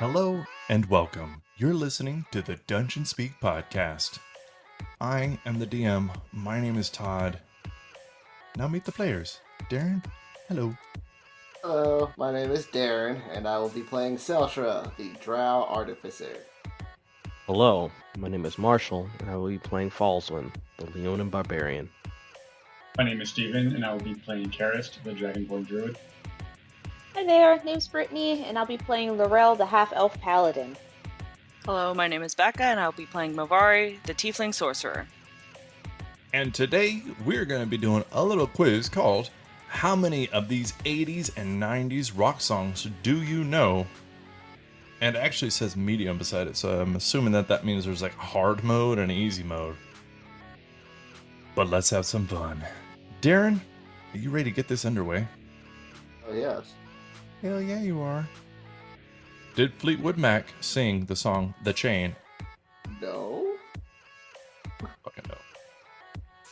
Hello and welcome. You're listening to the Dungeon Speak podcast. I am the DM. My name is Todd. Now meet the players. Darren, hello. Hello, my name is Darren, and I will be playing Seltra, the Drow Artificer. Hello, my name is Marshall, and I will be playing Fallswind, the Leonin Barbarian. My name is Steven, and I will be playing Karist, the Dragonborn Druid. Hi there, name's Brittany, and I'll be playing Laurel, the half-elf paladin. Hello, my name is Becca, and I'll be playing Movari, the Tiefling Sorcerer. And today we're going to be doing a little quiz called How Many of These 80s and 90s Rock Songs Do You Know? And it actually says medium beside it, so I'm assuming that means there's like hard mode and easy mode. But let's have some fun. Darren, are you ready to get this underway? Oh, yes. Hell yeah, you are. Did Fleetwood Mac sing the song The Chain? No? Fucking no.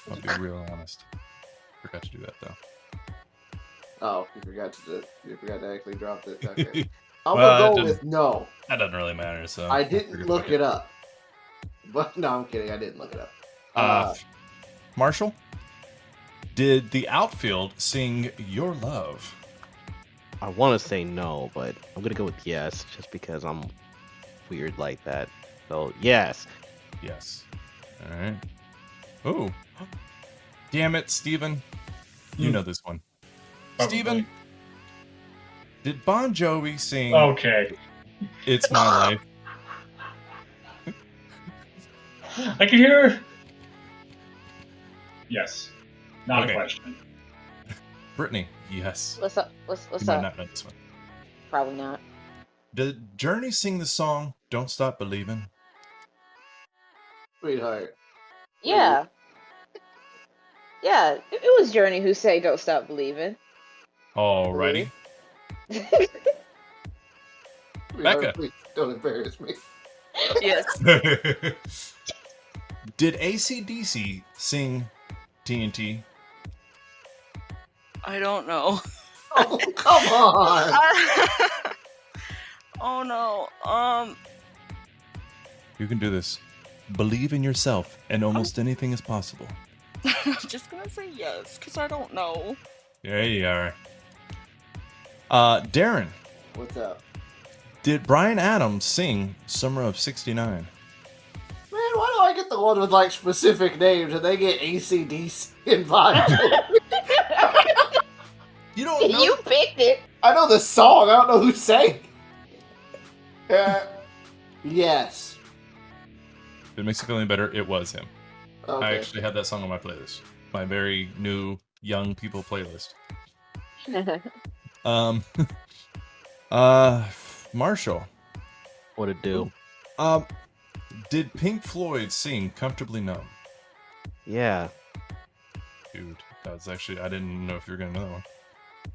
I'll be real honest. Forgot to do that though. Oh, you forgot to actually drop it. Okay. I'm Well, gonna go with no. That doesn't really matter, so. I didn't look it up. But no, I'm kidding. I didn't look it up. Marshall? Did the outfield sing Your Love? I want to say no, but I'm gonna go with yes, just because I'm weird like that. So yes. Yes. Alright. Oh. Damn it, Steven. You know this one. Probably. Steven, did Bon Jovi sing Okay. It's My Life? I can hear. Yes. Not Okay. a question. Brittany, yes. What's up? What's You might up? not know this one. Probably not. Did Journey sing the song Don't Stop Believing? Sweetheart. Yeah. Yeah, it was Journey who say "Don't Stop Believing." Alrighty. Sweetheart, Becca. please don't embarrass me. Yes. Did AC/DC sing TNT? I don't know. Oh, come on! Oh no. You can do this. Believe in yourself, and almost anything is possible. I'm just gonna say yes, because I don't know. Yeah, you are. Darren, What's up? did Bryan Adams sing Summer of '69? Man, why do I get the one with like specific names and they get ACDC and Bon Jovi? You don't know? You picked it. I know the song, I don't know who sang. Yes. If it makes you feel any better, it was him. Okay. I actually had that song on my playlist. My very new young people playlist. Marshall, What it do? did Pink Floyd sing Comfortably Numb? Yeah. Dude, that's actually, I didn't know if you were going to know that one.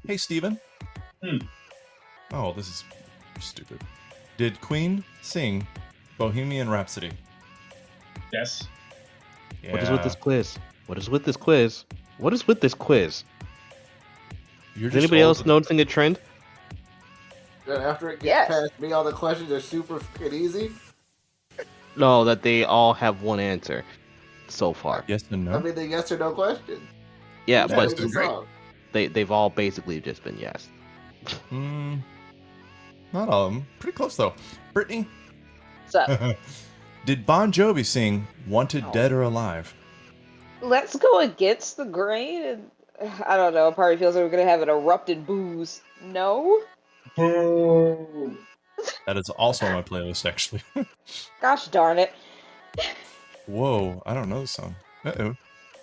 Hey, Steven. Oh, this is stupid. Did Queen sing Bohemian Rhapsody? Yes. Yeah. What is with this quiz? What is with this quiz? What is with this quiz? You're Is just anybody old. else noticing a trend? And after it gets Yes. past me, all the questions are super fucking easy. No, that they all have one answer so far. Yes and I no? mean, the yes or no question. Yeah, Yeah, but this is great. they've all basically just been yes. Not all of them. Pretty close, though. Brittany, What's up? did Bon Jovi sing Wanted Oh. Dead or Alive? Let's go against the grain. And I don't know. Part of me feels like we're gonna have an erupted booze. No. Boo. That is also on my playlist, actually. Gosh darn it. Whoa, I don't know the song. Uh-oh.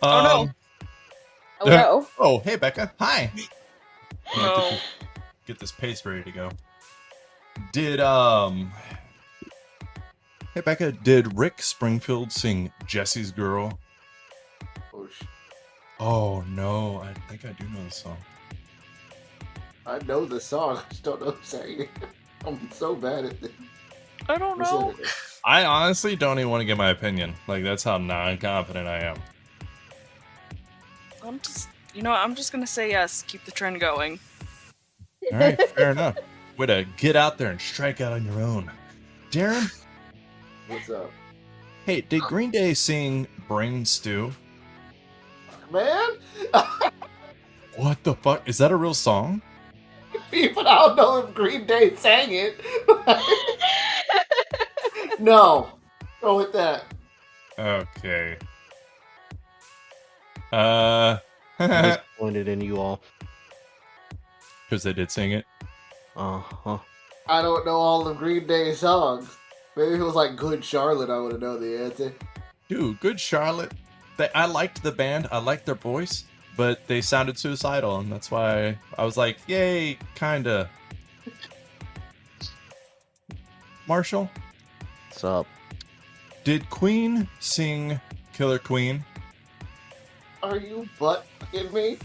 Oh, no. Oh no. Oh, hey, Becca. Hi. No. Get this paste ready to go. Did, Hey, Becca, did Rick Springfield sing Jesse's Girl? Oh, sh- Oh, no. I think I do know the song. I know the song, I just don't know who sang it. I'm so bad at this. I don't know. I honestly don't even want to get my opinion. Like, that's how non-confident I am. I'm just gonna say yes. Keep the trend going. All right, fair enough. Way to get out there and strike out on your own. Darren, What's up, hey, did Green Day sing Brain Stew? man? What the fuck? Is that a real song? People, I don't know if Green Day sang it. No, go with that. Okay. I'm Because disappointed in you all. they did sing it. Uh-huh. I don't know all of Green Day songs. Maybe if it was like Good Charlotte, I would have known the answer. Dude, Good Charlotte. I liked the band. I liked their voice, but they sounded suicidal, and that's why I was like, yay, kinda. Marshall, What's up? did Queen sing Killer Queen? Are you butt fucking me?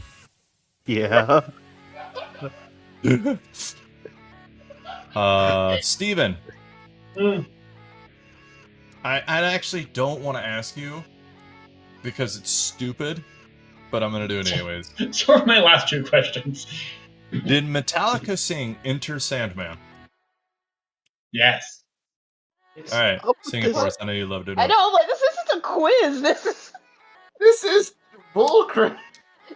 Yeah. Steven. Mm. I actually don't want to ask you because it's stupid, but I'm gonna do it anyways. So are my last two questions. Did Metallica sing Enter Sandman? Yes. All right, Oh, sing it for us. I know you loved it. I know, like this isn't a quiz. This is bullcrap.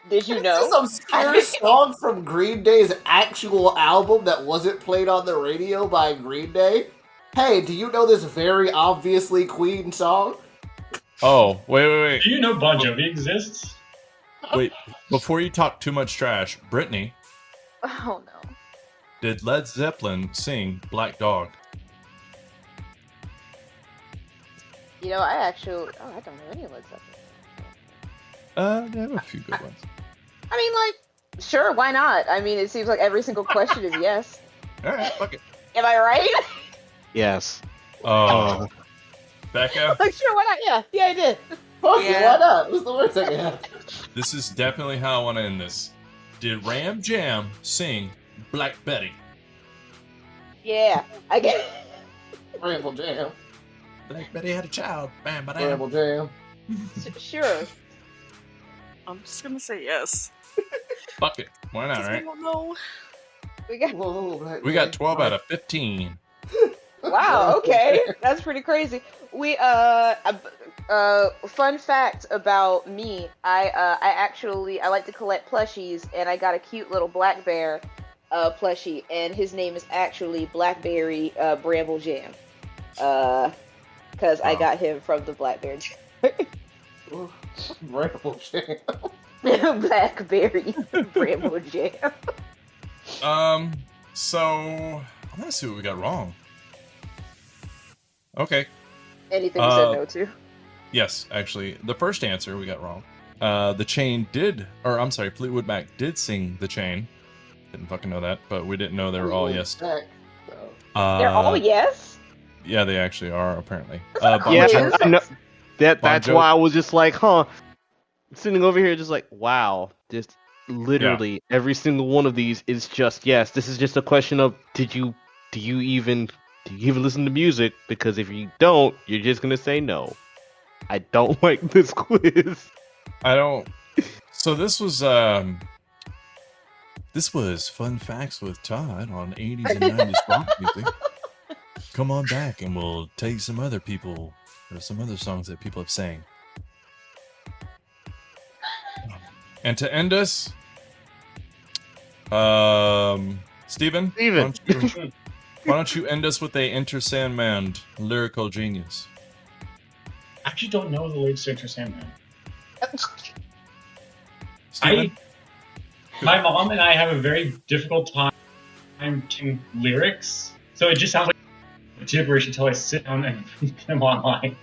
Did you This know? is obscure song from Green Day's actual album that wasn't played on the radio by Green Day. Hey, do you know this very obviously Queen song? Oh, wait. Do you know Bon Jovi exists? Wait, before you talk too much trash, Brittany, Oh no. did Led Zeppelin sing Black Dog? You know, I don't know any Led Zeppelin. They have a few good ones. I mean, like, sure, why not? I mean, it seems like every single question is yes. All right, fuck it. Am I right? Yes. Oh, Becca, Like, sure, why not? Yeah, I did. Fuck it, Yeah. why not? What's the worst I can have? this is definitely how I want to end this. Did Ram Jam sing Black Betty? Yeah, I get. Ramble Jam. Black Betty had a child. Bam, bam. Ramble Jam. Sure. I'm just gonna say yes. Fuck it. Why not, 'Cause I right? don't know. We got. Whoa, Black We got Betty. 12 out of 15. Wow. Okay, that's pretty crazy. We fun fact about me. I like to collect plushies, and I got a cute little black bear plushie, and his name is actually Blackberry Bramble Jam. Because I Wow. got him from the Blackberry Ooh, Ramble Jam. Blackberry Bramble Jam. So let's see what we got wrong. Okay. Anything we said no to. Yes, actually, the first answer we got wrong. The Chain did, or I'm sorry, Fleetwood Mac did sing The Chain. Didn't fucking know that, but we didn't know they were all yes. Heck, so. They're all yes? Yeah, they actually are apparently. That's Bon Yeah, Jovi- I know. That's Jovi- why I was just like, huh. Sitting over here, just like, wow. Just literally every single one of these is just yes. This is just a question of do you even listen to music? Because if you don't, you're just gonna say no. I don't like this quiz. I don't. So this was Fun Facts with Todd on 80s and 90s rock music. Come on back and we'll take some other people or some other songs that people have sang. And to end us, Steven, why don't you end us with a Enter Sandman lyrical genius? I actually don't know the lyrics to Enter Sandman. Steven? My mom and I have a very difficult time to lyrics, so it just sounds like gibberish until I sit down and read them online.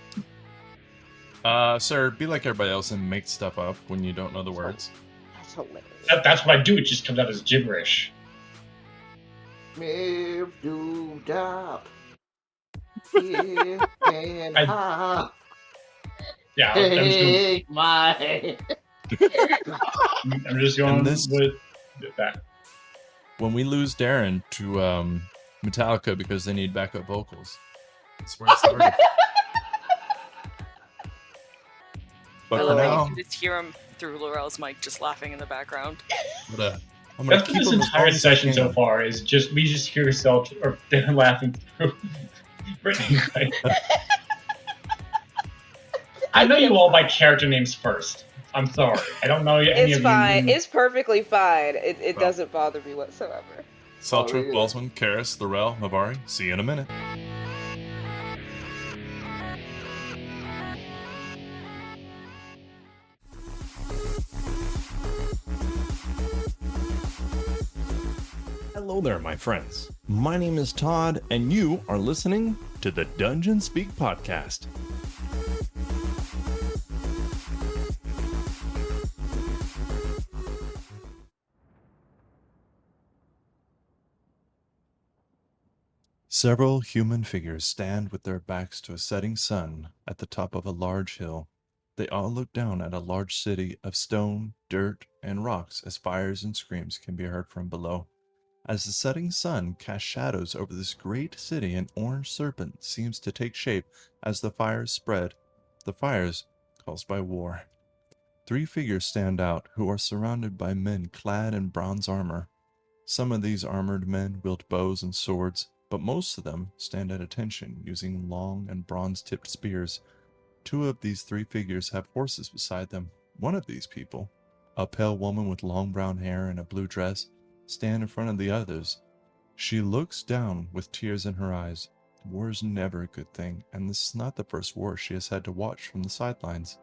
Sir, be like everybody else and make stuff up when you don't know the words. That's hilarious. That's what I do. It just comes out as gibberish. If you stop, yeah, and hop, Yeah, take my hand. I'm just going And this- with that. When we lose Darren to Metallica because they need backup vocals, that's where it started. But I for love how now, you can just hear him through Laurel's mic just laughing in the background. I'm gonna That's been keep this them as long entire as I session so can. far. Is just we just hear ourselves or they're laughing through. Brittany, like, I know you all by character names first. I'm sorry. I don't know any It's of you. fine. It's perfectly fine. It Well. doesn't bother me whatsoever. Seltzer, yeah. Bosman, Karis, Laurel, Mabari. See you in a minute. Hello there, my friends. My name is Todd, and you are listening to the Dungeon Speak podcast. Several human figures stand with their backs to a setting sun at the top of a large hill. They all look down at a large city of stone, dirt, and rocks as fires and screams can be heard from below. As the setting sun casts shadows over this great city, an orange serpent seems to take shape as the fires spread. The fires caused by war. 3 figures stand out who are surrounded by men clad in bronze armor. Some of these armored men wield bows and swords, but most of them stand at attention using long and bronze-tipped spears. 2 of these 3 figures have horses beside them. One of these people, a pale woman with long brown hair and a blue dress, stand in front of the others. She looks down with tears in her eyes. War is never a good thing, and this is not the first war she has had to watch from the sidelines.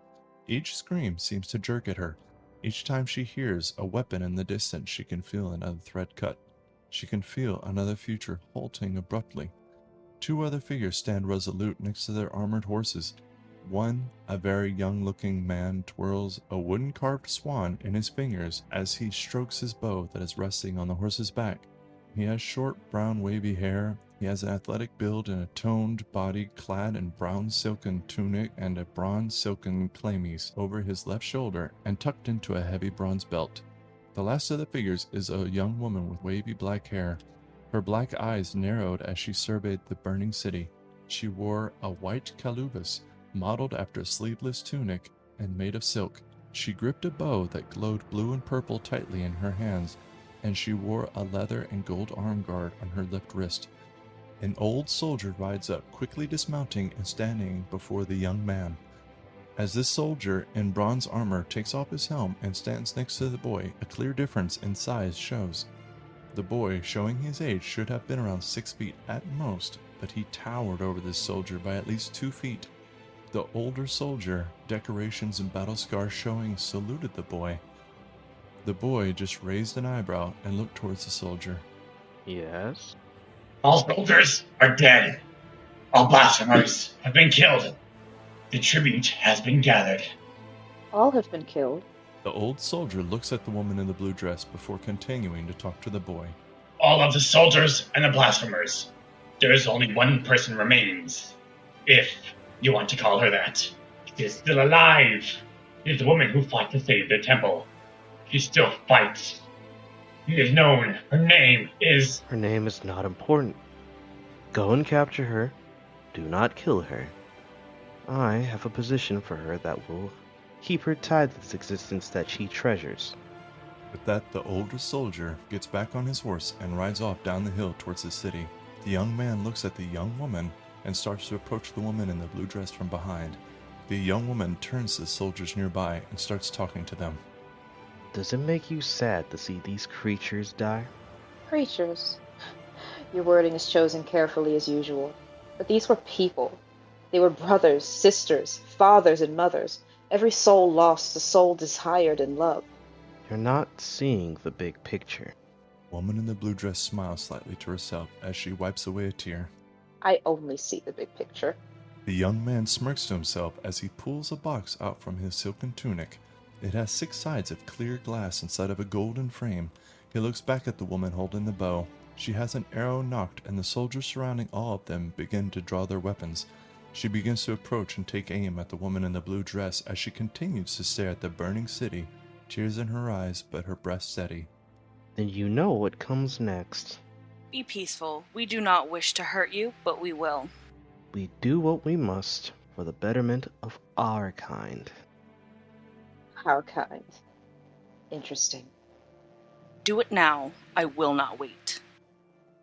Each scream seems to jerk at her. Each time she hears a weapon in the distance, she can feel another thread cut. She can feel another future halting abruptly. 2 other figures stand resolute next to their armored horses. One, a very young-looking man, twirls a wooden-carved swan in his fingers as he strokes his bow that is resting on the horse's back. He has short, brown, wavy hair. He has an athletic build and a toned body clad in brown silken tunic and a bronze silken chlamys over his left shoulder and tucked into a heavy bronze belt. The last of the figures is a young woman with wavy black hair. Her black eyes narrowed as she surveyed the burning city. She wore a white kalubas, modeled after a sleeveless tunic and made of silk. She gripped a bow that glowed blue and purple tightly in her hands, and she wore a leather and gold arm guard on her left wrist. An old soldier rides up, quickly dismounting and standing before the young man. As this soldier in bronze armor takes off his helm and stands next to the boy, a clear difference in size shows. The boy, showing his age, should have been around 6 feet at most, but he towered over this soldier by at least 2 feet. The older soldier, decorations and battle scars showing, saluted the boy. The boy just raised an eyebrow and looked towards the soldier. Yes? All soldiers are dead. All blasphemers have been killed. The tribute has been gathered. All have been killed. The old soldier looks at the woman in the blue dress before continuing to talk to the boy. All of the soldiers and the blasphemers. There is only one person remains, if you want to call her that. She is still alive. It is the woman who fought to save the temple. She still fights. She is known. Her name is... Her name is not important. Go and capture her. Do not kill her. I have a position for her that will keep her tied to this existence that she treasures. With that, the older soldier gets back on his horse and rides off down the hill towards the city. The young man looks at the young woman and starts to approach the woman in the blue dress from behind. The young woman turns to the soldiers nearby and starts talking to them. Does it make you sad to see these creatures die? Creatures. Your wording is chosen carefully as usual. But these were people. They were brothers, sisters, fathers, and mothers. Every soul lost, a soul desired and loved. You're not seeing the big picture. The woman in the blue dress smiles slightly to herself as she wipes away a tear. I only see the big picture. The young man smirks to himself as he pulls a box out from his silken tunic. It has 6 sides of clear glass inside of a golden frame. He looks back at the woman holding the bow. She has an arrow nocked, and the soldiers surrounding all of them begin to draw their weapons. She begins to approach and take aim at the woman in the blue dress as she continues to stare at the burning city, tears in her eyes but her breath steady. Then you know what comes next. Be peaceful. We do not wish to hurt you, but we will. We do what we must for the betterment of our kind. Our kind. Interesting. Do it now. I will not wait.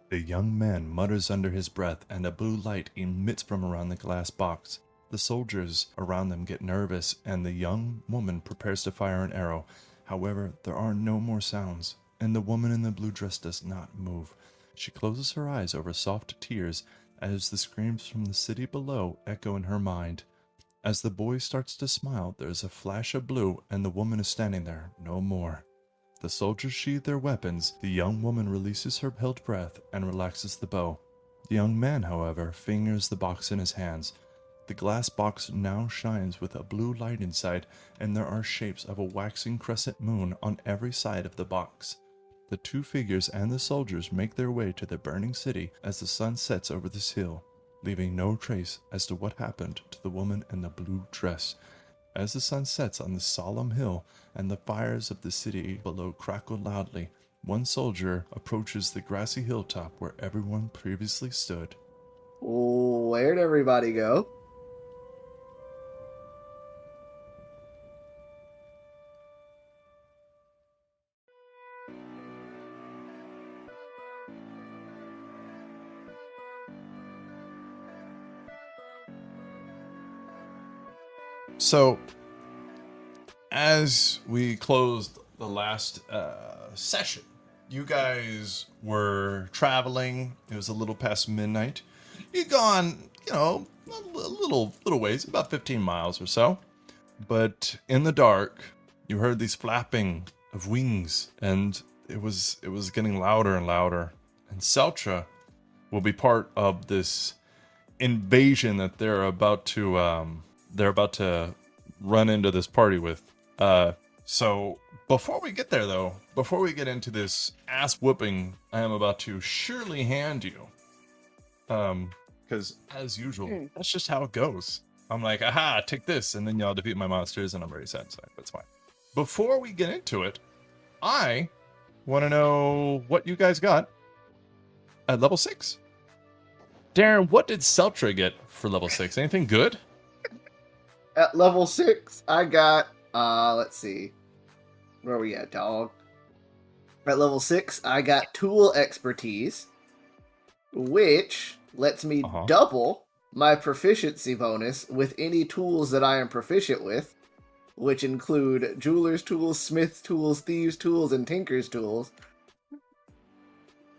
The young man mutters under his breath, and a blue light emits from around the glass box. The soldiers around them get nervous, and the young woman prepares to fire an arrow. However, there are no more sounds, and the woman in the blue dress does not move. She closes her eyes over soft tears as the screams from the city below echo in her mind. As the boy starts to smile, there is a flash of blue, and the woman is standing there, no more. The soldiers sheathe their weapons. The young woman releases her held breath and relaxes the bow. The young man, however, fingers the box in his hands. The glass box now shines with a blue light inside, and there are shapes of a waxing crescent moon on every side of the box. The two figures and the soldiers make their way to the burning city as the sun sets over this hill, leaving no trace as to what happened to the woman in the blue dress. As the sun sets on the solemn hill and the fires of the city below crackle loudly, one soldier approaches the grassy hilltop where everyone previously stood. Where'd everybody go? So, as we closed the last session, you guys were traveling. It was a little past midnight. You'd gone, a little ways, about 15 miles or so. But in the dark, you heard these flapping of wings, and it was getting louder and louder. And Seltra will be part of this invasion that they're about to run into this party with. So before we get there, though, before we get into this ass whooping I am about to surely hand you, because as usual, that's just how it goes. I'm like, aha, take this, and then y'all defeat my monsters, and I'm very satisfied. That's fine. Before we get into it, I want to know what you guys got at level 6. Darren, what did Seltra get for level 6? Anything good? At level 6, I got, let's see. Where are we at, dog? At level 6, I got tool expertise, which lets me double my proficiency bonus with any tools that I am proficient with, which include jeweler's tools, smith's tools, thieves' tools, and tinker's tools.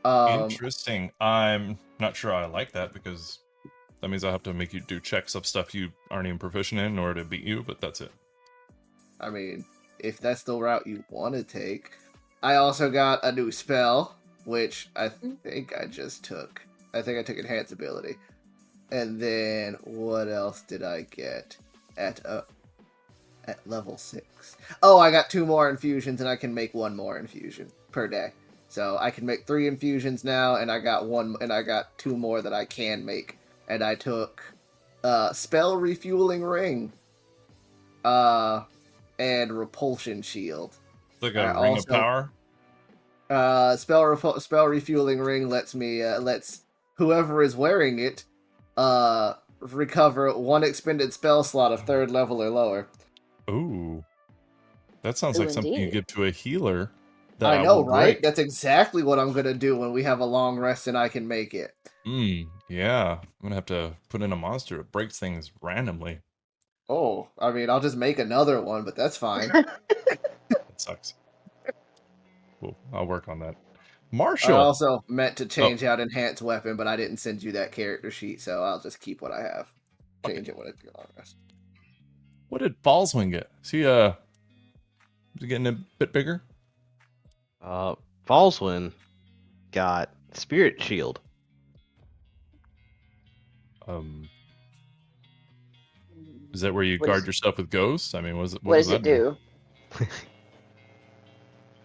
Interesting. I'm not sure I like that, because that means I have to make you do checks of stuff you aren't even proficient in order to beat you, but that's it. I mean, if that's the route you want to take. I also got a new spell, which I think I just took. I think I took Enhance Ability. And then, what else did I get at level 6? Oh, I got 2 more infusions, and I can make 1 more infusion per day. So I can make 3 infusions now, and I got 2 more that I can make. And I took Spell Refueling Ring, and Repulsion Shield. Like a ring of power? Spell Refueling Ring lets whoever is wearing it recover 1 expended spell slot of 3rd level or lower. Ooh. That sounds like something you give to a healer. I know, right? That's exactly what I'm going to do when we have a long rest and I can make it. Yeah. I'm going to have to put in a monster that breaks things randomly. Oh, I mean, I'll just make another one, but that's fine. That sucks. Cool. I'll work on that. Marshall! I also meant to change out Enhanced Weapon, but I didn't send you that character sheet, so I'll just keep what I have. Change it when it's long rest. What did Fallswing get? Is he getting a bit bigger? Fallswing got Spirit Shield. Is that where you guard yourself with ghosts? I mean, what does it do?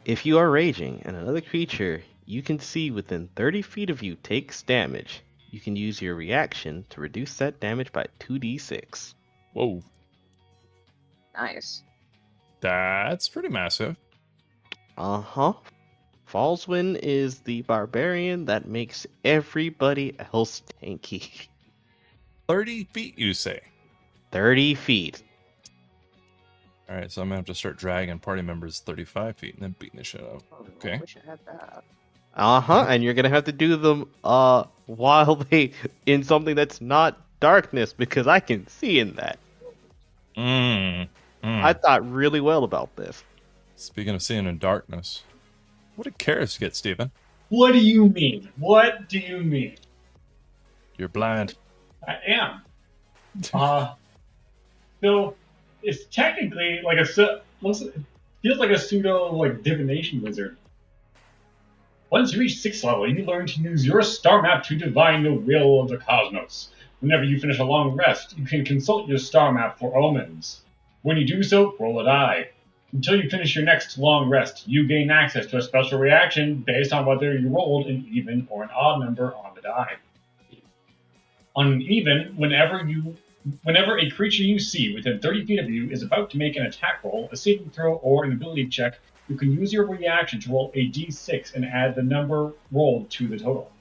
If you are raging and another creature you can see within 30 feet of you takes damage, you can use your reaction to reduce that damage by 2d6. Whoa. Nice. That's pretty massive. Fallswing is the barbarian that makes everybody else tanky. 30 feet, you say? 30 feet. All right, so I'm gonna have to start dragging party members 35 feet and then beating the shit out. Okay. I wish I had that. And you're gonna have to do them while they in something that's not darkness because I can see in that. I thought really well about this. Speaking of seeing in darkness, what did Karis get, Steven? What do you mean? What do you mean? You're blind. I am. So it's technically like it feels like a pseudo like divination wizard. Once you reach 6th level, you learn to use your star map to divine the will of the cosmos. Whenever you finish a long rest, you can consult your star map for omens. When you do so, roll a die. Until you finish your next long rest, you gain access to a special reaction based on whether you rolled an even or an odd number on the die. On an even, whenever a creature you see within 30 feet of you is about to make an attack roll, a saving throw, or an ability check, you can use your reaction to roll a d6 and add the number rolled to the total.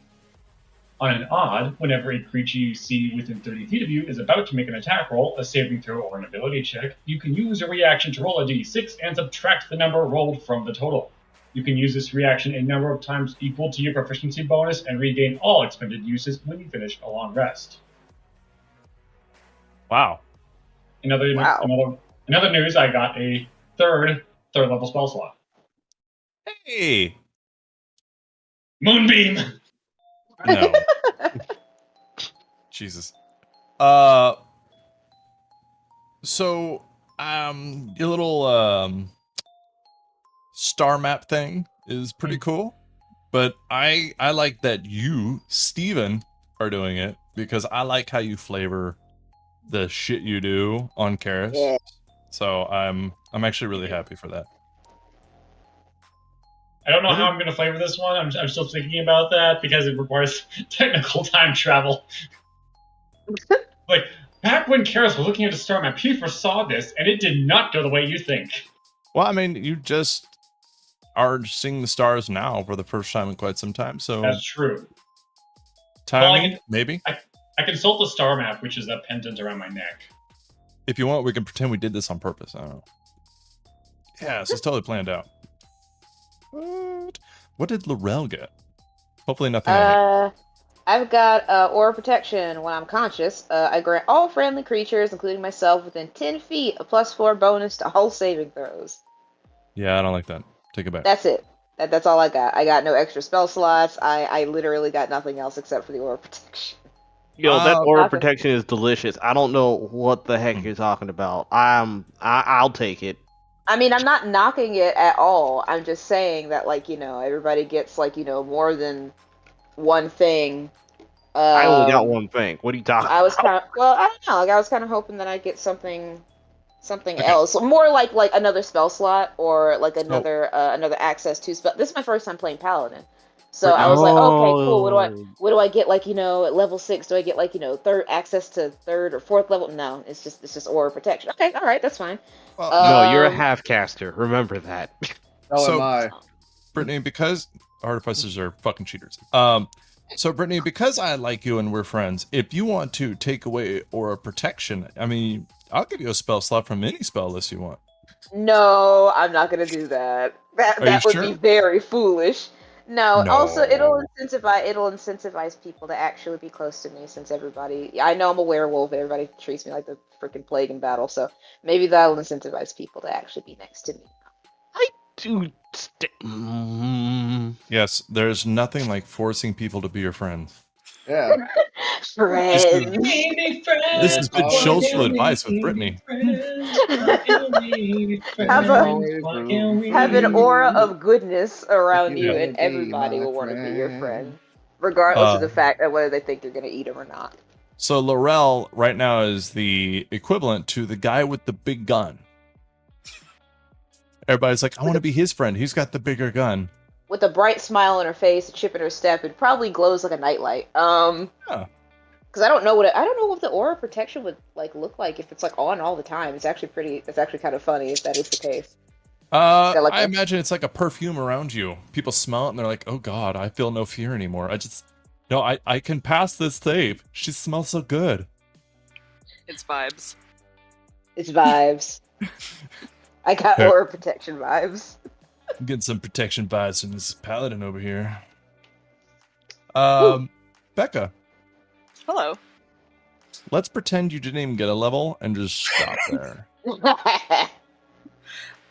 On an odd, whenever a creature you see within 30 feet of you is about to make an attack roll, a saving throw, or an ability check, you can use a reaction to roll a d6 and subtract the number rolled from the total. You can use this reaction a number of times equal to your proficiency bonus and regain all expended uses when you finish a long rest. Wow. Another news, I got a third level spell slot. Hey. Moonbeam! No. Jesus. So, your little star map thing is pretty cool, but I like that you, Steven, are doing it because I like how you flavor the shit you do on Karis. Yeah. So I'm actually really happy for that. I don't know how I'm going to flavor this one. I'm still thinking about that because it requires technical time travel. Like, back when Karis was looking at the star map, he foresaw this, and it did not go the way you think. Well, I mean, you just are seeing the stars now for the first time in quite some time, so... That's true. Timing, well, maybe? I consult the star map, which is a pendant around my neck. If you want, we can pretend we did this on purpose. I don't know. Yeah, this is totally planned out. What did Laurel get? Hopefully nothing. I've got aura protection when I'm conscious. I grant all friendly creatures, including myself, within 10 feet a +4 bonus to all saving throws. Yeah, I don't like that. Take it back. That's it. That's all I got. I got no extra spell slots. I literally got nothing else except for the aura protection. Yo, that aura protection is delicious. I don't know what the heck you're talking about. I'll take it. I mean, I'm not knocking it at all. I'm just saying that, like, everybody gets, like, more than one thing. I only got one thing. What are you talking about? I was kind of, well, I don't know. Like, I was kind of hoping that I'd get something else. More like another spell slot or, like, another access to spell. This is my first time playing Paladin. So I was like, okay, cool. What do I get? Like, at level 6, do I get like, third access to 3rd or 4th level? No, it's just aura protection. Okay, all right, that's fine. Well, no, you're a half caster. Remember that. So am I. Brittany, because artificers are fucking cheaters. So Brittany, because I like you and we're friends, if you want to take away aura protection, I mean, I'll give you a spell slot from any spell list you want. No, I'm not gonna do that. That would be very foolish. No. Also it'll incentivize people to actually be close to me, since I know I'm a werewolf and everybody treats me like the freaking plague in battle, so maybe that'll incentivize people to actually be next to me. I do Yes, there's nothing like forcing people to be your friends. Yeah. Friends. This has been social advice with Brittany. Have an aura of goodness around you, and everybody will want to be your friend, regardless of the fact of whether they think you're going to eat them or not. So Laurel right now is the equivalent to the guy with the big gun. Everybody's like, I want to be his friend. He's got the bigger gun. With a bright smile on her face, a chip in her step, it probably glows like a nightlight. Because I don't know what the aura protection would look like if it's on all the time. It's actually kind of funny if that is the case. I imagine it's like a perfume around you. People smell it and they're like, oh god, I feel no fear anymore. I can pass this save. She smells so good. It's vibes. It's vibes. I got Okay. aura protection vibes. Getting some protection vibes from this paladin over here. Ooh. Becca, Hello. let's pretend you didn't even get a level and just stop there.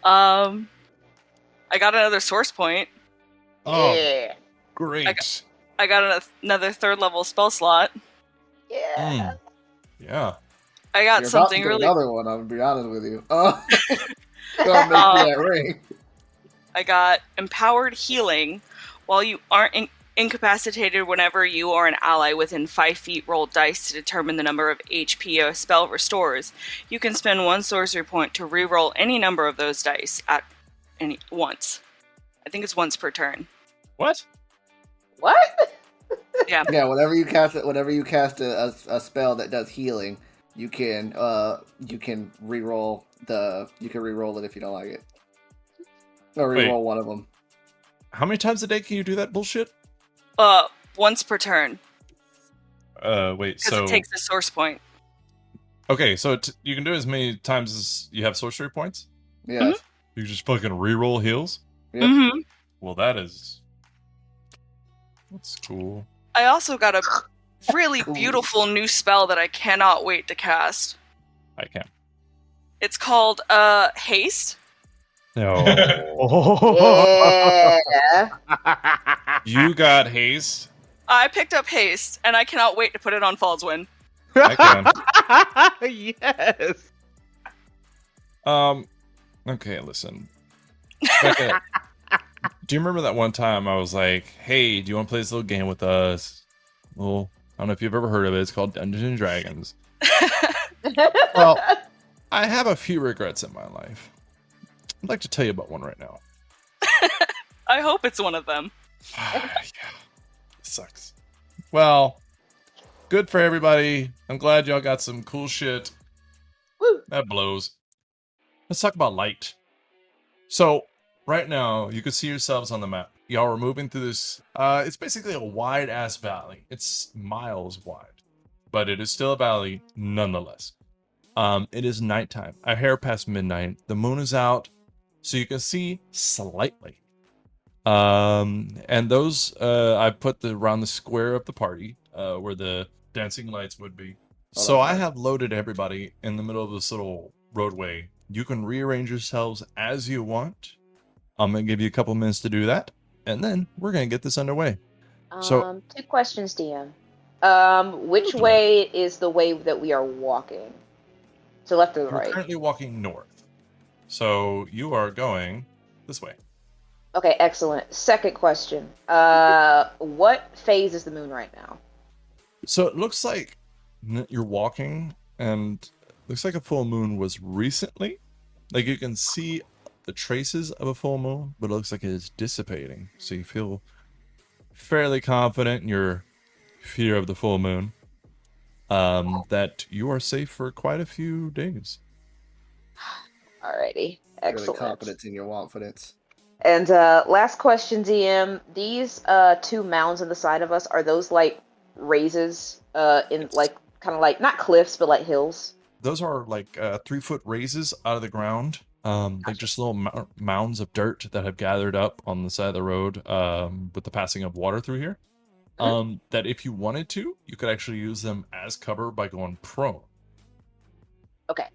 I got another source point. Oh, Yeah. great. I got another 3rd level spell slot. Yeah. Yeah. I got You're about to something get really. another one. I'm gonna be honest with you. Oh, gonna make you that ring. I got empowered healing. While you aren't incapacitated, whenever you or an ally within 5 feet roll dice to determine the number of HP a spell restores, you can spend 1 sorcery point to re-roll any number of those dice at once. I think it's once per turn. What? What? Yeah. Yeah, whenever you cast a spell that does healing, you can re-roll it if you don't like it, or Wait. re-roll one of them. How many times a day can you do that bullshit? Once per turn. Wait, Because so... it takes a source point. Okay, so you can do it as many times as you have sorcery points? Yes. You just fucking reroll heals? Yep. Mm-hmm. Well, that's cool. I also got a really Cool. beautiful new spell that I cannot wait to cast. I can. It's called Haste. No. Yeah. You got haste? I picked up Haste, and I cannot wait to put it on Fallswind. I can. Yes. Okay, listen. Becca, do you remember that one time I was like, hey, do you want to play this little game with us? Well, I don't know if you've ever heard of it. It's called Dungeons and Dragons. Well, I have a few regrets in my life. I'd like to tell you about one right now. I hope it's one of them. Yeah, it sucks. Well, good for everybody. I'm glad y'all got some cool shit. Woo. That blows. Let's talk about light. So, right now, you can see yourselves on the map. Y'all are moving through this. It's basically a wide-ass valley. It's miles wide. But it is still a valley, nonetheless. It is nighttime. A hair past midnight. The moon is out, so you can see slightly. And those, I put around the square of the party, where the dancing lights would be. So I have loaded everybody in the middle of this little roadway. You can rearrange yourselves as you want. I'm going to give you a couple minutes to do that, and then we're going to get this underway. So- 2 questions, DM. Which Ooh. way is the way that we are walking? To left or the We're right? currently walking north. So you are going this way. Okay, excellent. Second question. What phase is the moon right now? So it looks like you're walking, and it looks like a full moon was recently. Like you can see the traces of a full moon, but it looks like it is dissipating. So you feel fairly confident in your fear of the full moon, that you are safe for quite a few days. Alrighty, Really excellent. confidence in your confidence. And last question, DM. These 2 mounds on the side of us, are those like raises in like kind of like not cliffs but like hills? Those are like 3-foot raises out of the ground. Like just little mounds of dirt that have gathered up on the side of the road with the passing of water through here. That if you wanted to, you could actually use them as cover by going prone. Okay.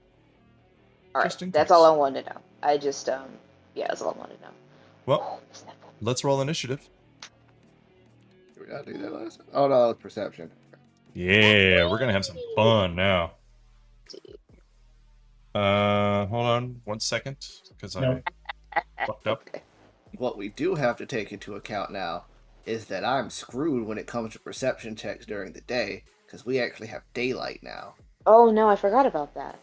All Just in right. That's case. all I wanted to know. I just yeah, that's all I wanted to know. Well, let's roll initiative. Did we not do that last time? Oh no, it's perception. Yeah, we're gonna have some fun now. Hold on 1 second, because No. I fucked up. What we do have to take into account now is that I'm screwed when it comes to perception checks during the day, because we actually have daylight now. Oh no, I forgot about that.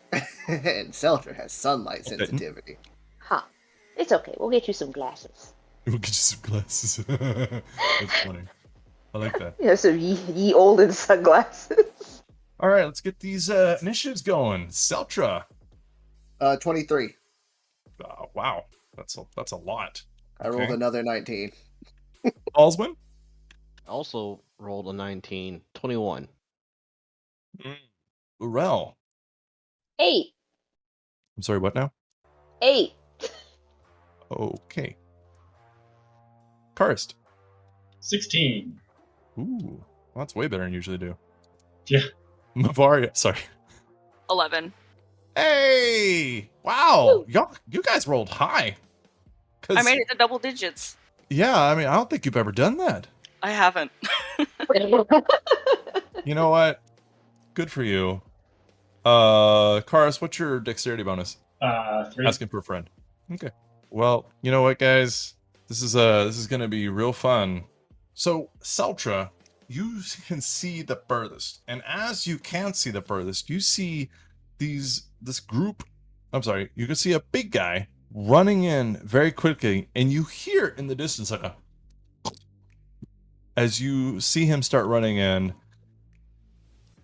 And Seltzer has sunlight Okay. sensitivity. Huh. It's okay. We'll get you some glasses. We'll get you some glasses. That's funny. I like that. Yeah, some ye olden sunglasses. All right, let's get these initiatives going. Seltra. 23. Wow, that's a lot. I rolled another 19. Allswin? Also rolled a 19. 21. Urel. 8. I'm sorry, what now? 8. Okay. Karst. 16. Ooh, well, that's way better than you usually do. Yeah. Mavaria, sorry. 11. Hey! Wow, you guys rolled high. I made it to double digits. Yeah, I mean, I don't think you've ever done that. I haven't. You know what? Good for you. Karis, what's your dexterity bonus? 3. Asking for a friend. Okay. Well, you know what, guys? This is gonna be real fun. So, Seltra, you can see the furthest, and as you can see the furthest, you see this group. I'm sorry, you can see a big guy running in very quickly, and you hear in the distance like a as you see him start running in,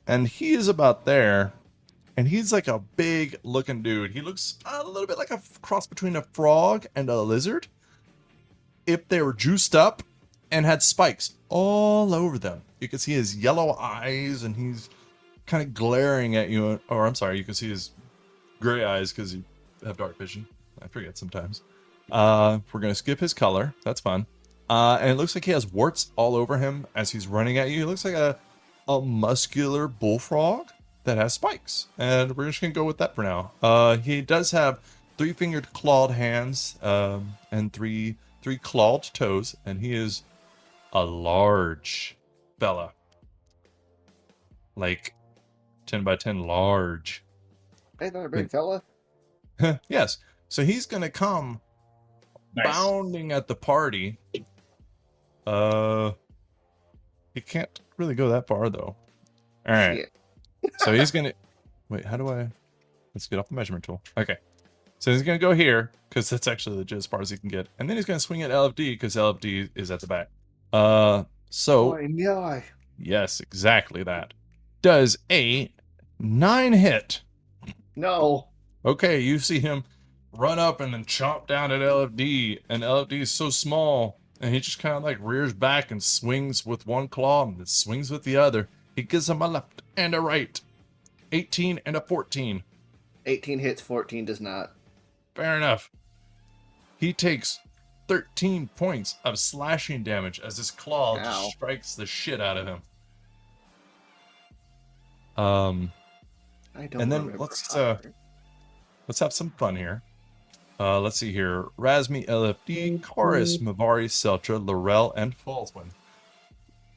and he is about there. And he's like a big looking dude. He looks a little bit like a cross between a frog and a lizard. If they were juiced up and had spikes all over them. You can see his yellow eyes and he's kind of glaring at you. Or I'm sorry, you can see his gray eyes because you have dark vision. I forget sometimes. We're going to skip his color. That's fun. And it looks like he has warts all over him as he's running at you. He looks like a muscular bullfrog that has spikes, and we're just gonna go with that for now. He does have 3-fingered clawed hands, and three clawed toes, and he is a large fella, like 10 by 10 large. Hey there, big fella. Yes. So he's gonna come Nice. bounding at the party. He can't really go that far though. All right. Shit. So he's gonna wait. How do I? Let's get off the measurement tool. Okay. So he's gonna go here because that's actually legit as far as he can get, and then he's gonna swing at LFD because LFD is at the back. So Oh, yeah. yes, exactly that. Does a 9 hit? No. Okay, you see him run up and then chomp down at LFD, and LFD is so small, and he just kind of like rears back and swings with one claw and then swings with the other. He gives him a left and a right. 18 and a 14. 18 hits, 14 does not. Fair enough. He takes 13 points of slashing damage as his claw just strikes the shit out of him. I don't And then remember let's how. have some fun here. Let's see here. Razmi, LFD, Chorus, Mavari, Seltra, Laurel, and Falswind.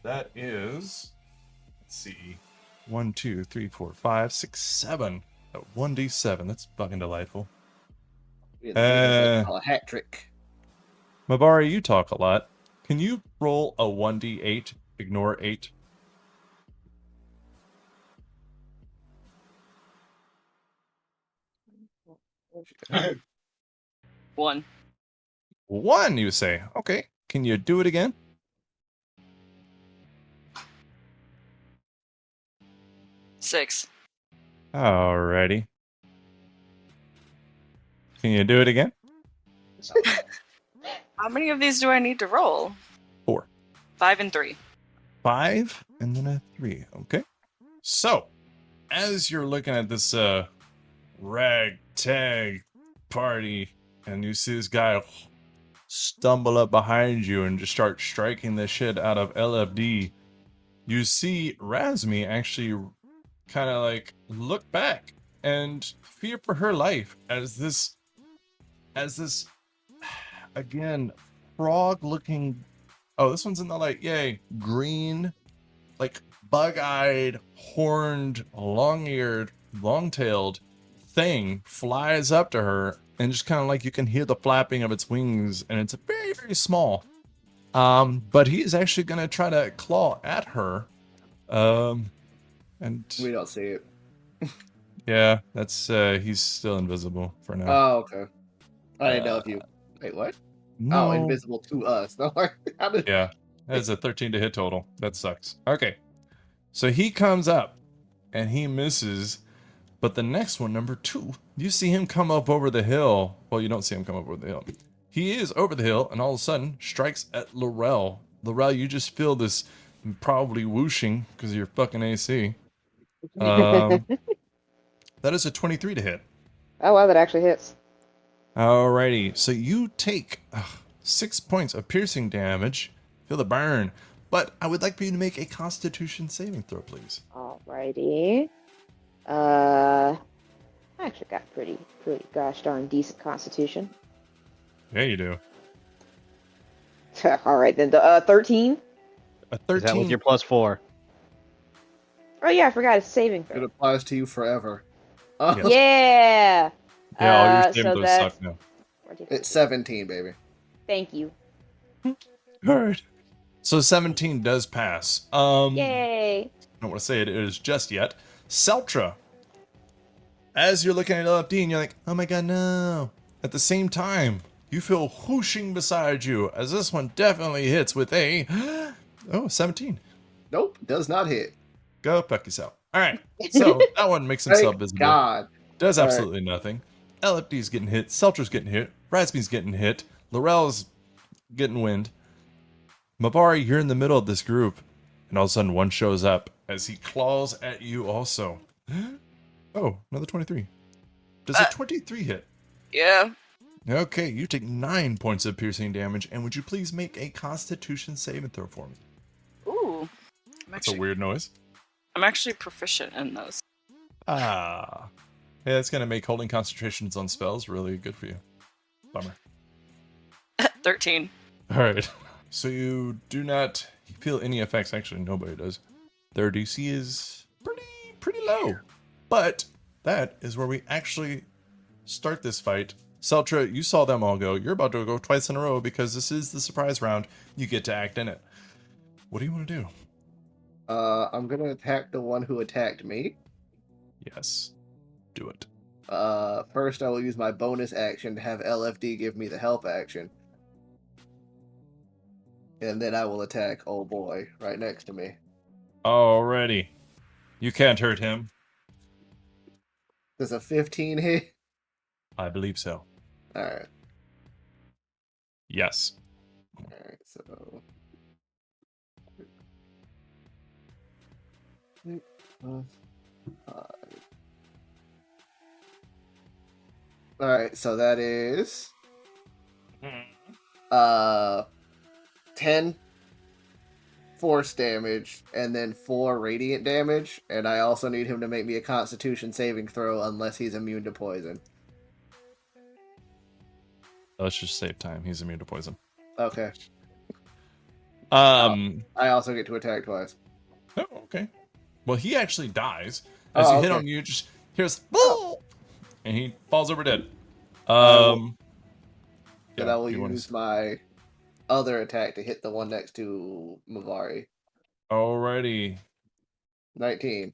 That is, let's see, 1, 2, 3, 4, 5, 6, 7. 1d7. That's fucking delightful. Yeah, a hat trick. Mavari, you talk a lot. Can you roll a 1d8? Ignore 8. One. 1, you say. Okay. Can you do it again? Six. Alrighty. Can you do it again? How many of these do I need to roll? 4. 5 and 3. 5 and then a 3. Okay. So, as you're looking at this ragtag party and you see this guy stumble up behind you and just start striking the shit out of LFD, you see Razmi actually kind of like look back and fear for her life as this again frog looking, oh, this one's in the light, yay, green, like bug-eyed, horned, long-eared, long-tailed thing flies up to her, and just kind of like you can hear the flapping of its wings, and it's very, very small. But he's actually gonna try to claw at her. And We don't see it. yeah, that's he's still invisible for now. Oh, okay. I didn't know if you. Wait, what? No. Oh, invisible to us. How did... Yeah, that's a 13 to hit total. That sucks. Okay, so he comes up and he misses, but the next one, number 2, you see him come up over the hill. Well, you don't see him come up over the hill. He is over the hill and all of a sudden strikes at Laurel. Laurel, you just feel this probably whooshing because of your fucking AC. That is a 23 to hit. Oh wow, that actually hits. Alrighty, so you take 6 points of piercing damage. Feel the burn. But I would like for you to make a Constitution saving throw, please. Alrighty. I actually got pretty gosh darn decent constitution. Yeah, you do. All right then. The 13. A Is that with 13. your +4? Oh yeah, I forgot it's saving It throw. applies to you forever. Yes. Yeah. Yeah, all your saving so throws that's suck now. It's 17, baby. Thank you. Alright. So 17 does pass. Yay. I don't want to say it is just yet. Seltra. As you're looking at LFD and you're like, oh my god, no. At the same time, you feel whooshing beside you as this one definitely hits with a 17. Nope, does not hit. Go fuck yourself. Alright. So that one makes himself Thank visible. God. Does All right. absolutely nothing. LFD's getting hit. Seltra's getting hit. Raspy's getting hit. Laurel's getting wind. Mavari, you're in the middle of this group, and all of a sudden one shows up as he claws at you also. Oh, another 23. Does a 23 hit? Yeah. Okay, you take 9 points of piercing damage, and would you please make a Constitution saving throw for me? Ooh. That's a weird noise. I'm actually proficient in those. Ah. Yeah, that's going to make holding concentrations on spells really good for you. Bummer. 13. Alright. So you do not feel any effects. Actually, nobody does. Their DC is pretty low. But that is where we actually start this fight. Seltra, you saw them all go. You're about to go twice in a row because this is the surprise round. You get to act in it. What do you want to do? I'm gonna attack the one who attacked me. Yes. Do it. First I will use my bonus action to have LFD give me the help action. And then I will attack old boy right next to me. Alrighty. You can't hurt him. Does a 15 hit? I believe so. Alright. Yes. Alright, so. Alright, so that is 10 force damage and then 4 radiant damage, and I also need him to make me a constitution saving throw unless he's immune to poison. Let's just save time. He's immune to poison. Okay. I I also get to attack twice. Oh, okay. Well, he actually dies. As you hit on you, just hears and he falls over dead. And yeah, I will you wanna use my other attack to hit the one next to Mavari. Alrighty. 19.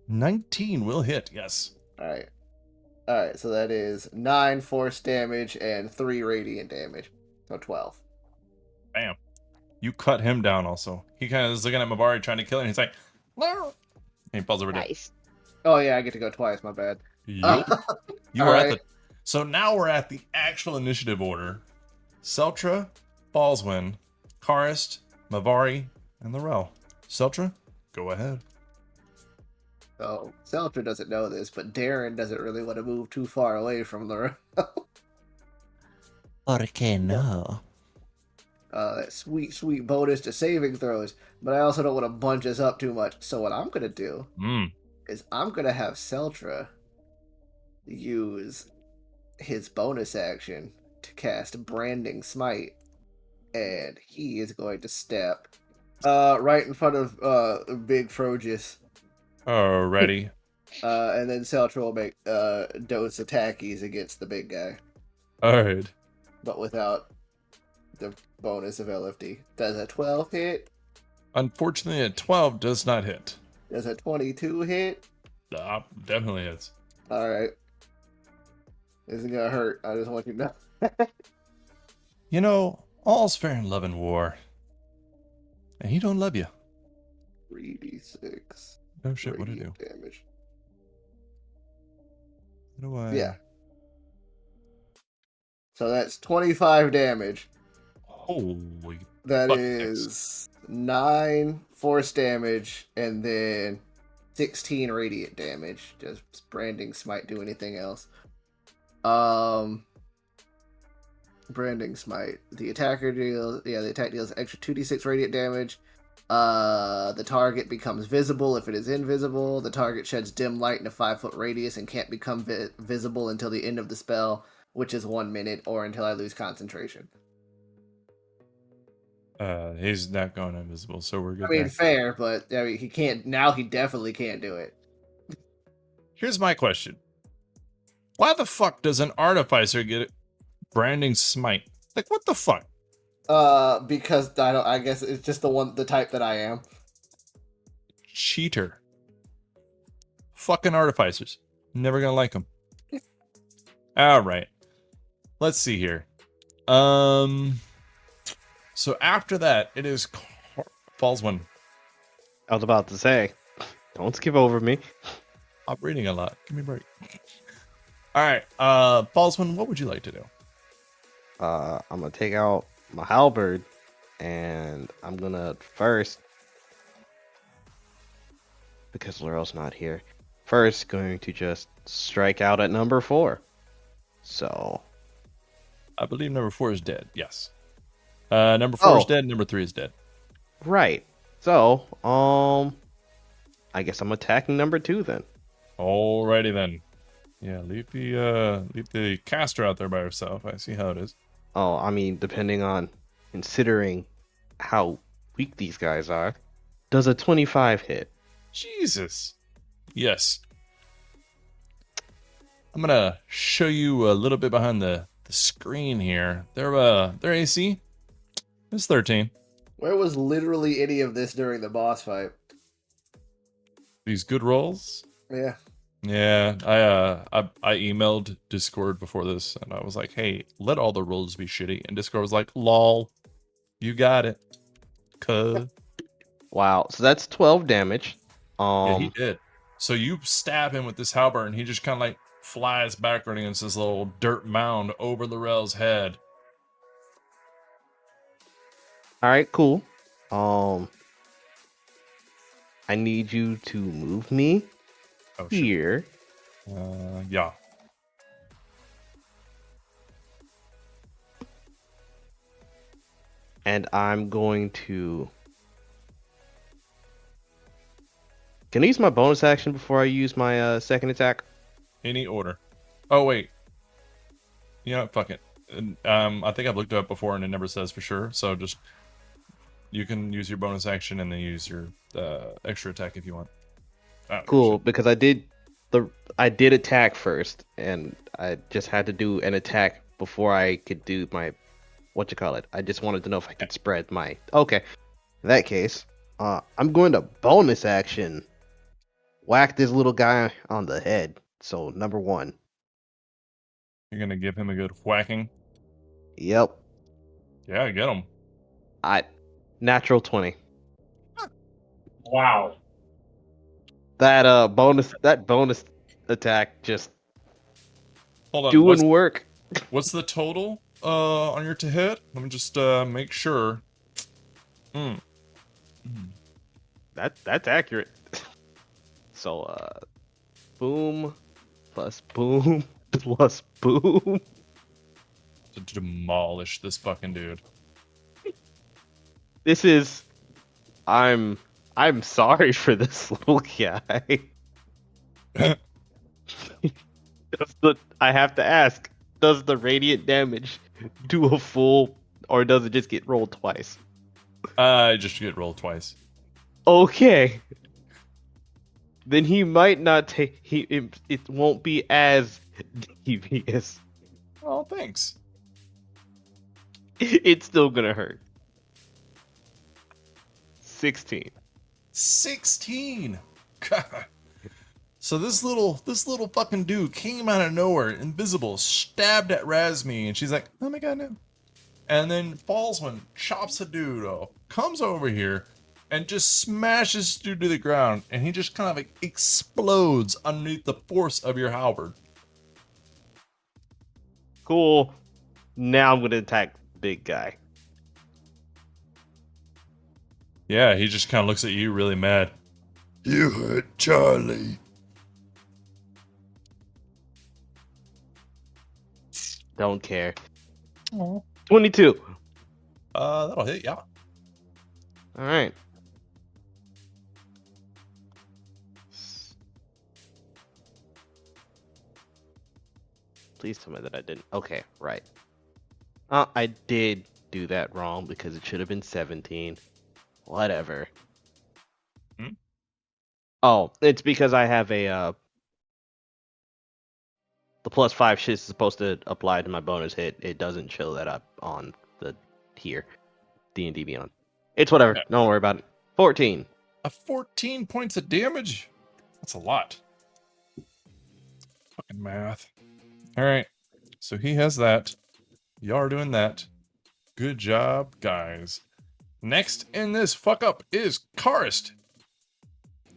19 will hit, yes. Alright. Alright, so that is 9 force damage and 3 radiant damage. So 12. Bam. You cut him down also. He kind of is looking at Mavari trying to kill him. And he's like, no. And he falls over dead. Nice. Oh yeah, I get to go twice, my bad. Yep. You are at Alright. the. So now we're at the actual initiative order. Seltra, Ballswin, Karist, Mavari, and Laurel. Seltra, go ahead. So, Seltra doesn't know this, but Darren doesn't really want to move too far away from Laurel. Por qué no? That sweet bonus to saving throws, but I also don't want to bunch us up too much. So what I'm gonna do is I'm gonna have Seltra use his bonus action to cast Branding Smite, and he is going to step right in front of Big Frogus. Alrighty. And then Seltra will make dose attackies against the big guy, Alright. but without the bonus of LFD. Does a 12 hit? Unfortunately, a 12 does not hit. Does a 22 hit? Definitely hits. Alright. This isn't gonna hurt. I just want you to know. You know, all's fair in love and war. And he don't love you. 3d6. Oh shit, what do I do? Damage. What do I... Yeah. So that's 25 damage. Holy... That Fuck is 9 force damage and then 16 radiant damage. Does Branding Smite do anything else? Branding Smite. The attack deals extra 2d6 radiant damage. The target becomes visible if it is invisible. The target sheds dim light in a 5-foot radius and can't become visible until the end of the spell, which is 1 minute, or until I lose concentration. He's not going invisible, so we're good I mean, there. fair, but I mean, he can't now. He definitely can't do it. Here's my question: why the fuck does an artificer get branding smite? Like, what the fuck? Because I don't. I guess it's just the type that I am. Cheater. Fucking artificers. Never gonna like them. All right. Let's see here. So after that, it is Falls one. I was about to say, don't skip over me. I'm reading a lot. Give me a break. All right. Baldwin, what would you like to do? I'm gonna take out my halberd, and I'm gonna first, because Laurel's not here, first going to just strike out at number 4. So I believe number 4 is dead. Yes. Number 4 is dead. Number 3 is dead. right. So I guess I'm attacking number 2 then. Alrighty then. Yeah, leave the caster out there by herself. I see how it is. Oh, I mean, depending on considering how weak these guys are, does a 25 hit? Jesus. Yes. I'm gonna show you a little bit behind the screen here. Their AC is 13. Where was literally any of this during the boss fight? These good rolls. Yeah. Yeah, I emailed Discord before this, and I was like, "Hey, let all the rolls be shitty." And Discord was like, "Lol, you got it." Wow, so that's 12 damage. Yeah, he did. So you stab him with this halberd, and he just kind of like flies backward against this little dirt mound over Laurel's head. All right, cool. I need you to move me here. Yeah. And I'm going to... Can I use my bonus action before I use my second attack? Any order. Oh, wait. You know, fuck it. I think I've looked it up before, and it never says for sure. So just... You can use your bonus action and then use your extra attack if you want. Oh, cool, because I did attack first, and I just had to do an attack before I could do my I just wanted to know if I could spread my... Okay. In that case, I'm going to bonus action whack this little guy on the head. So, number 1. You're gonna give him a good whacking? Yep. Yeah, get him. Natural 20. Wow. That bonus attack just Hold on. doing work. What's the total on your to hit? Let me just make sure. That's accurate. So boom plus boom plus boom. To demolish this fucking dude. This is I'm sorry for this little guy. I have to ask, does the radiant damage do a full, or does it just get rolled twice? Just get rolled twice. Okay. Then he might not take... It won't be as devious. Oh, thanks. It's still gonna hurt. 16. 16. God. So this little fucking dude came out of nowhere, invisible, stabbed at Razmi, and she's like, "Oh my god, no!" And then Fallsman chops a dude off, comes over here, and just smashes dude to the ground, and he just kind of like explodes underneath the force of your halberd. Cool. Now I'm gonna attack the big guy. Yeah, he just kind of looks at you really mad. You hurt Charlie. Don't care. Oh. 22. That'll hit, yeah. All right. Please tell me that I didn't. Okay, right. I did do that wrong because it should have been 17. Whatever. Hmm? Oh, it's because I have a the +5 shit is supposed to apply to my bonus hit. It doesn't show that up on the here D&D Beyond. It's whatever. Yeah. Don't worry about it. 14. 14 points of damage? That's a lot. Fucking math. Alright. So he has that. Y'all are doing that. Good job, guys. Next in this fuck up is Karst.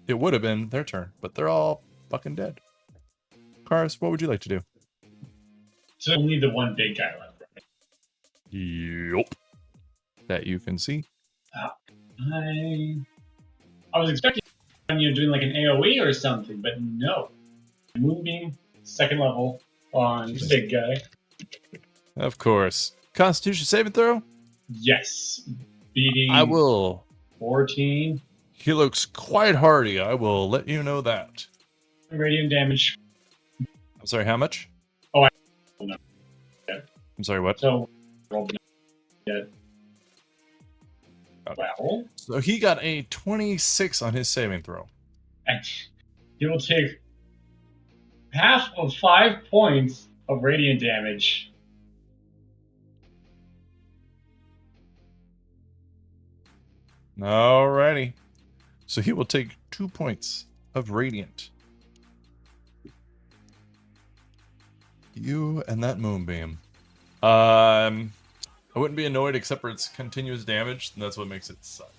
It would have been their turn, but they're all fucking dead. Karst, what would you like to do? So only the one big guy left. Right? Yup. That you can see. I was expecting you doing like an AoE or something, but no. Moving second level on the big guy. Of course. Constitution saving throw? Yes. Beating I will. 14. He looks quite hardy. I will let you know that. Radiant damage. I'm sorry, how much? Oh, I don't know. I'm sorry, what? So, roll the dead. Okay. Well, So he got a 26 on his saving throw. and he will take half of 5 points of radiant damage. Alrighty. So he will take 2 points of radiant. You and that moonbeam. I wouldn't be annoyed except for its continuous damage, and that's what makes it suck.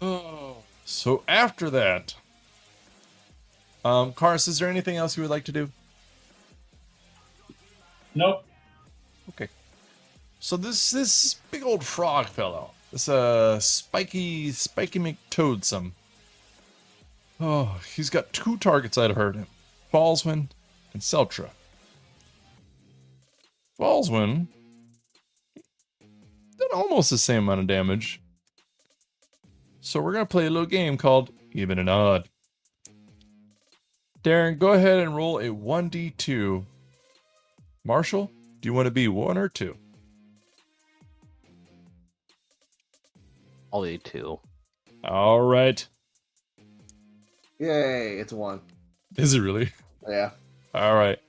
Oh. So after that, Karis, is there anything else you would like to do? Nope. Okay. So this big old frog fellow, this spiky McToadsome. Oh, he's got 2 targets that have hurt him: Fallswind and Seltra. Fallswind did almost the same amount of damage. So we're gonna play a little game called Even and Odd. Darren, go ahead and roll a 1d2. Marshall, do you want to be 1 or 2? I'll do 2. All right. Yay, it's 1. Is it really? Yeah. All right.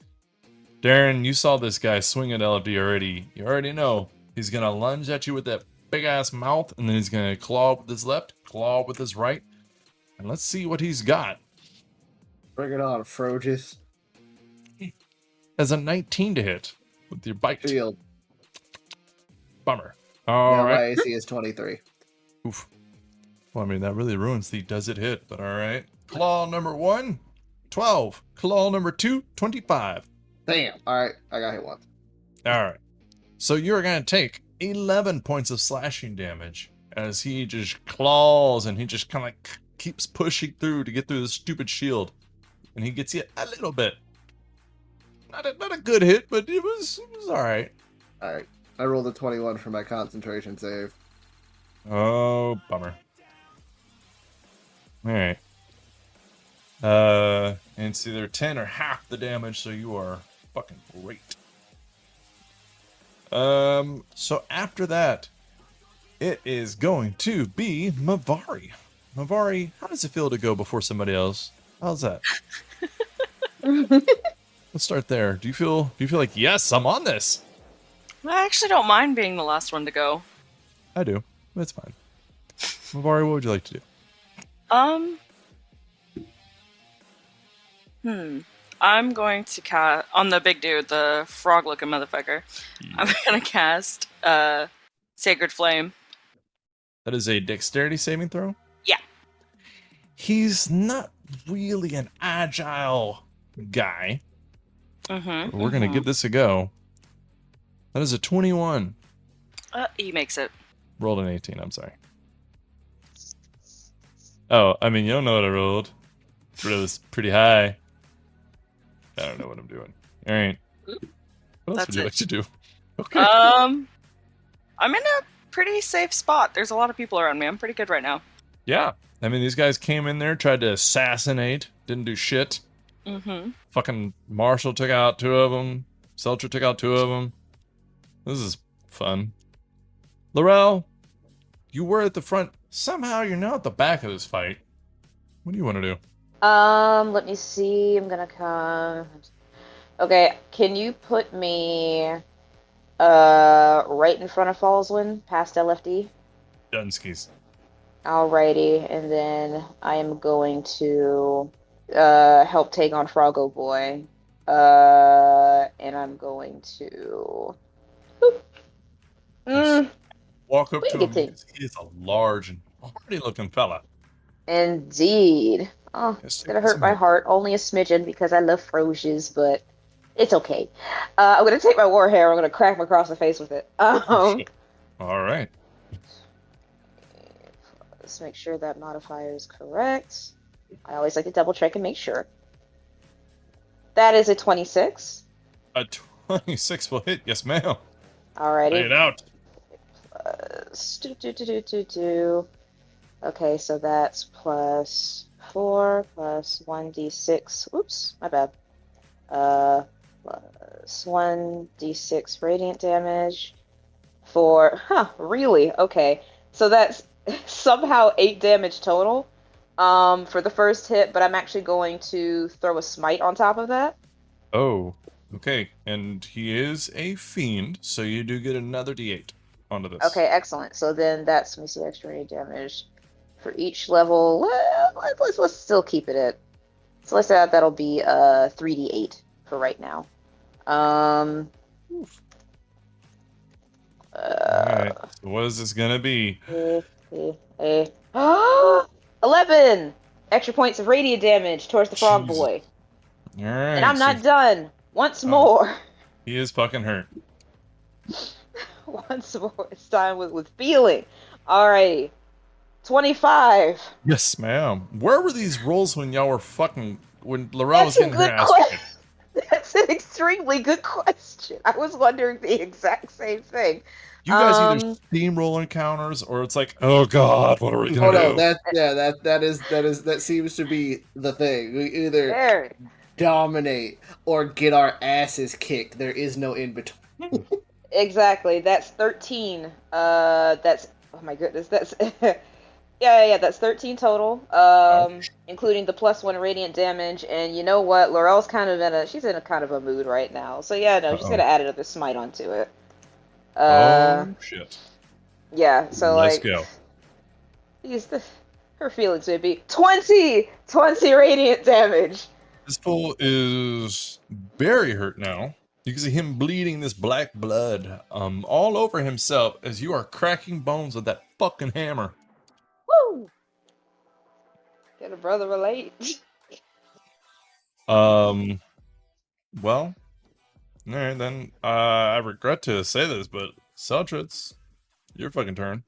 Darren, you saw this guy swing at LFD already. You already know he's going to lunge at you with that big ass mouth, and then he's going to claw with his left, claw with his right. And let's see what he's got. Bring it on, Froges. As a 19 to hit with your bite. Shield. Bummer. All Now right. my AC is 23. Oof. Well, I mean, that really ruins the does it hit, but all right. Claw number 1, 12. Claw number 2, 25. Damn. Alright, I got hit once. All right. So you're going to take 11 points of slashing damage as he just claws and he just kind of like keeps pushing through to get through the stupid shield. And he gets you a little bit. Not a good hit, but it was all right. Alright. I rolled a 21 for my concentration save. Oh, bummer. All right. And it's either 10 or half the damage, so you are fucking great. So after that, it is going to be Mavari. Mavari, how does it feel to go before somebody else? How's that? Let's start there. Do you feel like, yes, I'm on this? I actually don't mind being the last one to go. I do. That's fine. Mavari, what would you like to do? I'm going to cast on the big dude, the frog-looking motherfucker. Yeah. I'm gonna cast Sacred Flame. That is a dexterity saving throw? Yeah. He's not really an agile guy. Mm-hmm. We're going to give this a go. That is a 21. He makes it. Rolled an 18, I'm sorry. Oh, I mean, you don't know what I rolled. It was pretty high. I don't know what I'm doing. All right. What else That's would you it. like to do? Okay. I'm in a pretty safe spot. There's a lot of people around me. I'm pretty good right now. Yeah. I mean, these guys came in there, tried to assassinate, didn't do shit. Mm-hmm. Fucking Marshall took out 2 of them. Seltzer took out 2 of them. This is fun. Laurel, you were at the front. Somehow you're now at the back of this fight. What do you want to do? Let me see. I'm gonna come. Okay, can you put me right in front of Fallswind, past LFD? Dunskies. Alrighty, and then I am going to help take on Froggo Boy. And I'm going to Walk up we to can him take- because he is a large and hardy looking fella. Indeed. Oh, Yes, it's gonna hurt some my hit. heart only a smidgen because I love Frosies, but it's okay. I'm gonna take my warhammer. I'm gonna crack him across the face with it. All right. Let's make sure that modifier is correct. I always like to double check and make sure. That is a 26. A 26 will hit. Yes, ma'am. Lay Alrighty. it out. Okay, so that's plus 4 plus 1d6. Oops, my bad. Plus 1d6 radiant damage for. Really? Okay. So that's somehow 8 damage total for the first hit, but I'm actually going to throw a smite on top of that. Oh, okay. And he is a fiend, so you do get another d8 onto this. Okay, excellent. So then that's, let me see, extra radiant damage for each level. Well, let's still keep it at. So let's say that'll be 3d8 for right now. Alright, so what is this gonna be? 11 extra points of radiant damage towards the frog Jesus. boy. Alright. And I'm not so done. Once more. he is fucking hurt. Once more. It's time with feeling. Alrighty. 25. Yes, ma'am. Where were these rolls when y'all were fucking when Laurel was That's a getting her good ass question. kicked? That's an extremely good question. I was wondering the exact same thing. You guys either steamroll encounters or it's like, oh god, what are we Oh gonna no, do? that seems to be the thing. We either There. dominate or get our asses kicked. There is no in between. Exactly. That's 13. That's, oh my goodness. That's yeah. That's 13 total. Including the +1 radiant damage. And you know what? Laurel's she's in a kind of a mood right now. So yeah, no, she's gonna add another smite onto it. Oh shit. Yeah. So Let's like, go. her feelings would be 20 radiant damage. This fool is very hurt now. You can see him bleeding this black blood all over himself as you are cracking bones with that fucking hammer. Woo! Can a brother relate? Well, alright then. I regret to say this, but Seltra, it's your fucking turn.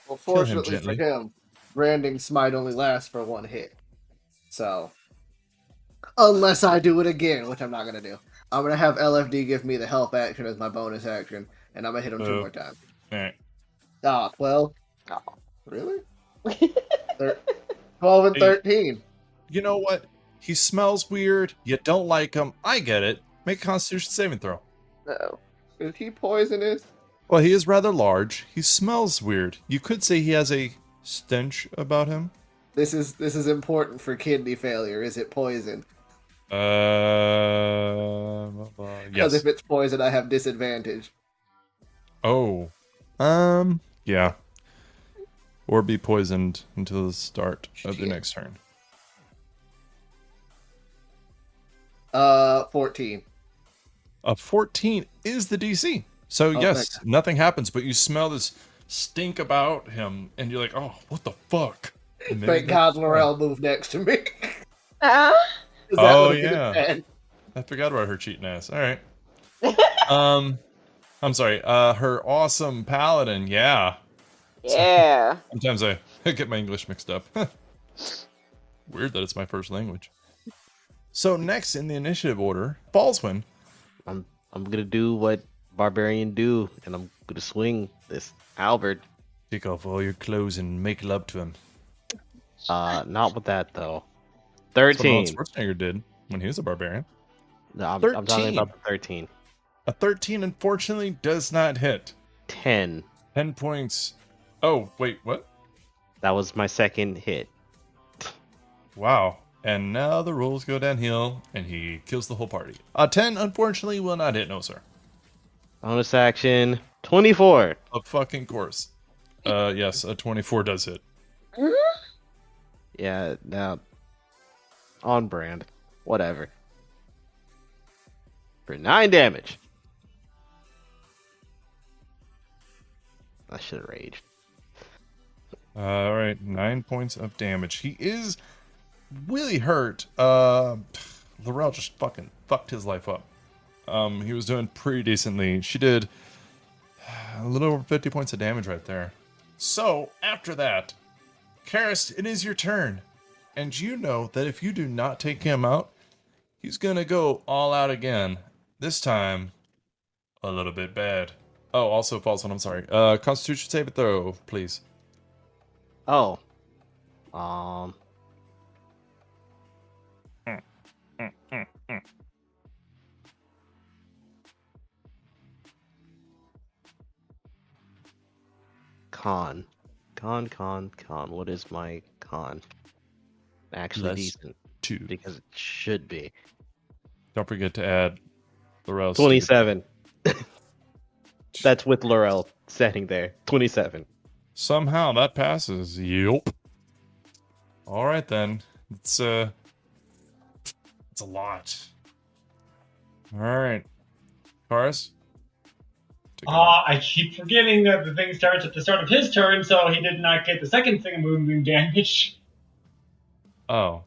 Well, Kill him fortunately for gently. him, branding smite only lasts for 1 hit. So, unless I do it again, which I'm not gonna do, I'm gonna have LFD give me the help action as my bonus action, and I'm gonna hit him 2 more times. Alright. 12. Oh. Really? 12 and 13. You know what? He smells weird. You don't like him. I get it. Make a Constitution saving throw. Uh-oh. Is he poisonous? Well, he is rather large. He smells weird. You could say he has a stench about him. This is important for kidney failure. Is it poison? Because Yes. if it's poison, I have disadvantage. Oh. Yeah. Or be poisoned until the start of the Shit. next turn. 14. A 14 is the DC. So yes, nothing happens, but you smell this stink about him, and you're like, oh, what the fuck? And maybe Thank God that's- Laurel moved next to me. Uh-huh. 'Cause that Oh, would've been yeah. bad. I forgot about her cheating ass. All right. I'm sorry. Her awesome paladin. Yeah. Yeah. Sometimes I get my English mixed up. Weird that it's my first language. So next in the initiative order, Fallswind, I'm gonna do what barbarian do, and I'm gonna swing this halberd. Take off all your clothes and make love to him. Not with that though. That's what Arnold 13. Schwarzenegger did when he was a barbarian. No, I'm talking 13. about the 13. A 13, unfortunately, does not hit. 10. 10 points. Oh, wait, what? That was my second hit. Wow. And now the rolls go downhill, and he kills the whole party. A 10, unfortunately, will not hit, no, sir. Bonus action 24. Of fucking course. Yes, a 24 does hit. Yeah, now on brand. Whatever. For 9 damage. I should have raged. Alright, 9 points of damage. He is really hurt. Laurel just fucking fucked his life up. He was doing pretty decently. She did a little over 50 points of damage right there. So, after that, Karis, it is your turn. And you know that if you do not take him out, he's gonna go all out again. This time, a little bit bad. Oh, also false one, I'm sorry. Constitution save it throw, please. Oh. Con. What is my con? Actually Less decent. 2. Because it should be. Don't forget to add Laurel's 27. That's with Laurel sitting there. 27. Somehow that passes. Yup. All right then. It's a lot. All right, Karis. I keep forgetting that the thing starts at the start of his turn, so he did not get the second thing of moon damage. Oh.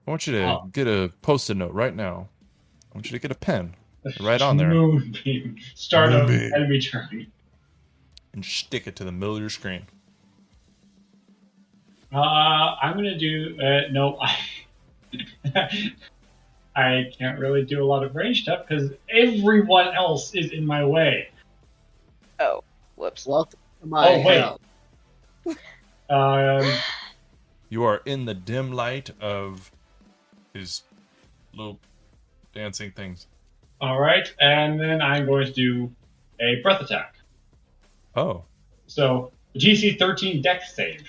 I want you to get a post-it note right now. I want you to get a pen. Right on there. Moonbeam. Start of enemy turn. And stick it to the middle of your screen. I'm gonna do no. I can't really do a lot of range stuff because everyone else is in my way. Oh, whoops. Welcome to my hell. You are in the dim light of his little dancing things. All right, and then I'm going to do a breath attack. Oh. So GC 13 Dex save.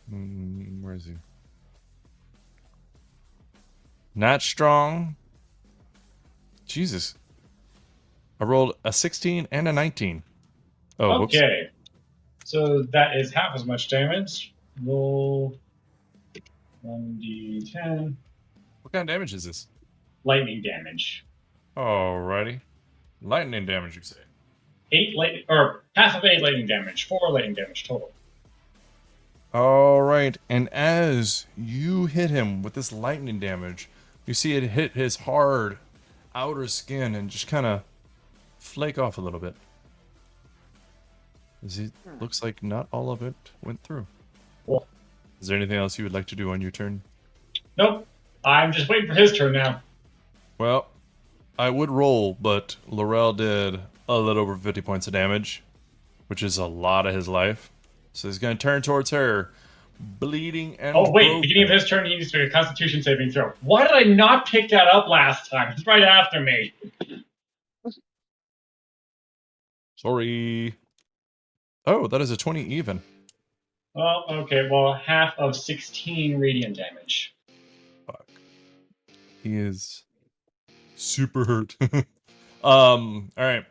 Where is he? Not strong. Jesus. I rolled a 16 and a 19. Oh, okay. Whoops. So that is half as much damage. Roll 1d10. What kind of damage is this? Lightning damage. Alrighty. Lightning damage, you say? 8 lightning, or half of 8 lightning damage. 4 lightning damage total. Alright, and as you hit him with this lightning damage, you see it hit his hard outer skin and just kind of flake off a little bit. As it looks like not all of it went through. Cool. Is there anything else you would like to do on your turn? Nope. I'm just waiting for his turn now. Well, I would roll, but Laurel did a little over 50 points of damage, which is a lot of his life. So he's going to turn towards her, bleeding and broken. Beginning of his turn, he needs to make a Constitution saving throw. Why did I not pick that up last time? It's right after me. Sorry. Oh, that is a 20 even. Well, okay. Well, half of 16 radiant damage. Fuck. He is super hurt. All right.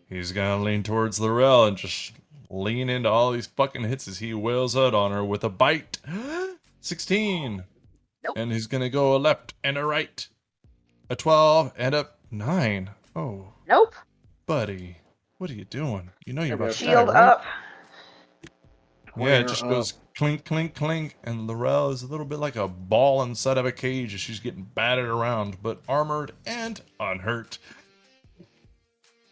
He's gonna lean towards Laurel and just lean into all these fucking hits as he wails out on her with a bite. 16. Nope. And he's gonna go a left and a right. A 12 and a 9. Oh. Nope. Buddy, what are you doing? You know you're about to die, Shield right? up. Yeah, it just goes clink, clink, clink, and Laurel is a little bit like a ball inside of a cage as she's getting battered around, but armored and unhurt.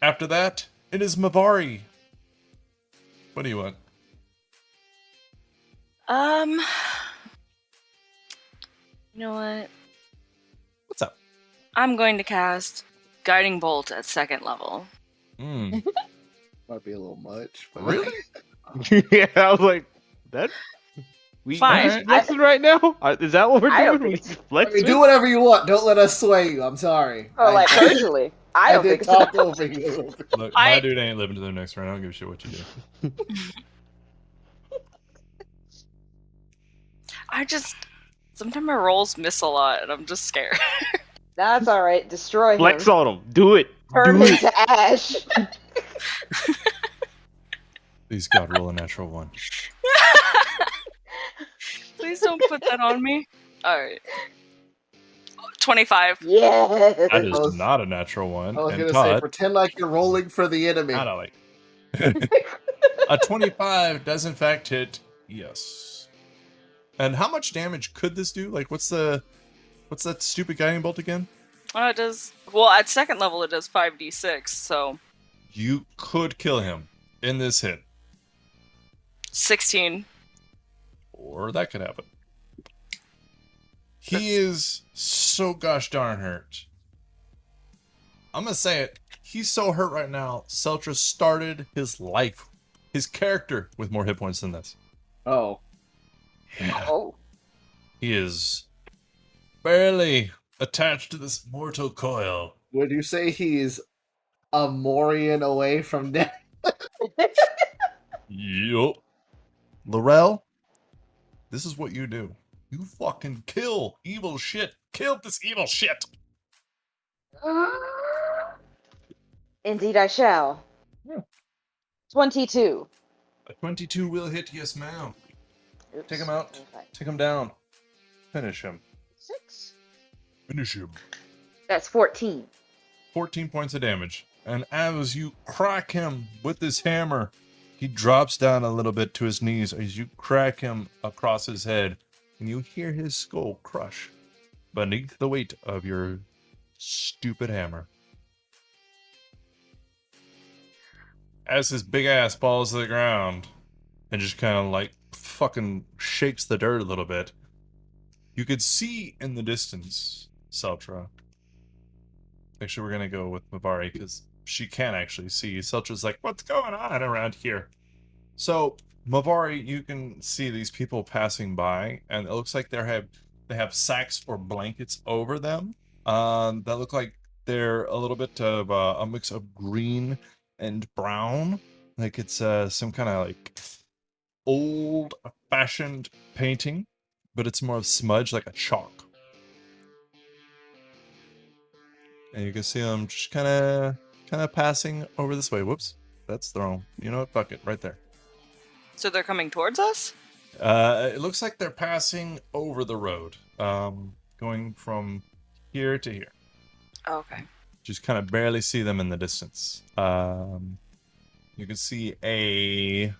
After that, it is Mavari. What do you want? You know what? What's up? I'm going to cast Guiding Bolt at 2nd level. Mm. Might be a little much, but Really? Yeah, I was like, that. We Fine. just flexing right now? Is that what we're I don't doing? We think just I flexing? mean, do whatever you want. Don't let us sway you. I'm sorry. Oh, like personally, I I don't did think so. talk over you a little bit. Look, my dude ain't living to the next round. I don't give a shit what you do. Sometimes my rolls miss a lot, and I'm just scared. That's all right. Destroy Flex him. on him. Do it. Turn Do him it. to ash. Please, God, roll a natural 1. Please don't put that on me. Alright. 25. Yes. That is not a natural 1. I was And gonna say, Todd, pretend like you're rolling for the enemy. not a like. A 25 does in fact hit. Yes. And how much damage could this do? Like, what's that stupid guiding bolt again? It does. Well, at 2nd level, it does 5d6, so. You could kill him in this hit, 16. or that could happen. He is so gosh darn hurt. I'm gonna say it. He's so hurt right now. Seltra started his life, his character, with more hit points than this. Oh. Yeah. Oh. He is barely attached to this mortal coil. Would you say he's a Morian away from death? Yup. Laurel, this is what you do. You fucking kill evil shit. Kill this evil shit. Indeed, I shall. Yeah. 22. A 22 will hit, yes, ma'am. Oops. Take him out. Okay. Take him down. Finish him. 6. Finish him. That's 14. 14 points of damage. And as you crack him with this hammer, he drops down a little bit to his knees as you crack him across his head, and you hear his skull crush beneath the weight of your stupid hammer. As his big ass falls to the ground and just kind of like fucking shakes the dirt a little bit, you could see in the distance, Seltra. Actually, we're gonna go with Mavari because she can actually see. Seltra's like, what's going on around here? So, Mavari, you can see these people passing by, and it looks like they have sacks or blankets over them. That look like they're a little bit of a mix of green and brown. Like it's some kind of like old-fashioned painting, but it's more of smudge, like a chalk. And you can see them just kind of passing over this way. Whoops, that's thrown. You know what? Fuck it, right there. So they're coming towards us? It looks like they're passing over the road, going from here to here. Oh, okay. Just kind of barely see them in the distance. You can see a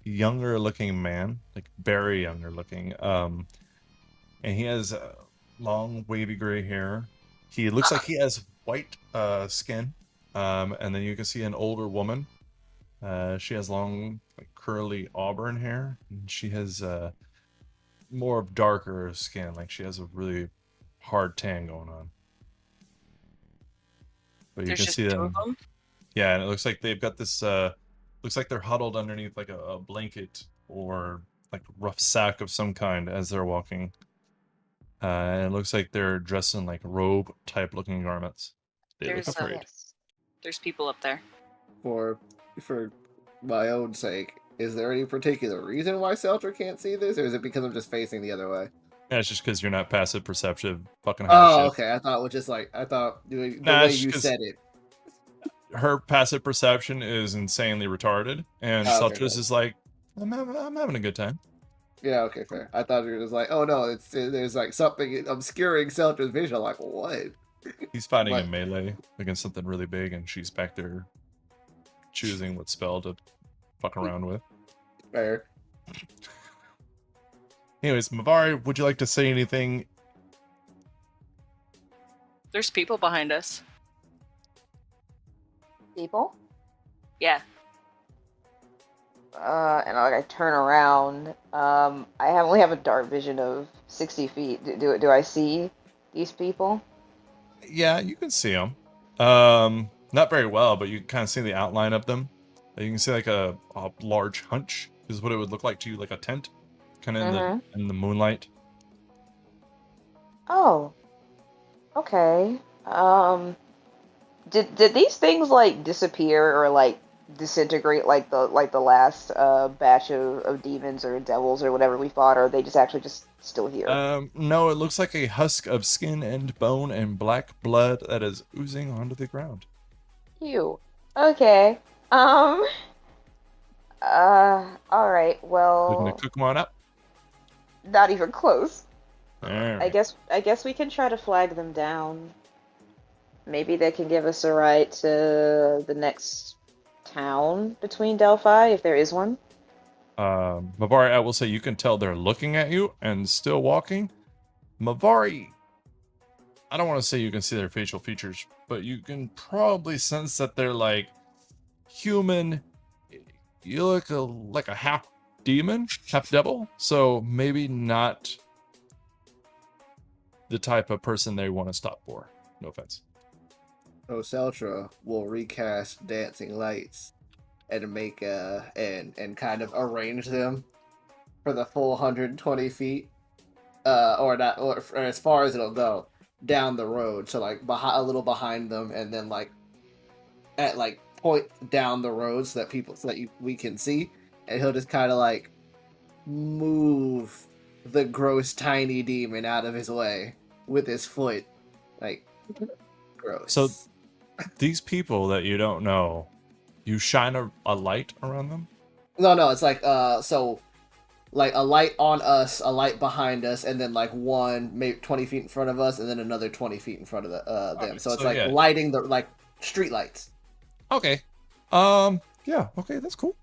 younger looking man, like very younger looking, and he has long wavy gray hair. He looks like he has white skin, and then you can see an older woman. She has long, like, curly auburn hair, and she has more of darker skin. Like she has a really hard tan going on. But There's you can just see 2 them. of them? Yeah, and it looks like they've got this. Looks like they're huddled underneath like a blanket or like rough sack of some kind as they're walking. And it looks like they're dressed in like robe type looking garments. They look There's, afraid. There's people up there. For my own sake, is there any particular reason why Seltra can't see this, or is it because I'm just facing the other way? Yeah, it's just because you're not passive perceptive fucking Oh, shit. okay. I thought it was just like the Nah, way it's you 'cause said it. Her passive perception is insanely retarded, and Oh, okay, Seltra's cool. is like, I'm having a good time. Yeah, okay, fair. I thought it was like, oh no, there's like something obscuring Seltra's vision. I'm like, what? He's fighting What? in melee against something really big, and she's back there choosing what spell to fuck around with. Fair. Anyways, Mavari, would you like to say anything? There's people behind us. People? Yeah. And I turn around. I only have a dark vision of 60 feet. Do I see these people? Yeah, you can see them. Not very well, but you can kind of see the outline of them. You can see like a large hunch is what it would look like to you, like a tent, kind of Mm-hmm. in the moonlight. Oh, okay. Did these things like disappear or like disintegrate like the last batch of demons or devils or whatever we fought, or are they just actually just still here? No, it looks like a husk of skin and bone and black blood that is oozing onto the ground. Ew. Okay. Um. All right. Looking to Well, cook one up. not even close. All I right. guess we can try to flag them down. Maybe they can give us a ride to the next town between Delphi, if there is one. Mavari, I will say you can tell they're looking at you and still walking. Mavari, I don't want to say you can see their facial features, but you can probably sense that they're like human. You look like a half demon, half devil, so maybe not the type of person they want to stop for. No offense. So Seltra will recast dancing lights and make and kind of arrange them for the full 120 feet, or not, or as far as it'll go down the road. So like behind, a little behind them, and then like at like point down the road so that we can see, and he'll just kind of like move the gross tiny demon out of his way with his foot, like gross. So these people that you don't know, you shine a light around them? No, it's like so like a light on us, a light behind us, and then like one maybe 20 feet in front of us, and then another 20 feet in front of them. Okay, So it's so like yeah. lighting the like street lights. Okay. Yeah, okay, that's cool.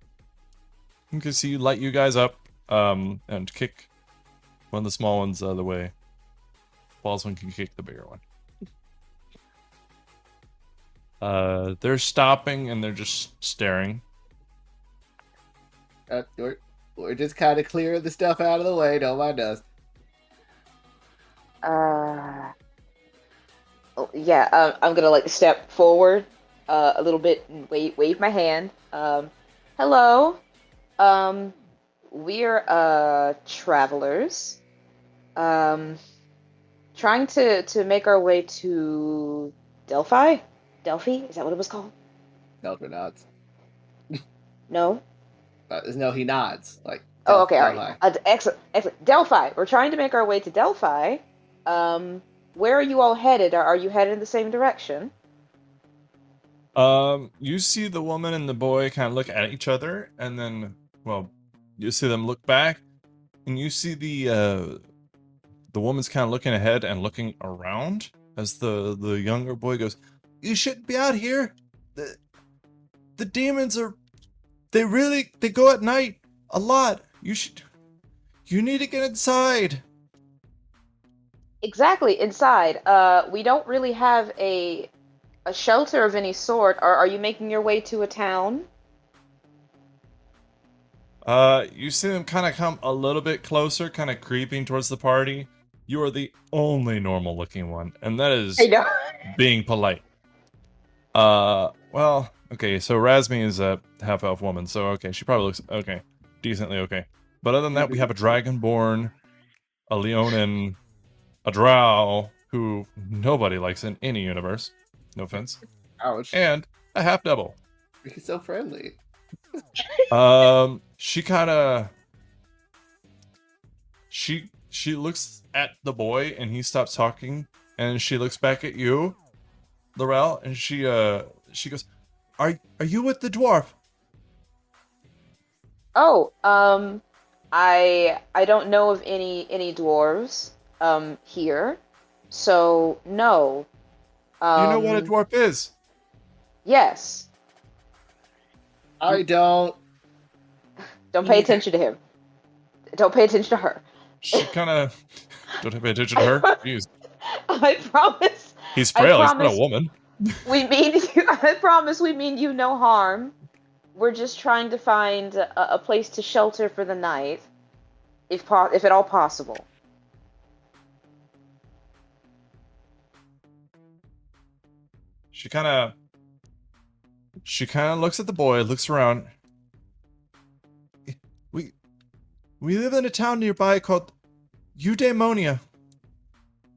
You can see light you guys up, and kick one of the small ones out of the way. Ballsman can kick the bigger one. They're stopping and they're just staring. We're just kind of clearing the stuff out of the way. Don't mind us. Yeah. I'm gonna like step forward, a little bit and wave my hand. Hello. Um, we're travelers. Um, trying to make our way to Delphi. Delphi? Is that what it was called? Delta nods. No. No, he nods. Like Oh, okay, all right. Delphi. Excellent, excellent. Delphi. We're trying to make our way to Delphi. Where are you all headed? Are you headed in the same direction? You see the woman and the boy kind of look at each other, and then, well, you see them look back, and you see the woman's kind of looking ahead and looking around as the younger boy goes, "You shouldn't be out here. The demons are, they go at night a lot. You need to get inside." Exactly, inside. We don't really have a shelter of any sort. Are you making your way to a town? You see them kind of come a little bit closer, kind of creeping towards the party. You are the only normal looking one, and that is I know. being polite. Well, okay, so Razmi is a half-elf woman, so okay, she probably looks okay, decently okay. But other than that, we have a Dragonborn, a Leonin, a Drow, who nobody likes in any universe, no offense, Ouch. and a half-devil. He's so friendly. She kind of she looks at the boy and he stops talking, and she looks back at you, Laurel, and she goes, "Are you with the dwarf?" Oh, I don't know of any dwarves here, so no. You know what a Um, dwarf is? yes. I don't. Don't pay attention to him. Don't pay attention to her. She kind of don't pay attention to her. Jeez, I promise. he's I frail. He's not a promise. woman. We mean you. I promise we mean you no harm. We're just trying to find a place to shelter for the night, if at all possible. She kind of looks at the boy, looks around. We we live in a town nearby called Eudaimonia.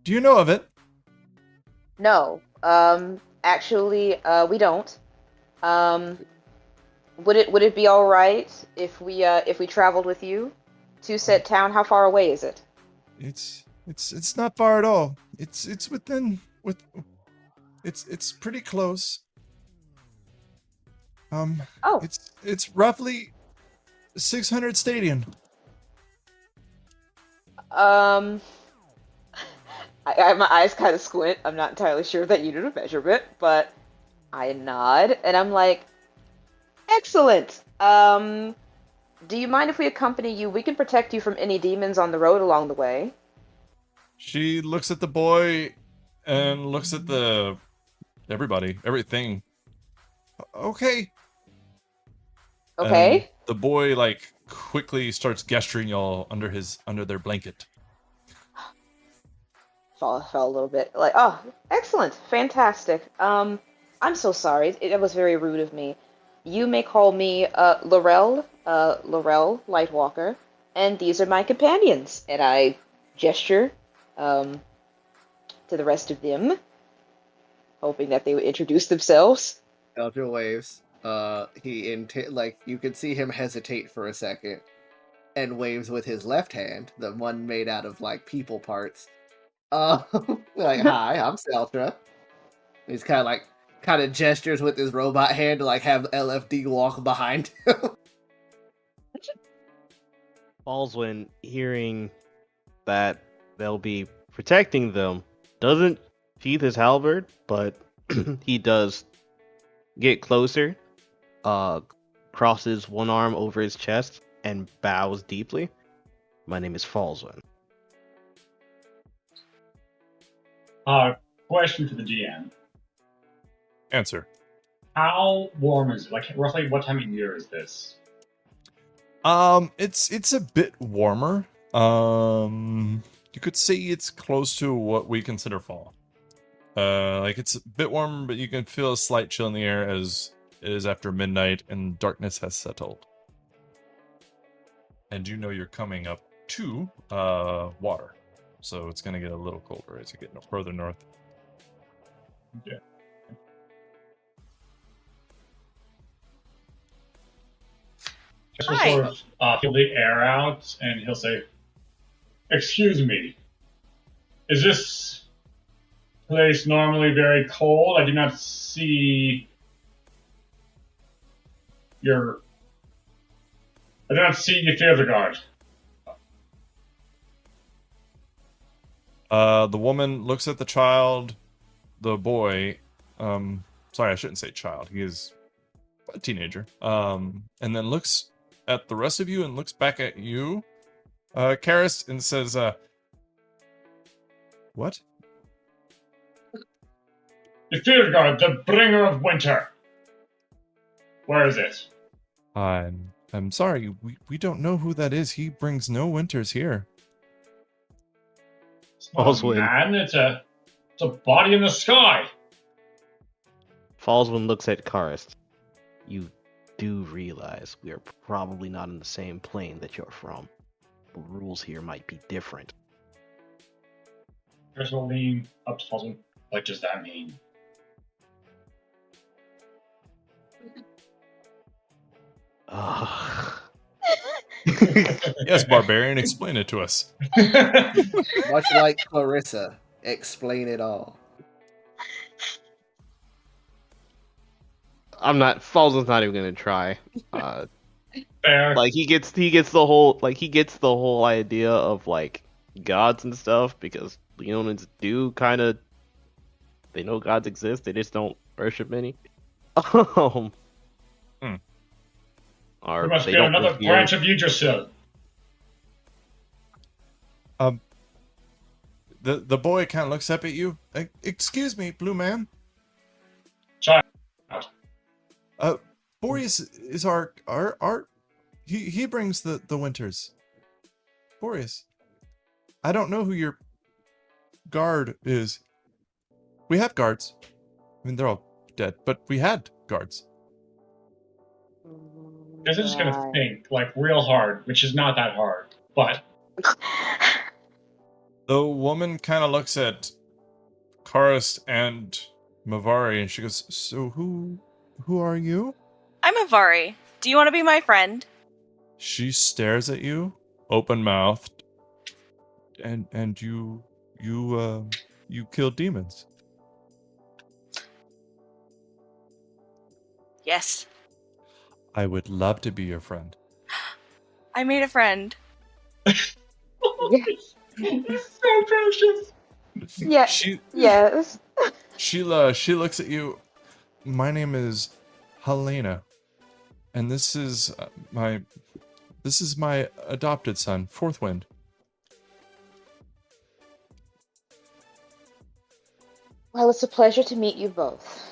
Do you know of it? No. Actually, we don't. Um, would it be all right if we traveled with you to said town? How far away is it? It's not far at all. It's within with it's pretty close. Oh. It's roughly 600 stadium. Um, my eyes kind of squint. I'm not entirely sure that you did a measurement, but I nod and I'm like, excellent. Do you mind if we accompany you? We can protect you from any demons on the road along the way. She looks at the boy and looks at everything. Okay. Okay. And the boy like quickly starts gesturing y'all under their blanket. Fell a little bit. Like, oh, excellent, fantastic. I'm so sorry. It was very rude of me. You may call me Laurel, Lightwalker, and these are my companions. And I gesture to the rest of them, hoping that they would introduce themselves. Eldra waves. Like you can see him hesitate for a second, and waves with his left hand, the one made out of like people parts. Like, hi, I'm Seltra. He's kind of gestures with his robot hand to like have LFD walk behind him. Baldwin, hearing that they'll be protecting them, doesn't sheath his halberd, but he does get closer, crosses one arm over his chest, and bows deeply. My name is Falswin. Question for the GM. Answer. How warm is it? Like, roughly what time of year is this? It's a bit warmer. You could say it's close to what we consider fall. Like it's a bit warmer, but you can feel a slight chill in the air as it is after midnight and darkness has settled. And you know you're coming up to water, so it's gonna get a little colder as you get further north. Yeah. Just will Hi. sort of feel the air out, and he'll say, "Excuse me, is this place normally very cold? I do not see your. I do not see your feather guard." The woman looks at the child, the boy. Sorry, I shouldn't say child. He is a teenager. And then looks at the rest of you and looks back at you, Karis, and says, "What?" The feather guard, the bringer of winter. Where is it? I'm sorry. We don't know who that is. He brings no winters here. It's not a Falswin. man. It's a body in the sky. Falswin looks at Karst. You do realize we are probably not in the same plane that you're from. The rules here might be different. Chris will lean up to Falswin. What does that mean? Ugh. Yes, barbarian, explain it to us. Much like Clarissa, explain it all. Falswin's not even gonna try. Fair. Like he gets the whole idea of like gods and stuff because Leonins do kind of, they know gods exist, they just don't worship any. Or There must they be don't another revere- branch of Yggdrasil. The boy kind of looks up at you. Excuse me, blue man. Child. Boreas is our he brings the winters. Boreas. I don't know who your guard is. We have guards. I mean, they're all dead, but we had guards. This is gonna think like real hard, which is not that hard, but The woman kind of looks at Karis and Mavari, and she goes, "So who are you?" I'm Avari. Do you want to be my friend? She stares at you, open mouthed, and you kill demons. Yes. I would love to be your friend. I made a friend. it's so precious. Yeah. She Yes. she looks at you. My name is Helena, and this is my adopted son, Fourth Wind. Well, it's a pleasure to meet you both.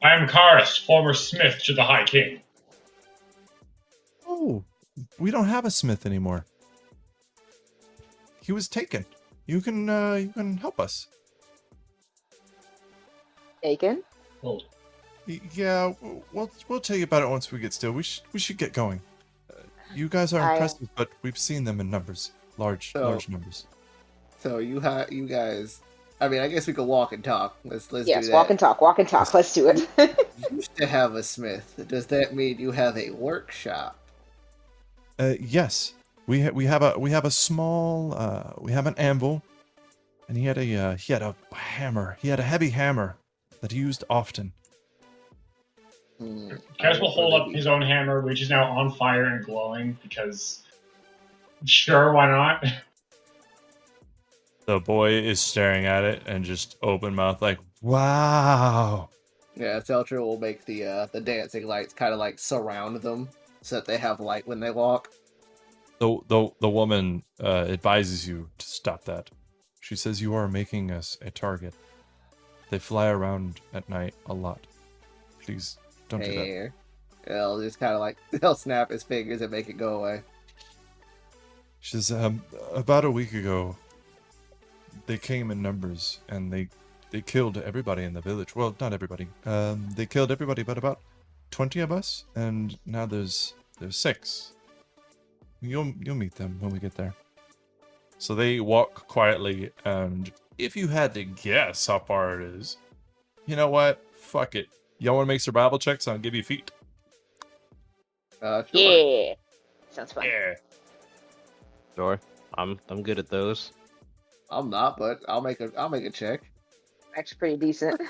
I am Karis, former smith to the High King. Oh, we don't have a smith anymore. He was taken. You can help us. Taken? Well, Yeah, we'll tell you about it once we get still. We should get going. You guys are impressive, but we've seen them in numbers, large numbers. So you guys. I mean, I guess we could walk and talk. Let's do Yes, that. walk and talk. Let's do it. You used to have a smith. Does that mean you have a workshop? Yes, we have a small we have an anvil, and he had a hammer. He had a heavy hammer that he used often. Karis will hold up his own hammer, which is now on fire and glowing, because sure, why not? The boy is staring at it and just open mouth like, wow. Yeah, Seltra will make the dancing lights kind of like surround them so that they have light when they walk. The woman advises you to stop that. She says you are making us a target. They fly around at night a lot. Please don't do that. They'll just kind of like they'll snap his fingers and make it go away. She says about a week ago, they came in numbers and they killed everybody in the village. Well, not everybody. They killed everybody but about 20 of us, and now there's 6. You'll meet them when we get there. So they walk quietly, and if you had to guess how far it is, you know what? Fuck it. Y'all want to make survival checks? I'll give you feet. Sure. Yeah. Sounds fun. Yeah. Sure. I'm good at those. I'm not, but I'll make a check. Actually, pretty decent.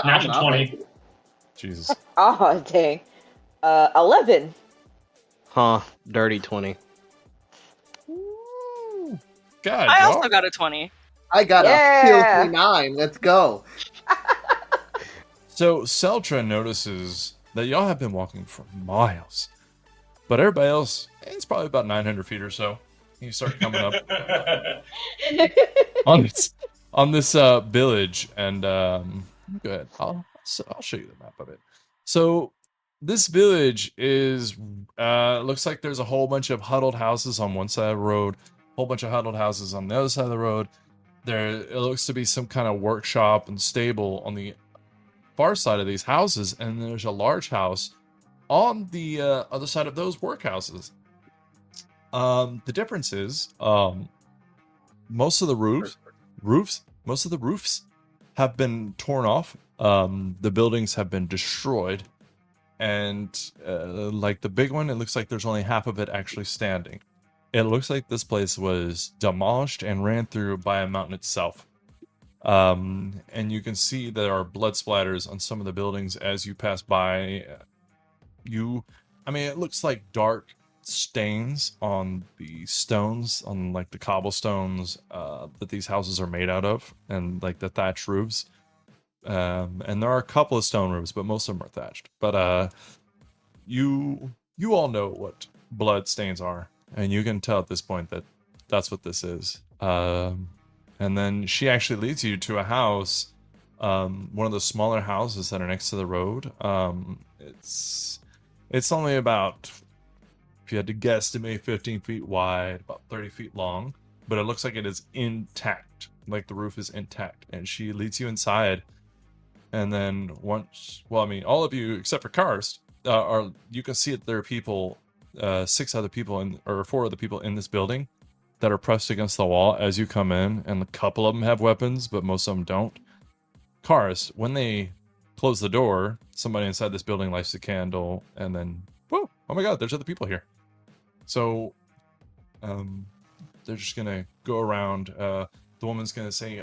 Natural 20. Jesus. Oh, dang. 11. Huh. Dirty 20. God. I y'all- also got a 20. I got Yeah. a filthy 9. Let's go. So Seltra notices that y'all have been walking for miles, but everybody else, it's probably about 900 feet or so. You start coming up on this village, and go ahead. I'll show you the map of it. So this village is looks like there's a whole bunch of huddled houses on one side of the road, a whole bunch of huddled houses on the other side of the road. It looks to be some kind of workshop and stable on the far side of these houses, and there's a large house on the other side of those workhouses. The difference is most of the roofs have been torn off. The buildings have been destroyed, and like the big one, it looks like there's only half of it actually standing. It looks like this place was demolished and ran through by a mountain itself. And you can see there are blood splatters on some of the buildings as you pass by. It looks like dark stains on the stones, on like the cobblestones that these houses are made out of, and like the thatched roofs. And there are a couple of stone roofs, but most of them are thatched. But you all know what blood stains are, and you can tell at this point that that's what this is. And then she actually leads you to a house, one of the smaller houses that are next to the road. It's only about, if you had to guesstimate, 15 feet wide, about 30 feet long, but it looks like it is intact, like the roof is intact. And she leads you inside, And then once, well, I mean, all of you except for Karst are, you can see that there are people, 6 other people or 4 other people in this building that are pressed against the wall as you come in, and a couple of them have weapons, but most of them don't. Karst, when they close the door, somebody inside this building lights a candle, and then, whoa, oh my god, there's other people here. So, they're just gonna go around. The woman's gonna say,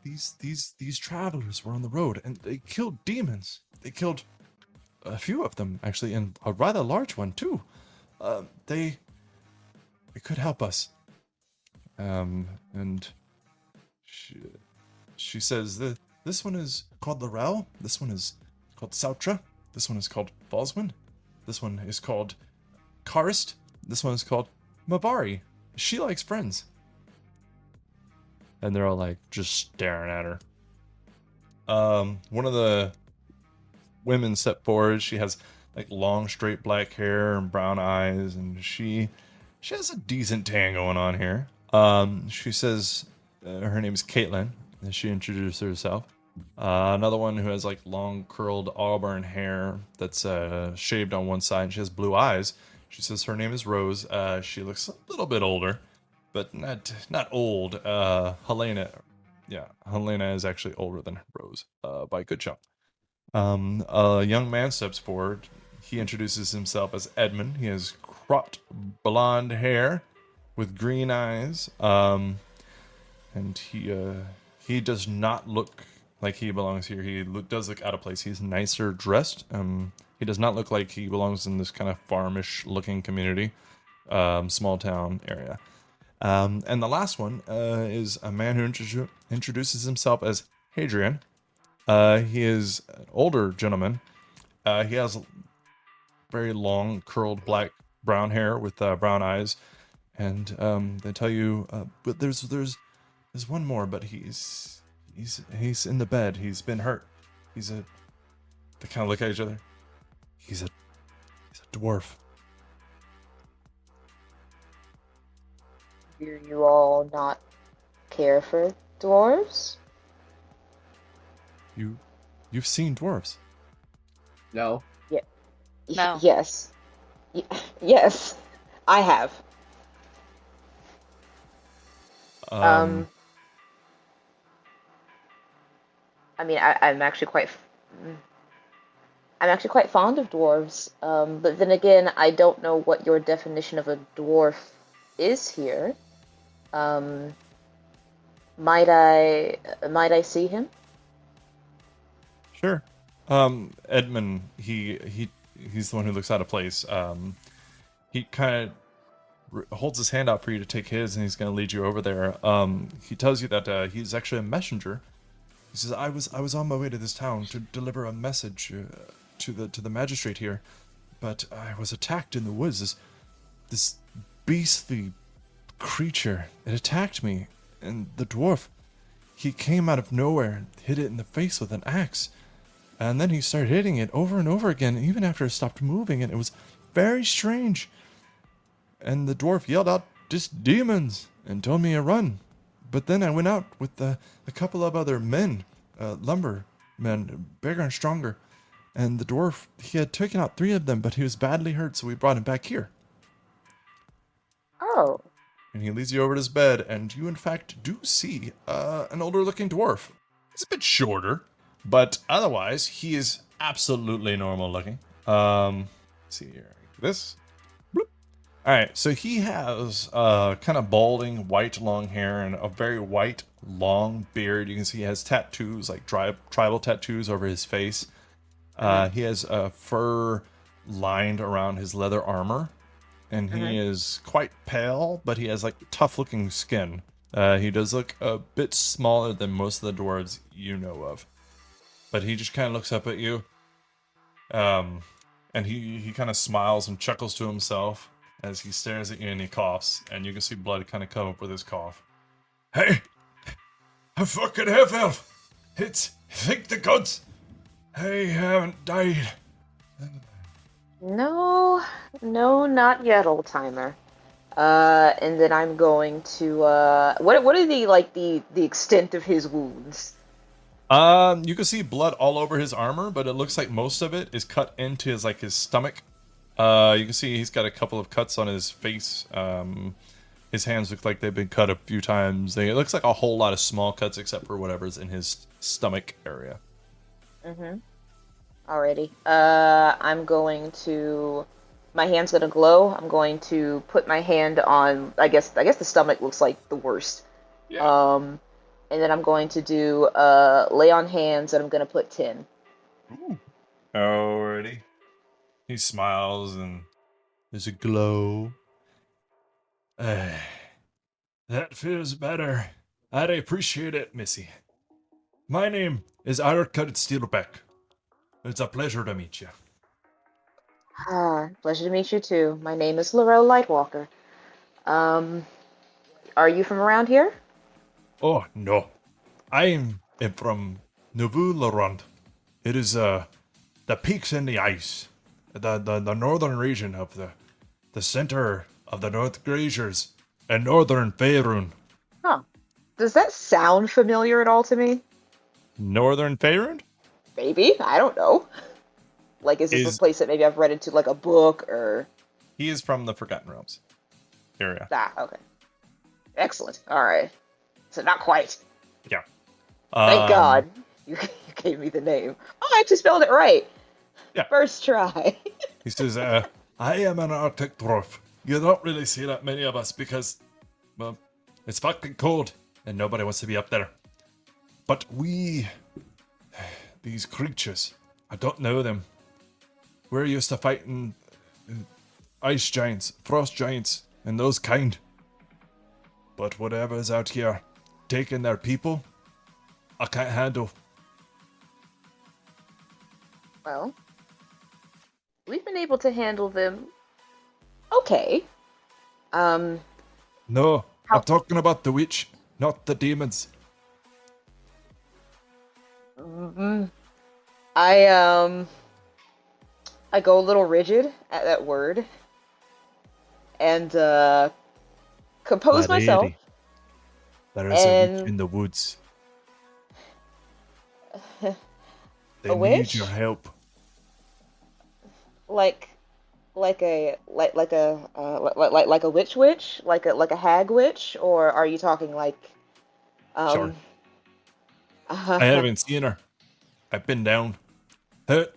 these travelers were on the road, and they killed demons. They killed a few of them, actually, and a rather large one too. They could help us. And she says that this one is called Laurel. This one is called Sautra. This one is called Falsman. This one is called Karst. This one is called Mavari. She likes friends. And they're all like just staring at her. One of the women stepped forward. She has like long, straight black hair and brown eyes, and she has a decent tan going on here. She says her name is Caitlin, and she introduced herself. Another one who has like long, curled auburn hair that's shaved on one side, and she has blue eyes. She says her name is Rose. She looks a little bit older, but not old. Helena is actually older than Rose by a good chunk. A young man steps forward. He introduces himself as Edmund. He has cropped blonde hair with green eyes. And he does not look like he belongs here. He does look out of place. He's nicer dressed. He does not look like he belongs in this kind of farmish looking community, small town area. And the last one is a man who introduces himself as Hadrian. He is an older gentleman. He has very long, curled, brown hair with brown eyes. And they tell you, but there's one more, but he's in the bed. He's been hurt. They kind of look at each other. He's a dwarf. Do you all not care for dwarves? You've seen dwarves? No. No. Yes. Yes, I have. I mean, I'm actually quite fond of dwarves. But then again, I don't know what your definition of a dwarf is here. Might I see him? Sure. Edmund, he's the one who looks out of place. He kind of holds his hand out for you to take his, and he's going to lead you over there. He tells you that he's actually a messenger. He says, I was on my way to this town to deliver a message to the magistrate here, but I was attacked in the woods. This beastly creature, it attacked me, and the dwarf, he came out of nowhere and hit it in the face with an axe. And then he started hitting it over and over again, even after it stopped moving, and it was very strange. And the dwarf yelled out, "Just demons," and told me to run. But then I went out with a couple of other men, lumber men, bigger and stronger. And the dwarf, he had taken out 3 of them, but he was badly hurt, so we brought him back here. Oh. And he leads you over to his bed, and you, in fact, do see an older-looking dwarf. He's a bit shorter, but otherwise, he is absolutely normal-looking. Let's see here. This. Bloop. All right, so he has kind of balding, white, long hair, and a very white, long beard. You can see he has tattoos, like tribal tattoos over his face. He has fur lined around his leather armor. And he is quite pale, but he has like tough looking skin. He does look a bit smaller than most of the dwarves you know of. But he just kind of looks up at you. And he kind of smiles and chuckles to himself as he stares at you, and he coughs. And you can see blood kind of come up with his cough. Hey! A fucking half-elf! Thank the gods! I haven't died. No, not yet, old timer. And then I'm going to what are the extent of his wounds? You can see blood all over his armor, but it looks like most of it is cut into his stomach. You can see he's got a couple of cuts on his face. His hands look like they've been cut a few times. It looks like a whole lot of small cuts, except for whatever's in his stomach area. Mm-hmm. Alrighty. I'm going to. My hand's gonna glow. I'm going to put my hand on. I guess the stomach looks like the worst. Yeah. And then I'm going to do lay on hands, and I'm gonna put 10. Ooh. Alrighty. He smiles and there's a glow. That feels better. I'd appreciate it, Missy. My name is Arkad Steelback. It's a pleasure to meet you. Pleasure to meet you too. My name is Laurel Lightwalker. Um, are you from around here? Oh, no. I'm from Nouveau-Laurent. It is, the peaks in the ice. The northern region of the center of the North Glaciers and northern Faerun. Huh. Does that sound familiar at all to me? Northern Faerun? Maybe. I don't know. Like, is this a place that maybe I've read into, like, a book, or... He is from the Forgotten Realms area. Okay. Excellent. Alright. So not quite. Yeah. Thank God. You gave me the name. Oh, I actually spelled it right. Yeah. First try. He says, I am an Arctic dwarf. You don't really see that many of us because, well, it's fucking cold and nobody wants to be up there. But these creatures, I don't know them. We're used to fighting ice giants, frost giants, and those kind. But whatever's out here, taking their people, I can't handle. Well, we've been able to handle them okay. No, I'm talking about the witch, not the demons. I go a little rigid at that word and compose My myself. lady, there is a witch in the woods. They A need witch? your help. Like a witch, like a hag witch, or are you talking like Sure. I haven't seen her. I've been down. The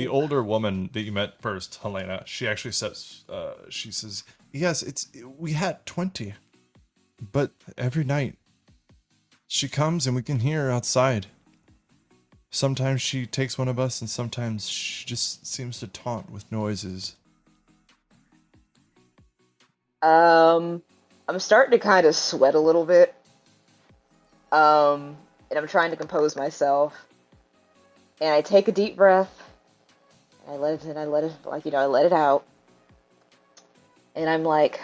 older woman that you met first, Helena, she actually says, she says, yes, we had 20, but every night she comes and we can hear her outside. Sometimes she takes one of us and sometimes she just seems to taunt with noises. I'm starting to kind of sweat a little bit. And I'm trying to compose myself. And I take a deep breath. And I let it, like, I let it out. And I'm like,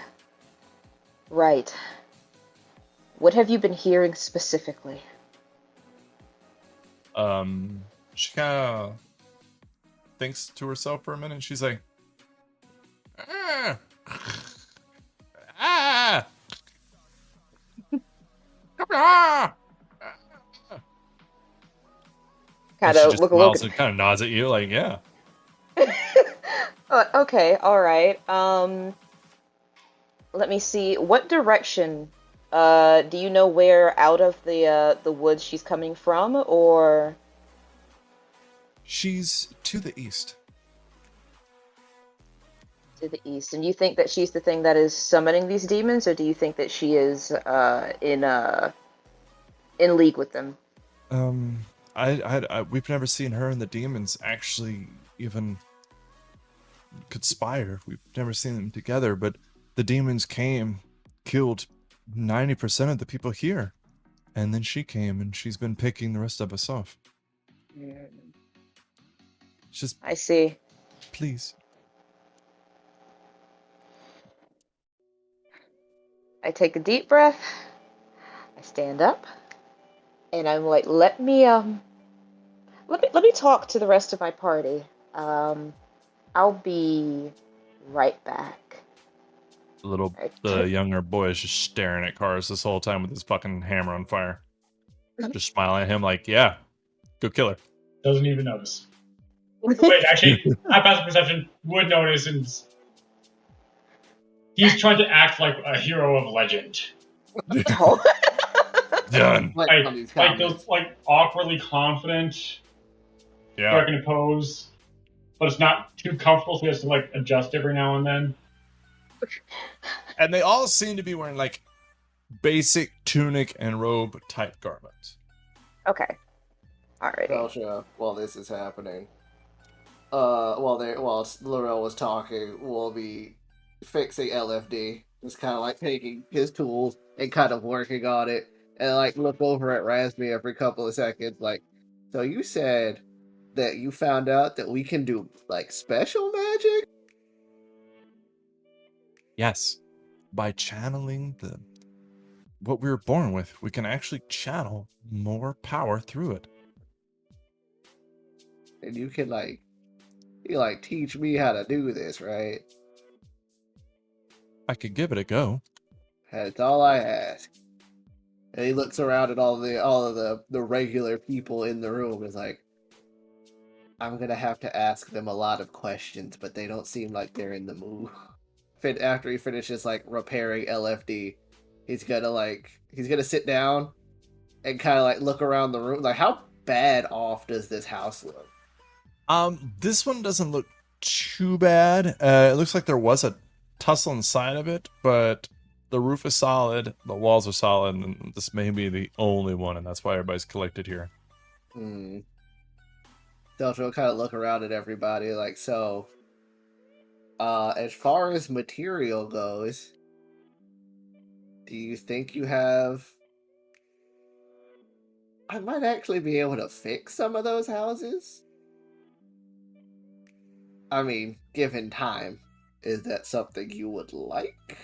right. What have you been hearing specifically? She kind of thinks to herself for a minute. She's like, come here. Kind of look a little. Kind of nods at you, like, yeah. Okay, all right. Let me see. What direction? Do you know where out of the woods she's coming from, or? She's to the east. To the east. And you think that she's the thing that is summoning these demons, or do you think that she is in league with them? We've never seen her and the demons actually even conspire. We've never seen them together, but the demons came, killed 90% of the people here, and then she came and she's been picking the rest of us off. Just, I see. please. I take a deep breath. I stand up, and I'm like, let me talk to the rest of my party. I'll be right back. The younger boy is just staring at cars this whole time with his fucking hammer on fire. Just smiling at him like, yeah, go kill her. Doesn't even notice. Wait, actually, high passive perception would notice, and he's trying to act like a hero of legend. Oh. Done. On these Like comments. those, like awkwardly confident, Yeah. striking a pose, but it's not too comfortable, so he has to like adjust every now and then. And they all seem to be wearing like basic tunic and robe type garments. Okay. Alrighty. Belcha, while this is happening, while Laurel was talking, we'll be fixing LFD. Just kind of like taking his tools and kind of working on it, and like look over at Raspy every couple of seconds. Like, so you said that you found out that we can do like special magic? Yes. By channeling what we were born with, we can actually channel more power through it. And you can you teach me how to do this, right? I could give it a go. That's all I ask. And he looks around at all of the regular people in the room and is like, I'm gonna have to ask them a lot of questions, but they don't seem like they're in the mood. After he finishes like repairing LFD, he's gonna sit down and kind of like look around the room. Like, how bad off does this house look? This one doesn't look too bad. It looks like there was a tussle inside of it, but the roof is solid, the walls are solid, and this may be the only one, and that's why everybody's collected here. Delta will kind of look around at everybody like, so, as far as material goes, do you think you have... I might actually be able to fix some of those houses? I mean, given time, is that something you would like?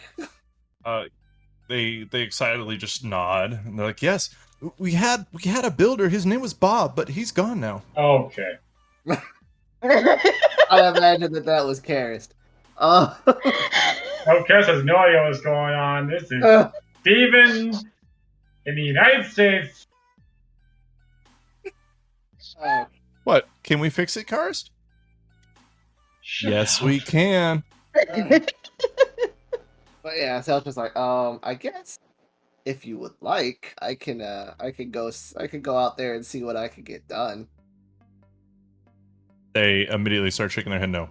They excitedly just nod, and they're like, "Yes, we had a builder. His name was Bob, but he's gone now." Okay. I imagine that was Karist. No, Chris has no idea what's going on. This is Steven in the United States. What? Can we fix it, Karst? Yes, we can. But yeah, so I was just like, I guess if you would like, I can go out there and see what I can get done. They immediately start shaking their head no.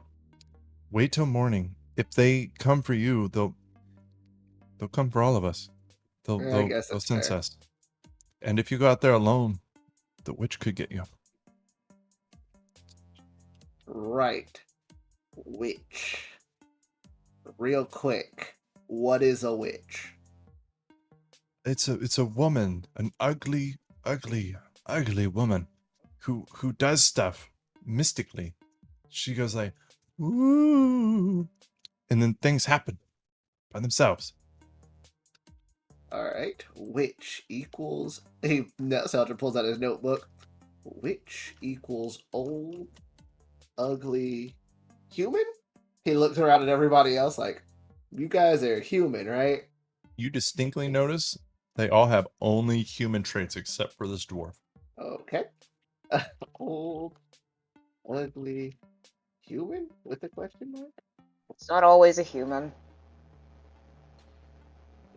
Wait till morning. If they come for you, they'll come for all of us. They'll sense us. And if you go out there alone, the witch could get you. Right. Witch. Real quick, what is a witch? It's a woman, an ugly woman who does stuff mystically. She goes like, ooh, and then things happen by themselves. All right, witch equals. Seltzer pulls out his notebook. Witch equals old, ugly, human. He looks around at everybody else like, you guys are human, right? You distinctly notice they all have only human traits except for this dwarf. Okay. Old, ugly, human with a question mark? It's not always a human.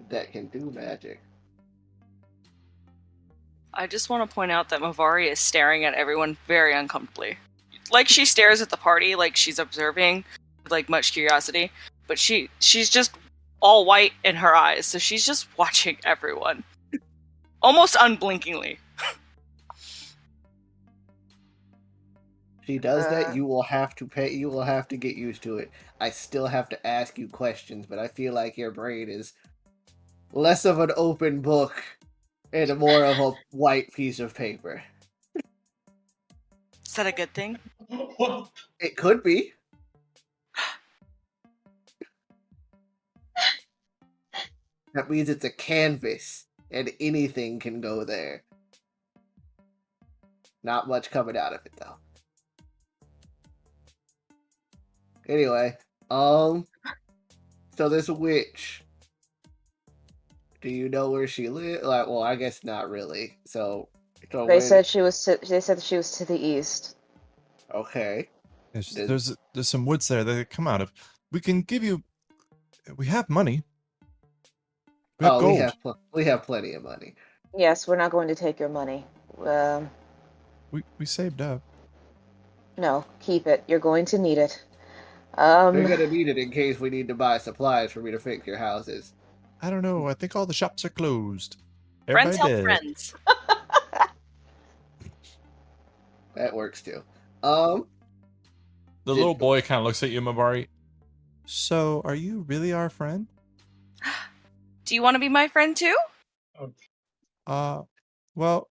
That can do magic. I just want to point out that Mavari is staring at everyone very uncomfortably. Like she stares at the party, like she's observing with like much curiosity, but she's just all white in her eyes, so she's just watching everyone. Almost unblinkingly. She does that, you will have to get used to it. I still have to ask you questions, but I feel like your brain is less of an open book and more of a white piece of paper. Is that a good thing? It could be. That means it's a canvas, and anything can go there. Not much coming out of it, though. Anyway, so this witch, Do you know where she lives? Like, well, I guess not really. So They when? said she was. They said she was to the east. Okay. There's some woods there that they come out of. We can give you. We have money. We have Oh, gold. we have plenty of money. Yes, we're not going to take your money. We saved up. No, keep it. You're going to need it. We're gonna need it in case we need to buy supplies for me to fix your houses. I don't know. I think all the shops are closed. Friends Everybody help dead. friends. That works too. The Did- little boy kind of looks at you, Mabari. So, are you really our friend? Do you want to be my friend too? Well,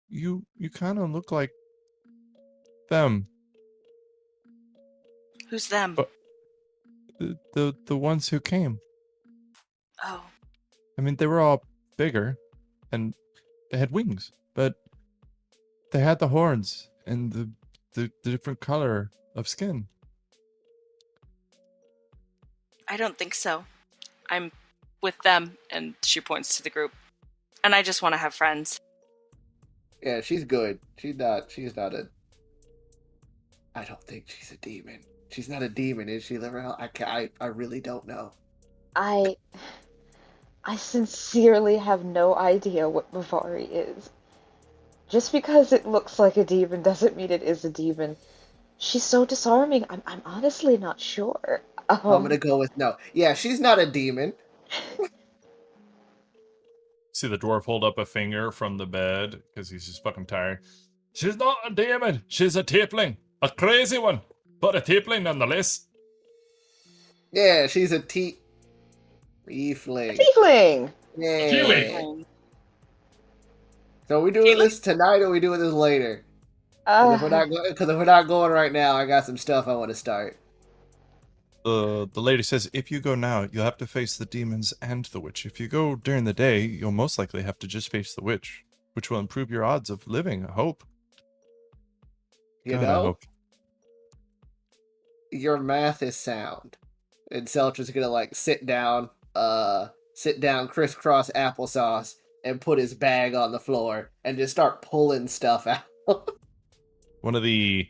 you kind of look like them. Who's them? But the ones who came. Oh, I mean, they were all bigger, and they had wings, but they had the horns and the different color of skin. I don't think so. I'm with them, and she points to the group. And I just want to have friends. Yeah, she's good. She's not a. I don't think she's a demon. She's not a demon, is she, Laurel? I really don't know. I sincerely have no idea what Mavari is. Just because it looks like a demon doesn't mean it is a demon. She's so disarming. I'm honestly not sure. I'm gonna go with no. Yeah, she's not a demon. See the dwarf hold up a finger from the bed because he's just fucking tired. She's not a demon. She's a tiefling. A crazy one, but a tiefling nonetheless. Yeah, she's a tiefling. Tiefling! Yeah. Tiefling. So are we doing this tonight or are we doing this later? Because if we're not going right now, I got some stuff I want to start. The lady says, if you go now, you'll have to face the demons and the witch. If you go during the day, you'll most likely have to just face the witch, which will improve your odds of living, I hope. You God, I know, hope. your math is sound. And Seltra's gonna like sit down, crisscross applesauce, and put his bag on the floor and just start pulling stuff out. One of the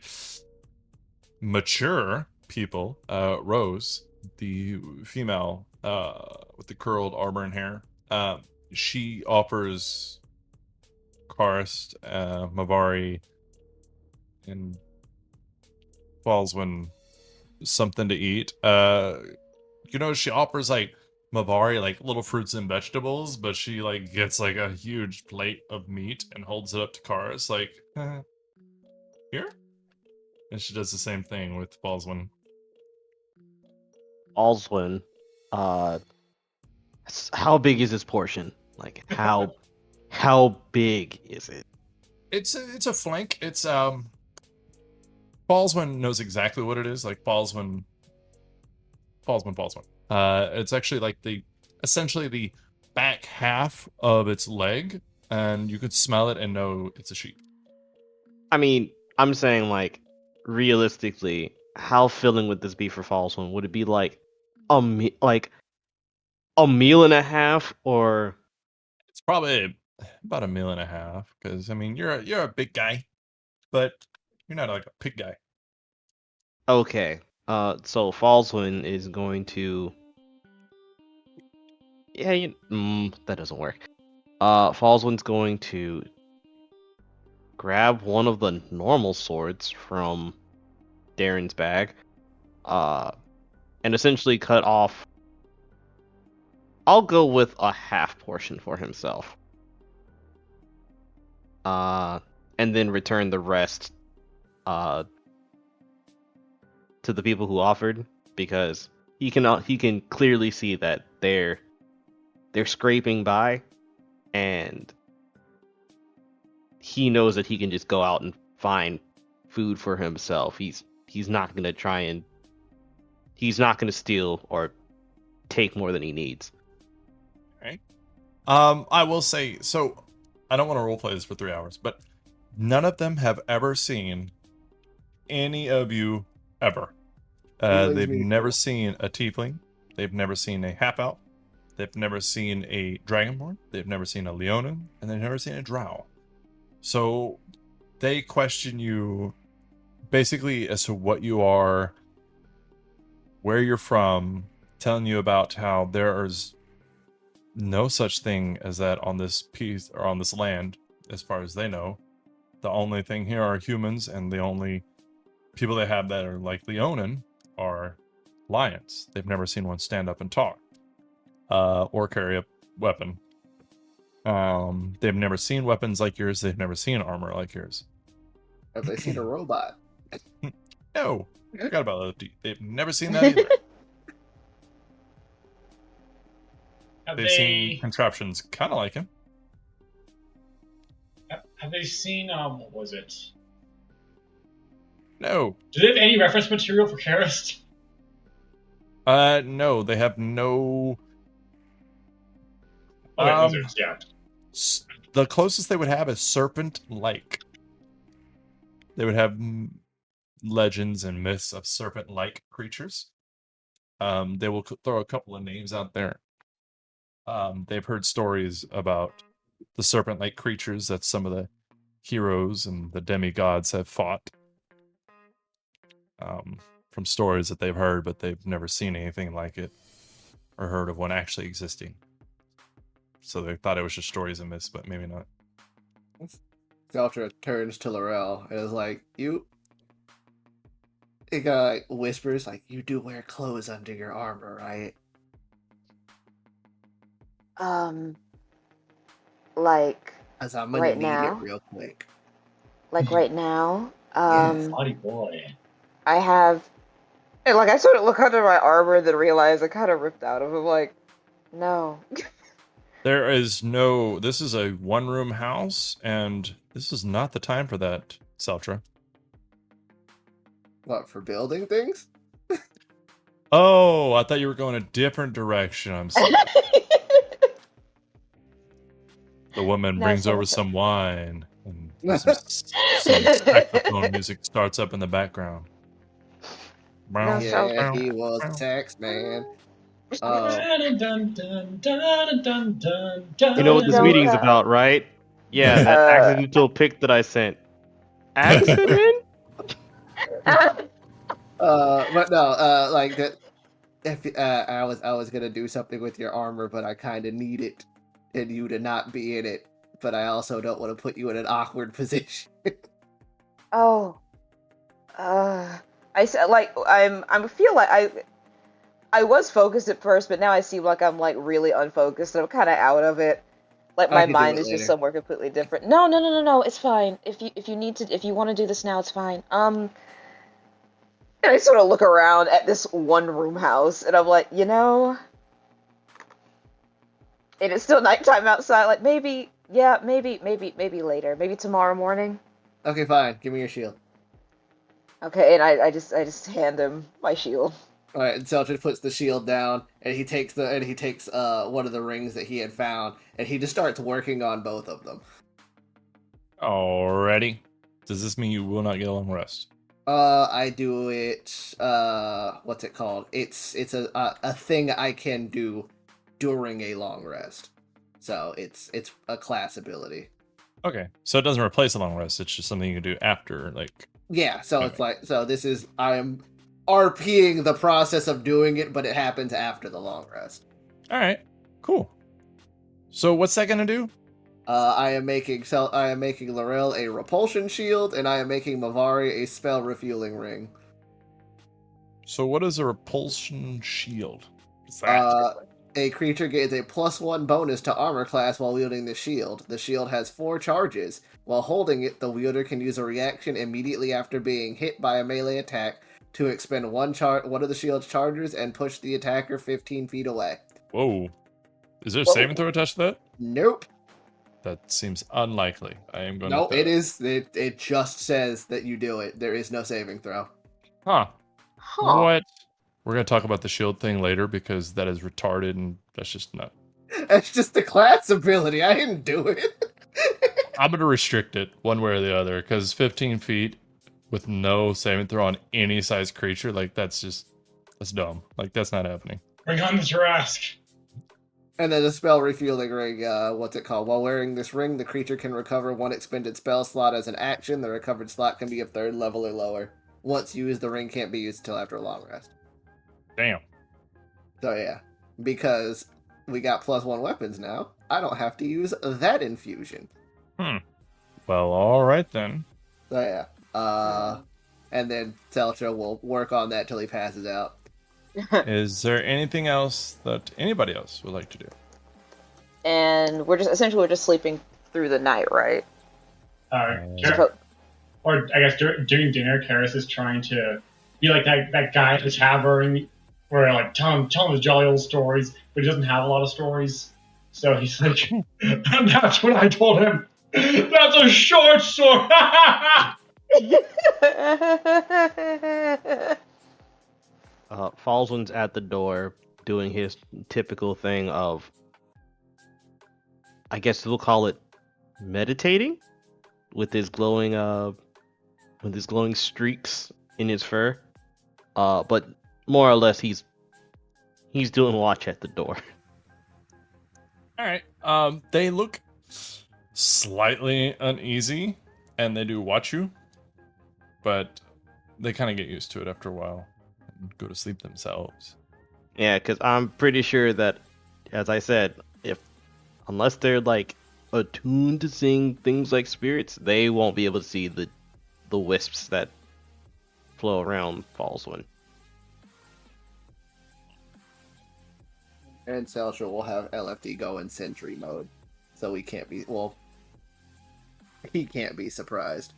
mature people, Rose, the female with the curled auburn hair, she offers Karst, Mavari, and Falswin something to eat. She offers like Mavari like little fruits and vegetables, but she like gets like a huge plate of meat and holds it up to Karst like, here? And she does the same thing with Falswin. Alswin, how big is this portion? Like how big is it? It's a flank. It's Falswin knows exactly what it is. Like Falswin. It's actually like essentially the back half of its leg, and you could smell it and know it's a sheep. I mean, I'm saying like realistically, how filling would this be for Falswin? Would it be like a meal and a half, or It's probably about a meal and a half. Because I mean, you're a big guy, but you're not like a pig guy. okay? So Falswin is going to, yeah, that doesn't work. Falswin's going to grab one of the normal swords from Darren's bag, and essentially cut off. I'll go with a half portion for himself. And then return the rest, to the people who offered, because he can clearly see that they're scraping by, and he knows that he can just go out and find food for himself. He's not gonna steal or take more than he needs. Right. I will say, so I don't want to roleplay this for 3 hours, but none of them have ever seen any of you ever. They've never seen a tiefling. They've never seen a half elf. They've never seen a dragonborn. They've never seen a leonin, and they've never seen a drow. So they question you basically as to what you are, where you're from, telling you about how there is no such thing as that on this piece or on this land, as far as they know. The only thing here are humans, and the only people they have that are like Leonin are lions. They've never seen one stand up and talk, or carry a weapon. They've never seen weapons like yours. They've never seen armor like yours. Have they seen a robot? No, I forgot about that. They've never seen that either. They've seen contraptions kind of like him. Have they seen, what was it? No. Do they have any reference material for Karist? No, they have no. Okay, lizards, yeah. The closest they would have is serpent-like. They would have legends and myths of serpent-like creatures. They will throw a couple of names out there. They've heard stories about the serpent-like creatures that some of the heroes and the demigods have fought. From stories that they've heard, but they've never seen anything like it or heard of one actually existing. So they thought it was just stories and myths, but maybe not. Zeltra turns to Laurel and is like, "You." It whispers like, "You do wear clothes under your armor, right?" Like As I'm gonna right need now. it real quick. Like right now. Yes. Naughty boy. I have, and like I sort of look under my armor, then realize I kind of ripped out of it. Like, no. There is no. This is a one-room house, and this is not the time for that, Seltra. What, for building things? Oh, I thought you were going a different direction. I'm sorry. The woman No, brings so over what's up? some wine, and some saxophone music starts up in the background. No, so- Yeah, he was a tax man. You know what this Don't, meeting's about, right? Yeah, that accidental pic that I sent. Accident? But no, like that. If I was gonna do something with your armor, but I kind of need it, and you to not be in it. But I also don't want to put you in an awkward position. Oh. I said like I feel like I was focused at first, but now I seem like I'm like really unfocused, and I'm kind of out of it. Like I my can do mind it is just later. somewhere completely different. No, it's fine. If you want to do this now, it's fine. And I sort of look around at this one room house, and I'm like, and it's still nighttime outside. Like maybe later, maybe tomorrow morning. Okay, fine. Give me your shield. Okay, and I just hand him my shield. All right, and Seltrin puts the shield down, and he takes one of the rings that he had found, and he just starts working on both of them. Alrighty. Does this mean you will not get a long rest? I do it. What's it called? It's a thing I can do during a long rest. So it's a class ability. Okay, so it doesn't replace a long rest. It's just something you can do after, like. Yeah. So Okay. it's like this is I am RPing the process of doing it, but it happens after the long rest. All right, cool. So what's that gonna do? I am making Laurel a repulsion shield, and I am making Mavari a spell refueling ring. So what is a repulsion shield? What's that? A creature gains a +1 bonus to armor class while wielding the shield. The shield has 4 charges. While holding it, the wielder can use a reaction immediately after being hit by a melee attack to expend one of the shield's charges and push the attacker 15 feet away. Whoa. Is there a Whoa. saving throw attached to that? Nope. That seems unlikely. I am going Nope, to... it is. It just says that you do it. There is no saving throw. Huh. Huh. What? We're going to talk about the shield thing later because that is retarded and that's just not... That's just the class ability. I didn't do it. I'm going to restrict it one way or the other because 15 feet with no saving throw on any size creature, like that's dumb. Like that's not happening. Bring on the Jurassic. And then the spell refueling ring, what's it called? While wearing this ring, the creature can recover one expended spell slot as an action. The recovered slot can be of 3rd level or lower. Once used, the ring can't be used until after a long rest. Damn. So yeah, because we got +1 weapons now, I don't have to use that infusion. Well, all right then. So yeah, and then Teltra will work on that till he passes out. Is there anything else that anybody else would like to do? And we're just sleeping through the night, right? Or I guess during dinner, Karis is trying to be like that guy at the tavern, where like tell him his jolly old stories, but he doesn't have a lot of stories. So he's like, and that's what I told him. That's a short sword. Falson's at the door doing his typical thing of, I guess we'll call it meditating, with his glowing streaks in his fur. But more or less he's doing watch at the door. All right. They look slightly uneasy, and they do watch you, but they kind of get used to it after a while and go to sleep themselves. Yeah, because I'm pretty sure that, as I said, unless they're like attuned to seeing things like spirits, they won't be able to see the wisps that flow around Falswind. And Celtra will have LFD go in sentry mode, so he can't be surprised.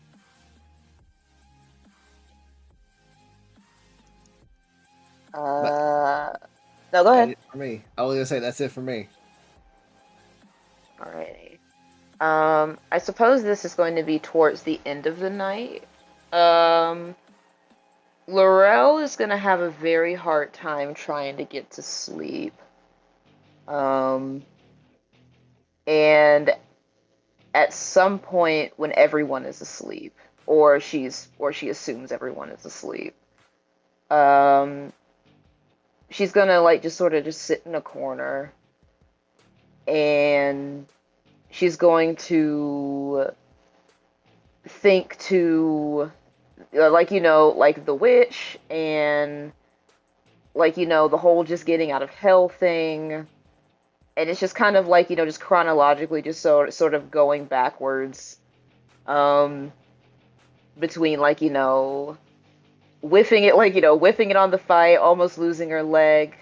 No, go ahead. For me, I was gonna say that's it for me. Alrighty. I suppose this is going to be towards the end of the night. Laurel is gonna have a very hard time trying to get to sleep. And at some point when everyone is asleep, or she assumes everyone is asleep, she's gonna like just sort of just sit in a corner, and she's going to think to like the witch, and the whole just getting out of hell thing. And it's just kind of like, just chronologically, just sort of going backwards, between whiffing it on the fight, almost losing her leg,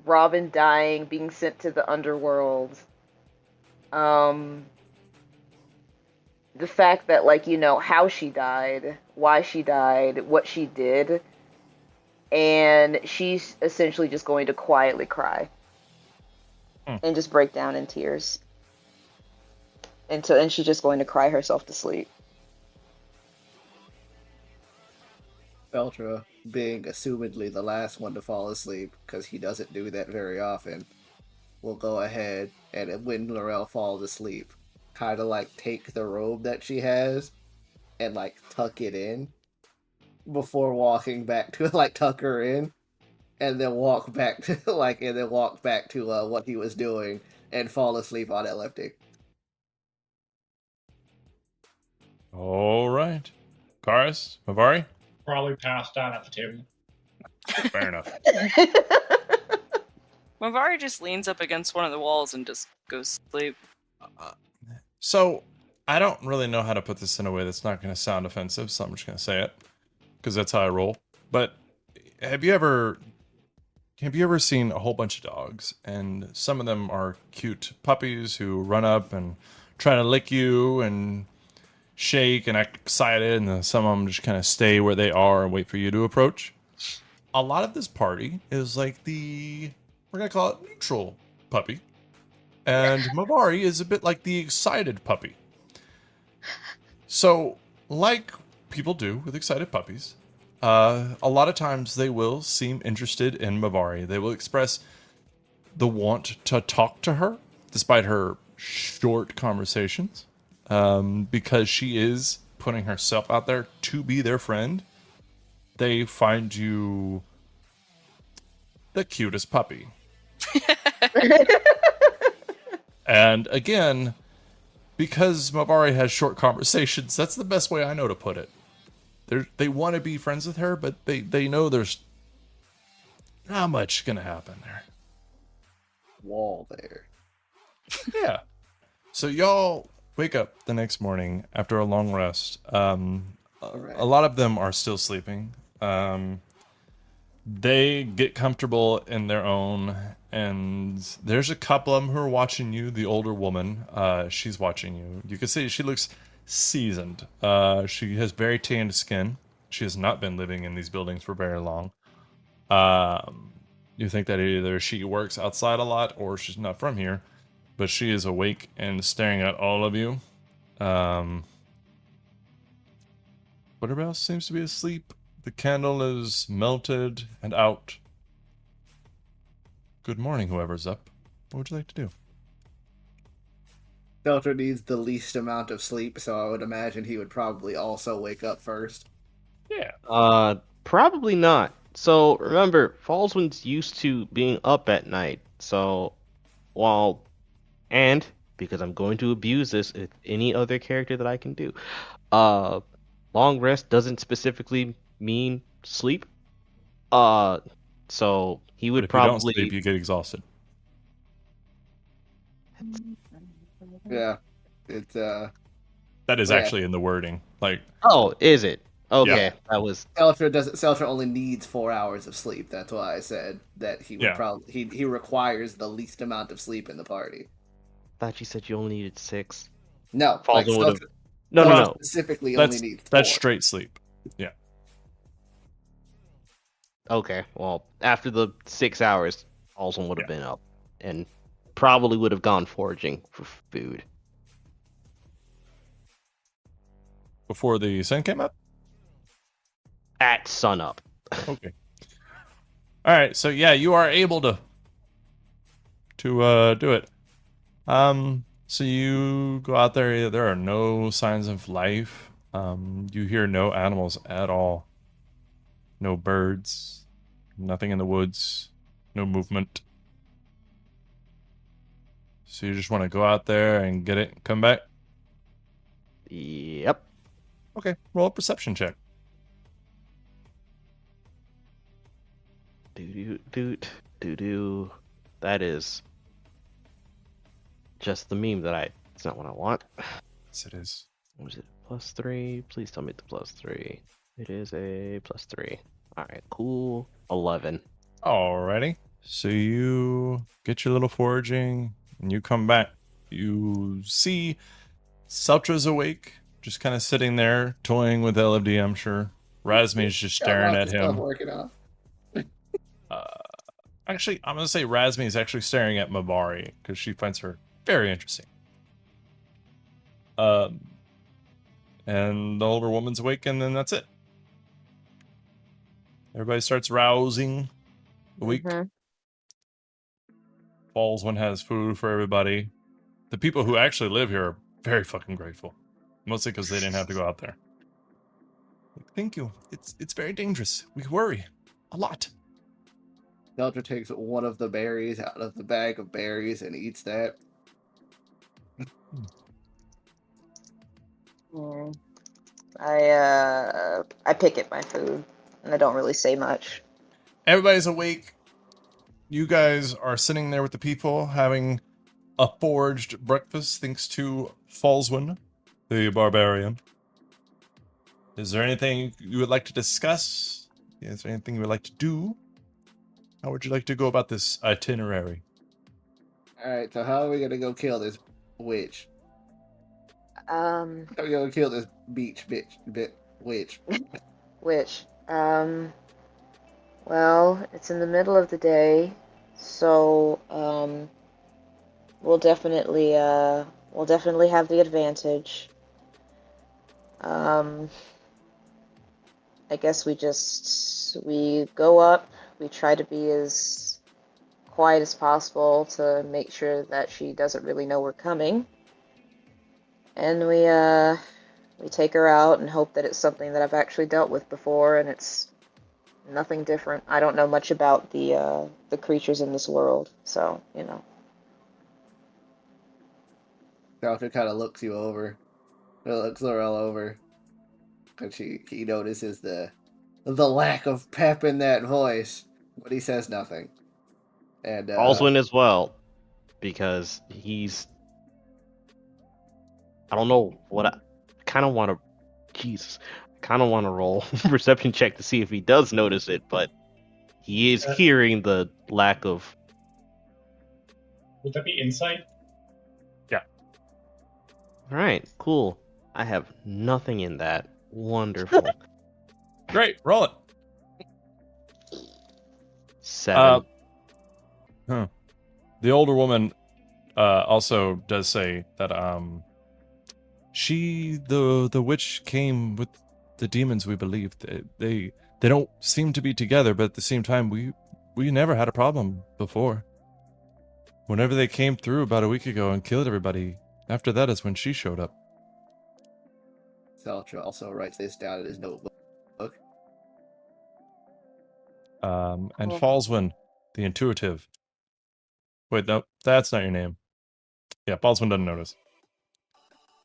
Robin dying, being sent to the Underworld, the fact that how she died, why she died, what she did, and she's essentially just going to quietly cry. And just break down in tears. And she's just going to cry herself to sleep. Feltra, being assumedly the last one to fall asleep, because he doesn't do that very often, will go ahead and when Laurel falls asleep, kind of take the robe that she has and tuck it in before walking back to tuck her in. And then walk back to what he was doing and fall asleep on LFD. All right, Karis, Mavari. Probably passed out at the table. Fair enough. Mavari just leans up against one of the walls and just goes to sleep. So I don't really know how to put this in a way that's not going to sound offensive, so I'm just going to say it because that's how I roll. But have you ever seen a whole bunch of dogs, and some of them are cute puppies who run up and try to lick you and shake and act excited, and then some of them just kind of stay where they are and wait for you to approach? A lot of this party is we're going to call it neutral puppy. And Mavari is a bit like the excited puppy. So, like people do with excited puppies, a lot of times they will seem interested in Mavari. They will express the want to talk to her, despite her short conversations, because she is putting herself out there to be their friend. They find you the cutest puppy. And again, because Mabari has short conversations, that's the best way I know to put it. They want to be friends with her, but they know there's not much gonna happen there. Wall there. Yeah. So y'all wake up the next morning after a long rest. Right. A lot of them are still sleeping. They get comfortable in their own, and there's a couple of them who are watching you. The older woman, she's watching you. You can see she looks seasoned. She has very tanned skin. She has not been living in these buildings for very long. You think that either she works outside a lot or she's not from here, but she is awake and staring at all of you. Whatever else seems to be asleep. The candle is melted and out. Good morning, whoever's up. What would you like to do? Delta needs the least amount of sleep, so I would imagine he would probably also wake up first. Yeah. Probably not. So remember, Fallswind's used to being up at night. So because I'm going to abuse this with any other character that I can do, long rest doesn't specifically mean sleep. So he But would if you don't probably sleep, you get exhausted. Yeah, it's That is Yeah. actually in the wording. Like, Oh, is it? Okay, Yeah. that was Seltra only needs 4 hours of sleep. That's why I said that he would Yeah. probably he requires the least amount of sleep in the party. thought you said you only needed 6. No, Falls like in with a- Seltra, No, Seltra no. specifically only needs 4. that's straight sleep. Okay, well, after the 6 hours, Fallswind would have Yeah. been up and probably would have gone foraging for food. Before the sun came up? At sunup. Okay. All right, so yeah, you are able to do it. So you go out there. There are no signs of life. You hear no animals at all. No birds. Nothing in the woods. No movement. So you just want to go out there and get it and come back? Yep. Okay, roll a perception check. Do. That is just the meme that it's not what I want. Yes, it is. What is it? +3? Please tell me it's +3. It is a +3. Alright, cool. 11. Alrighty. So you get your little foraging and you come back. You see Seltra's awake, just kind of sitting there, toying with LFD, I'm sure. Razmi's just staring at him. Working on. Actually, I'm going to say Razmi is actually staring at Mabari because she finds her very interesting. And the older woman's awake, and then that's it. Everybody starts rousing. Awake. Fallswind has food for everybody. The people who actually live here are very fucking grateful. Mostly because they didn't have to go out there. Thank you. It's very dangerous. We worry. A lot. Delta takes one of the berries out of the bag of berries and eats that. I pick at my food, and I don't really say much. Everybody's awake. You guys are sitting there with the people having a foraged breakfast thanks to Fallswind, the barbarian. Is there anything you would like to discuss? Is there anything you would like to do? How would you like to go about this itinerary? Alright, so how are we gonna go kill this witch? How are we gonna kill this witch? Which, well, it's in the middle of the day, so, we'll definitely have the advantage. I guess we go up, we try to be as quiet as possible to make sure that she doesn't really know we're coming. And we take her out and hope that it's something that I've actually dealt with before and it's Nothing different. I don't know much about the creatures in this world, so you know. Doctor kind of looks you over. Looks Laurel over. And he notices the lack of pep in that voice, but he says nothing. And Baldwin as well, because he's. I don't know what I kind of want to. Jesus, I kind of want to roll perception check to see if he does notice it, but he is hearing the lack of. Would that be insight? All right, cool. I have nothing in that. Wonderful. Great, roll it. 7. The older woman also does say that the witch came with the demons. We believe they don't seem to be together, but at the same time, we never had a problem before. Whenever they came through about a week ago and killed everybody, after that is when she showed up. Saltra also writes this down in his notebook. And Oh. Falswyn, the intuitive. Wait, no, that's not your name. Yeah, Falswyn doesn't notice.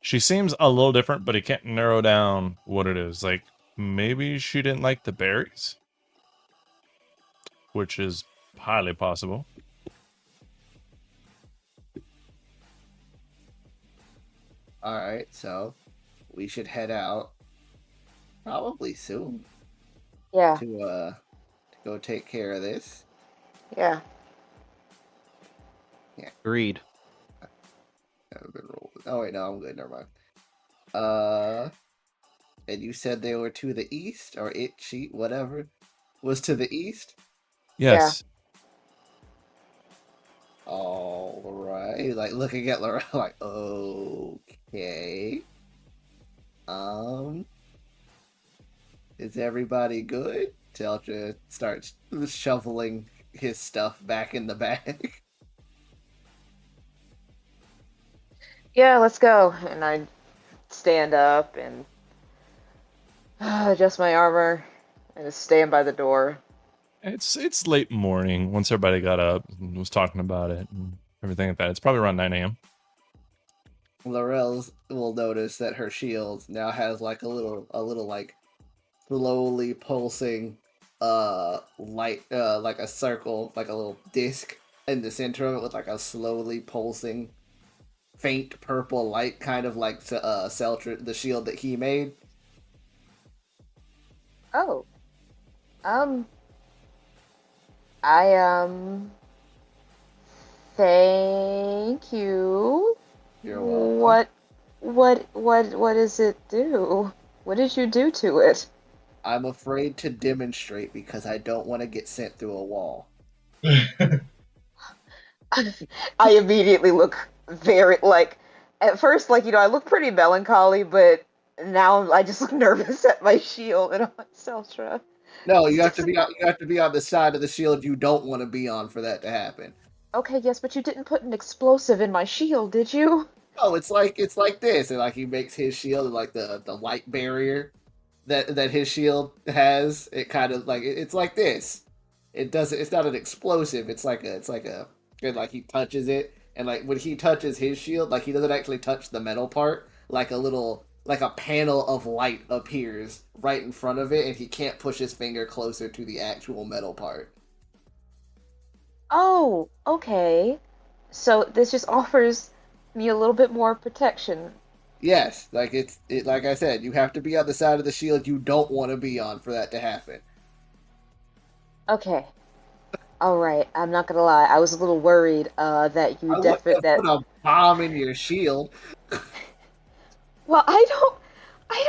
She seems a little different, but he can't narrow down what it is. Like, maybe she didn't like the berries? Which is highly possible. Alright, so we should head out probably soon Yeah, to go take care of this. yeah. Agreed. Haven't been rolled. Oh wait, no, I'm good. Never mind. And you said they were to the east, or whatever, was to the east. Yes. All right. Like looking at Laura, like okay. Is everybody good? Teltra starts shoveling his stuff back in the bag. Yeah, let's go. And I stand up and adjust my armor and just stand by the door. It's late morning once everybody got up and was talking about it and everything like that. It's probably around 9 a.m. Laurel will notice that her shield now has like a little like slowly pulsing light, like a circle, like a little disc in the center of it with like a slowly pulsing faint purple light, kind of like Seltr, the shield that he made. Oh. I thank you. You're welcome. What does it do? What did you do to it? I'm afraid to demonstrate because I don't want to get sent through a wall. I immediately look very like at first like I look pretty melancholy, but now I just look nervous at my shield and I'm like, Seltra. No, you have to be on the side of the shield you don't want to be on for that to happen. Okay, yes, but you didn't put an explosive in my shield, did you? Oh, it's like this, and like he makes his shield like the light barrier that his shield has. It kind of like it's like this. It doesn't. It's not an explosive. It's like a. And like he touches it, and like when he touches his shield, like he doesn't actually touch the metal part. Like a panel of light appears right in front of it, and he can't push his finger closer to the actual metal part. Oh, okay. So this just offers me a little bit more protection. Yes, like like I said, you have to be on the side of the shield you don't want to be on for that to happen. Okay. All right. I'm not gonna lie. I was a little worried that you I wouldn't have that. put a bomb in your shield. Well, I Well,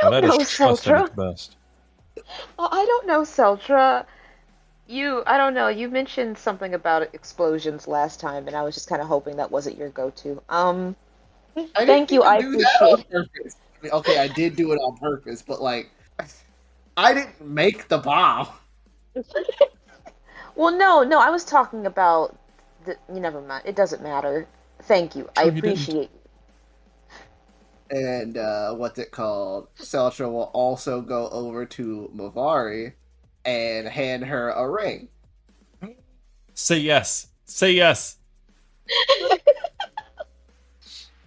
don't that know, is trust at Seltra. its best. Well, I don't know, Seltra. I don't know. You mentioned something about explosions last time, and I was just kind of hoping that wasn't your go-to. I Thank didn't you. even I do that on appreciate. purpose. I mean, okay, I did do it on purpose, but like, I didn't make the bomb. Well, no. I was talking about never mind. It doesn't matter. Thank you. I Sure you didn't. appreciate. And what's it called? Seltra will also go over to Mavari and hand her a ring. Say yes. Say yes.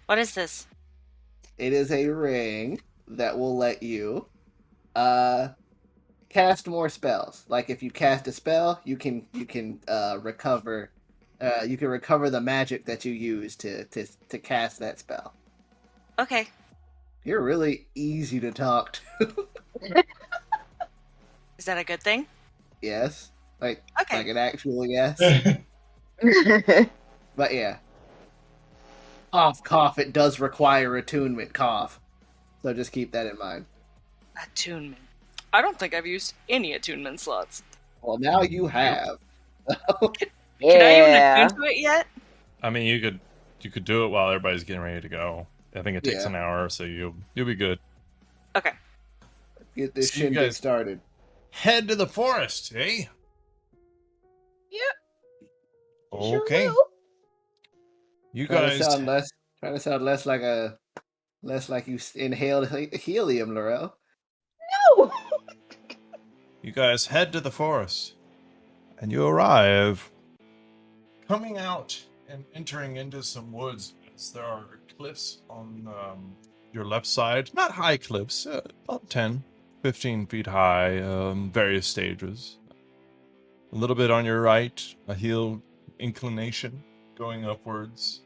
What is this? It is a ring that will let you cast more spells. Like if you cast a spell, you can recover the magic that you use to cast that spell. Okay. You're really easy to talk to. Is that a good thing? Yes. Like Okay. an actual yes. But yeah. Cough, cough, it does require attunement, cough. So just keep that in mind. Attunement. I don't think I've used any attunement slots. Well, now you have. Can I even Yeah. attune to it yet? I mean, you could do it while everybody's getting ready to go. I think it takes Yeah. an hour, so you'll be good. Okay. Get this So you shindig guys- started. Head to the forest, eh? Yep. Okay. Sure will. You Trying guys. to sound less like you inhaled helium, Laurel. No. You guys head to the forest, and you arrive coming out and entering into some woods. As there are cliffs on your left side, not high cliffs, about 10, 15 feet high, various stages. A little bit on your right, a hill inclination going upwards,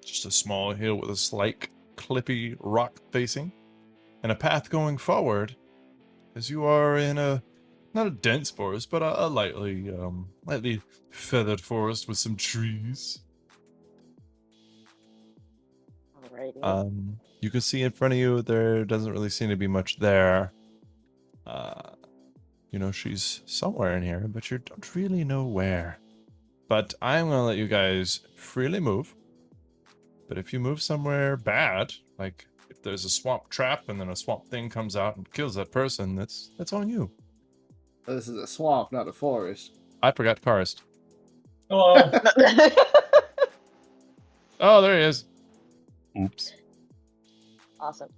just a small hill with a slight clippy rock facing, and a path going forward as you are in a not a dense forest, but a lightly feathered forest with some trees. Alrighty. You can see in front of you there doesn't really seem to be much there. She's somewhere in here, but you don't really know where. But I'm gonna let you guys freely move. But if you move somewhere bad, like if there's a swamp trap and then a swamp thing comes out and kills that person, that's on you. This is a swamp, not a forest. I forgot Karst. Hello. Oh, there he is. Oops. Awesome.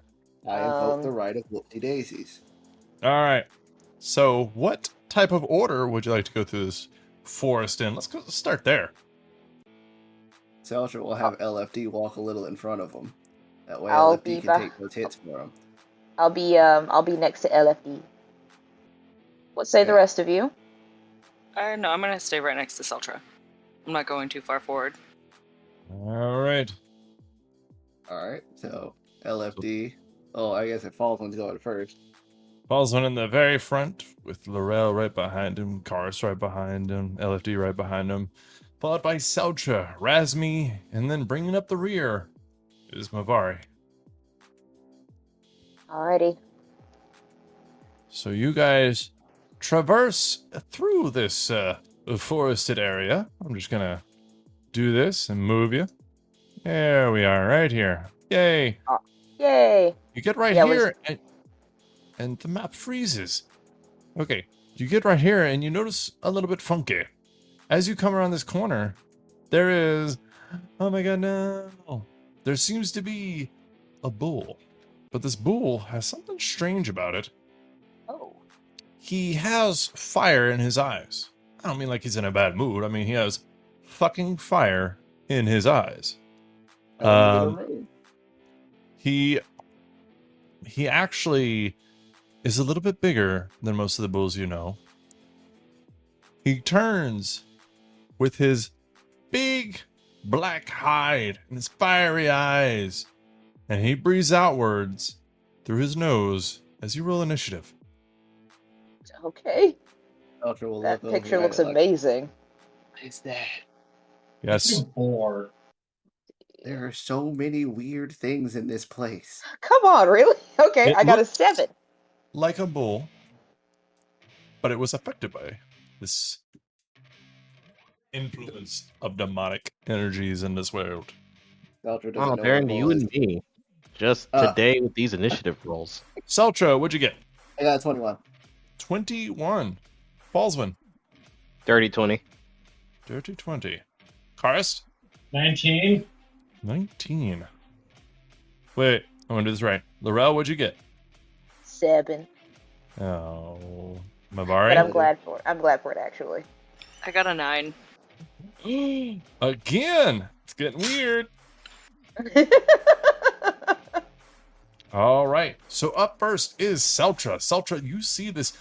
I invoke the Um, right of whoopsie daisies. All right. So, what type of order would you like to go through this forest in? Let's start there. Seltra will have LFD walk a little in front of him. That way I'll LFD be can back. take those hits for him. I'll be next to LFD. What say the Okay. rest of you? No, I'm gonna stay right next to Seltra. I'm not going too far forward. All right. Alright, so LFD. Oh, I guess it falls one's going first. Ballsman in the very front with Laurel right behind him, Karst right behind him, LFD right behind him, followed by Seltra, Razmi, and then bringing up the rear is Mavari. Alrighty. So you guys traverse through this forested area. I'm just gonna do this and move you. There we are, right here. Yay! Yay. You get right Yeah, here, and the map freezes. Okay, you get right here, and you notice a little bit funky. As you come around this corner, there is... Oh my god, no! There seems to be a bull. But this bull has something strange about it. Oh. He has fire in his eyes. I don't mean like he's in a bad mood. I mean he has fucking fire in his eyes. He actually is a little bit bigger than most of the bulls you know. He turns with his big black hide and his fiery eyes, and he breathes outwards through his nose as you roll initiative. Okay. Seltra will That look picture over looks at it like, amazing. what is that? Yes. 4. There are so many weird things in this place. Come on, really? Okay, It I got a looks 7. like a bull, but it was affected by this influence of demonic energies in this world. Seltra doesn't Oh, know Darren, what a you bull and is. me. Just today with these initiative rolls. Seltra, what'd you get? I got 21. 21. Ballsman. Dirty 20. Dirty 20. Karst? 19. 19. Wait, I want to do this right. Laurel, what'd you get? 7. Oh. But Mavari? I'm glad for it actually. I got a 9. Again! It's getting weird. All right. So up first is Seltra. Seltra, you see this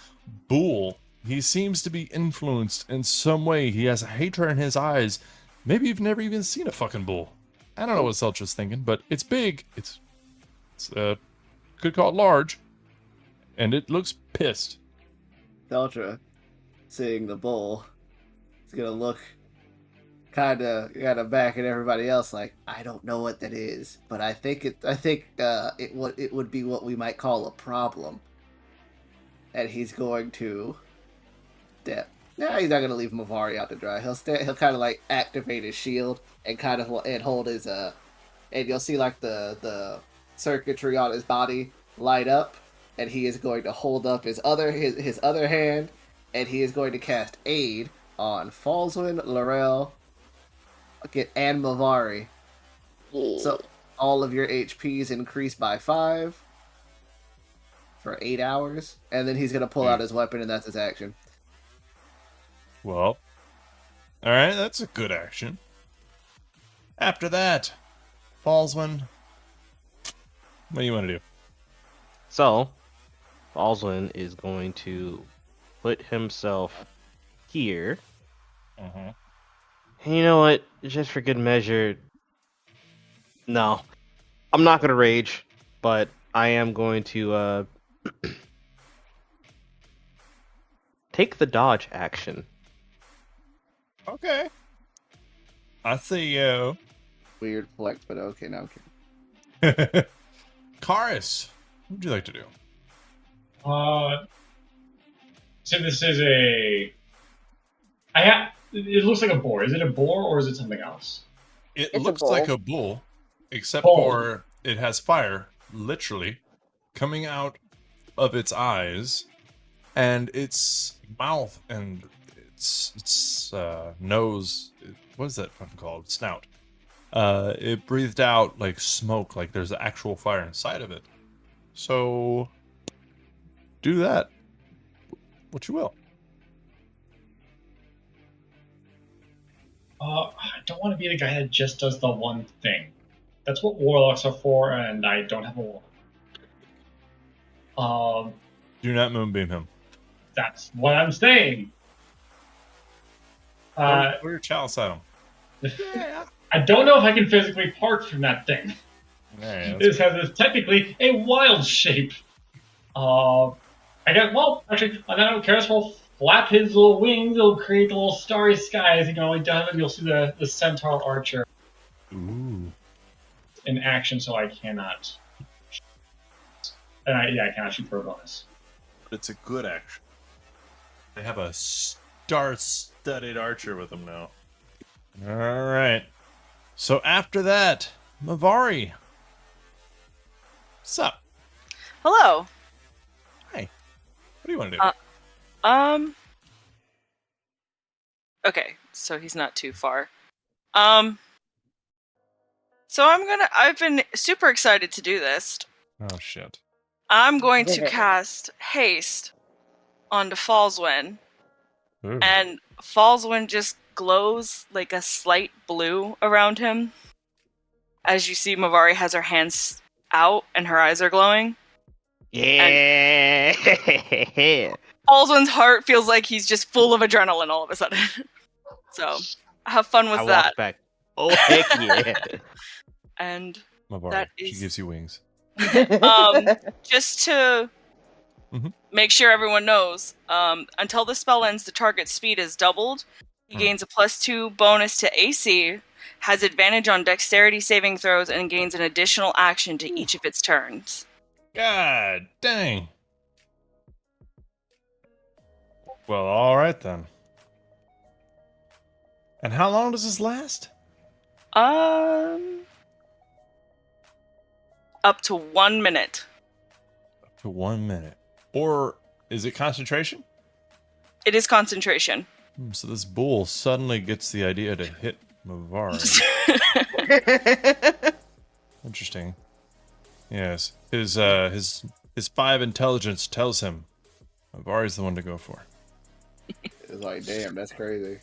bull. He seems to be influenced in some way. He has a hatred in his eyes. Maybe you've never even seen a fucking bull. I don't know what Seltra's thinking, but it's big. It's could call it large, and it looks pissed. Deltra, seeing the bull, is gonna look kind of back at everybody else like, I don't know what that is, but I think it would be what we might call a problem. And he's going to he's not gonna leave Mavari out to dry. He'll kind of like activate his shield and kind of hold his and you'll see like the circuitry on his body light up, and he is going to hold up his other hand, and he is going to cast Aid on Falswin, Laurel, and Mavari. So all of your HPs increase by 5 for 8 hours, and then he's gonna pull out his weapon, and that's his action. Well, all right, that's a good action. After that, Falswin, what do you want to do? So, Falswin is going to put himself here. Uh-huh. And you know what? Just for good measure, no, I'm not gonna rage, but I am going to take the dodge action. Okay. I see you. Weird flex, but okay, now I'm kidding. Karis, what would you like to do? So this is it looks like a boar. Is it a boar or is it something else? It It's a looks bull. like a bull, except Bull. for it has fire, literally, coming out of its eyes, and its mouth and its nose. What is that fucking called? Snout. It breathed out like smoke, like there's actual fire inside of it. So, do that. What you will. I don't want to be the guy that just does the one thing. That's what warlocks are for, and I don't have a warlock. Do not moonbeam him. That's what I'm saying. Or your chalice at him. I don't know if I can physically part from that thing. Yeah, This has technically a wild shape. Actually, I don't care. Will flap his little wings. It'll create the little starry skies. You can only dive in. You'll see the centaur archer Ooh. in action, so I cannot. And I cannot shoot for a bonus. It's a good action. They have a star-studded archer with them now. All right. So after that, Mavari. What's up? Hello. Hi. What do you want to do? Okay, so he's not too far. So I've been super excited to do this. Oh shit. I'm going to cast Haste onto Falswin, Ooh. and Falswin just glows like a slight blue around him. As you see, Mavari has her hands out and her eyes are glowing. Yeah. Falswin's heart feels like he's just full of adrenaline all of a sudden. So, have fun with I that. walk back. Oh heck yeah! And Mavari. that She is- gives you wings. just to make sure everyone knows, until the spell ends, the target's speed is doubled. He gains a +2 bonus to AC, has advantage on dexterity saving throws, and gains an additional action to each of its turns. God dang. Well, all right then. And how long does this last? Up to 1 minute. Up to 1 minute. Or is it concentration? It is concentration. So this bull suddenly gets the idea to hit Mavari. Interesting. Yes. His 5 intelligence tells him Mavari's the one to go for. It's like, damn, that's crazy.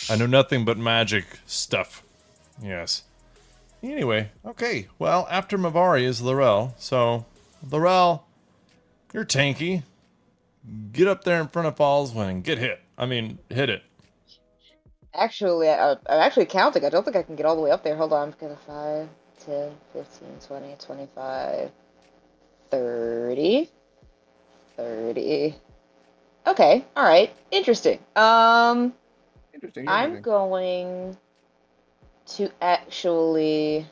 I know nothing but magic stuff. Yes. Anyway, okay. Well, after Mavari is Laurel. So, Laurel, you're tanky. Get up there in front of Fallswind and get hit. I mean, hit it. Actually, I'm actually counting. I don't think I can get all the way up there. Hold on. I'm 5, 10, 15, 20, 25, 30. 30. Okay, alright. Interesting. Interesting. I'm going to actually...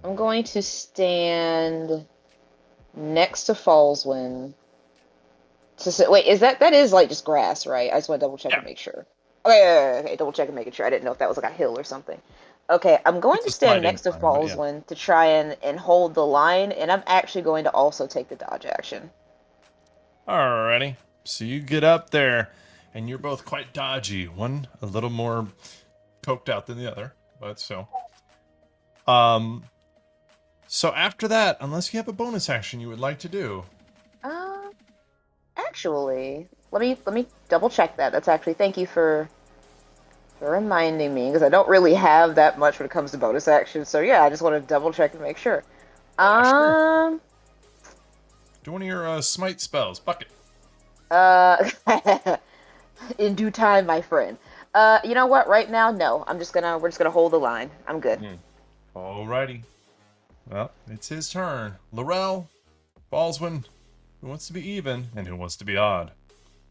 I'm going to stand next to Fallswind. Wait, that is like just grass, right? I just want to double check and make sure. Okay, double check and making sure. I didn't know if that was like a hill or something. Okay, I'm going to stand next to Fallswind to try and hold the line, and I'm actually going to also take the dodge action. Alrighty. So you get up there, and you're both quite dodgy. One a little more coked out than the other, but still. So after that, unless you have a bonus action you would like to do. Actually, let me double check that. That's actually, thank you for reminding me, because I don't really have that much when it comes to bonus actions. So yeah, I just want to double check and make sure. Sure. Do one of your smite spells, bucket. In due time, my friend. You know what? Right now, no. We're just gonna hold the line. I'm good. Alrighty. Well, it's his turn. Laurel, Fallswind, who wants to be even and who wants to be odd?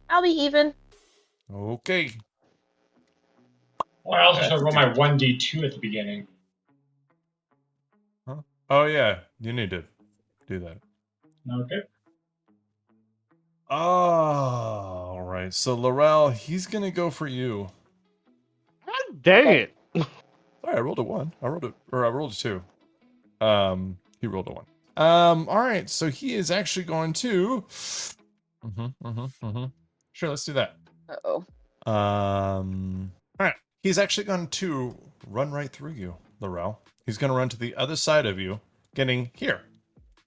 I'll be even. Okay. Well, I also should roll my 1d2 at the beginning. Huh? Oh yeah, you need to do that. Okay. All right. So Laurel, he's gonna go for you. God dang it! Sorry, I rolled a 1. I rolled a 2. He rolled a 1. All right. So he is actually going to. Sure, let's do that. Uh-oh. All right. He's actually going to run right through you, Laurel. He's going to run to the other side of you, getting here.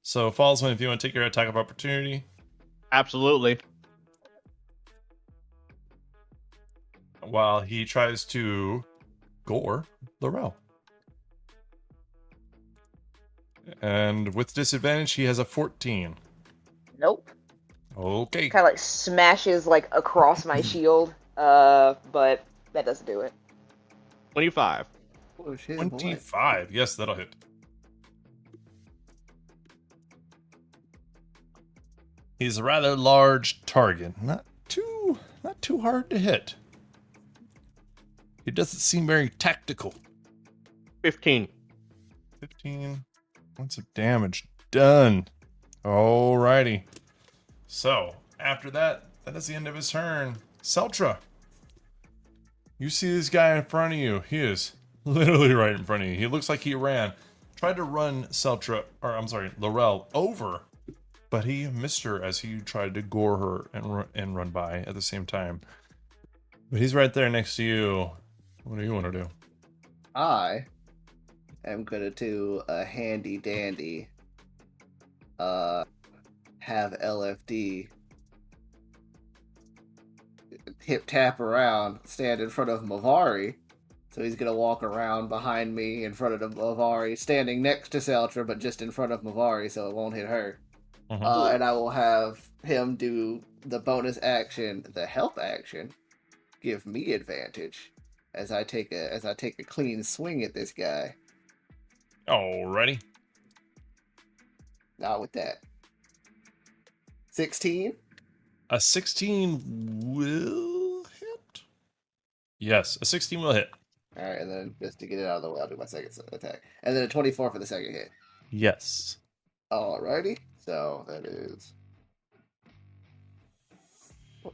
So, Fallswind, if you want to take your attack of opportunity. Absolutely. While he tries to gore Laurel. And with disadvantage, he has a 14. Nope. Okay. Kind of like smashes like across my shield. But that doesn't do it. 25. Oh, shit, 25. Yes, that'll hit. He's a rather large target. Not too hard to hit. He doesn't seem very tactical. 15. 15 points of damage. Done. Alrighty. So, after that is the end of his turn. Seltra. You see this guy in front of you. He is literally right in front of you. He looks like he ran. Tried to run Laurel over, but he missed her as he tried to gore her and run by at the same time. But he's right there next to you. What do you want to do? I am gonna do a handy dandy. Have LFD hip tap around, stand in front of Mavari. So he's gonna walk around behind me in front of Mavari, standing next to Seltra, but just in front of Mavari, so it won't hit her. And I will have him do the bonus action, the help action, give me advantage as I take a clean swing at this guy. Alrighty. Not with that. 16? A 16 will hit? Yes, a 16 will hit. Alright, and then just to get it out of the way, I'll do my second attack. And then a 24 for the second hit. Yes. Alrighty. So that is...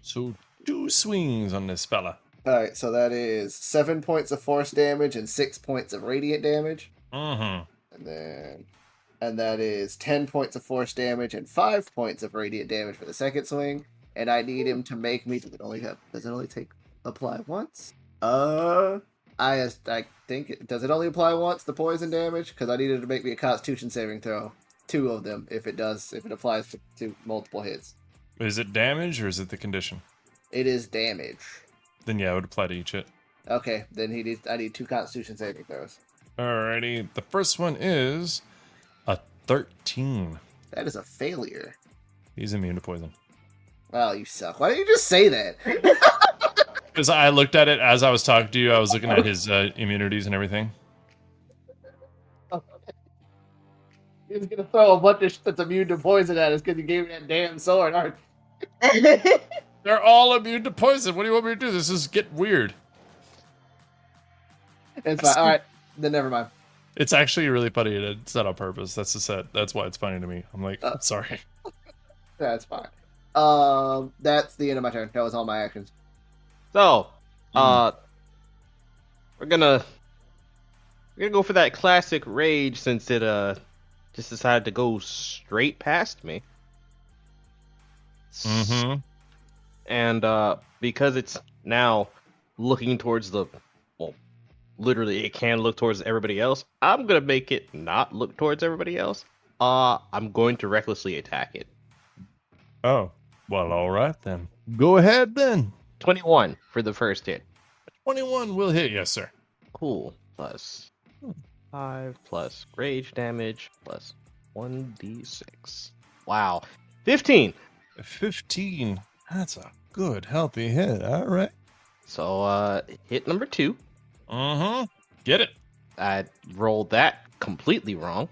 So 2 swings on this fella. Alright, so that is 7 points of force damage and 6 points of radiant damage. And that is 10 points of force damage and 5 points of radiant damage for the second swing. And I need him to make me... Does it only apply once? I think does it only apply once, the poison damage? Because I needed to make me a Constitution saving throw. 2 of them if it applies to multiple hits. Is it damage or is it the condition? It is damage. Then yeah, it would apply to each hit. Okay, then I need 2 Constitution saving throws. Alrighty, the first one is a 13. That is a failure. He's immune to poison. Wow, you suck. Why didn't you just say that? Because I looked at it as I was talking to you. I was looking at his immunities and everything. You're just gonna throw a bunch of shit that's immune to poison at us because you gave me that damn sword, aren't They're all immune to poison. What do you want me to do? This is get weird. you? It's fine. Alright, then never mind. It's actually really funny. It's not on purpose. That's the set. That's why it's funny to me. I'm like, sorry. That's fine. That's the end of my turn. That was all my actions. So, we're gonna go for that classic rage since it just decided to go straight past me. Mm-hmm. And because it's now looking towards literally it can look towards everybody else, I'm gonna make it not look towards everybody else. I'm going to recklessly attack it. Oh, well, all right then. Go ahead then. 21 for the first hit. 21 will hit, yes, sir. Cool. Plus 5 plus rage damage plus 1d6. Wow. 15. 15. That's a good, healthy hit. All right. So, hit number 2. Mm-hmm. Get it. I rolled that completely wrong.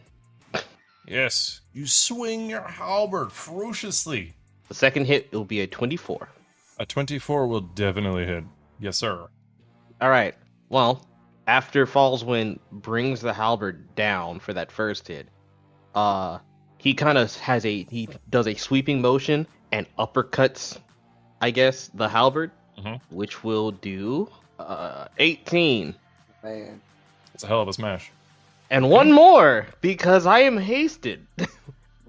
Yes. You swing your halberd ferociously. The second hit will be a 24. A 24 will definitely hit. Yes, sir. All right. Well, after Fallswind brings the halberd down for that first hit, he kind of he does a sweeping motion and uppercuts, I guess, the halberd, which will do 18. Man. It's a hell of a smash. And one more because I am hasted.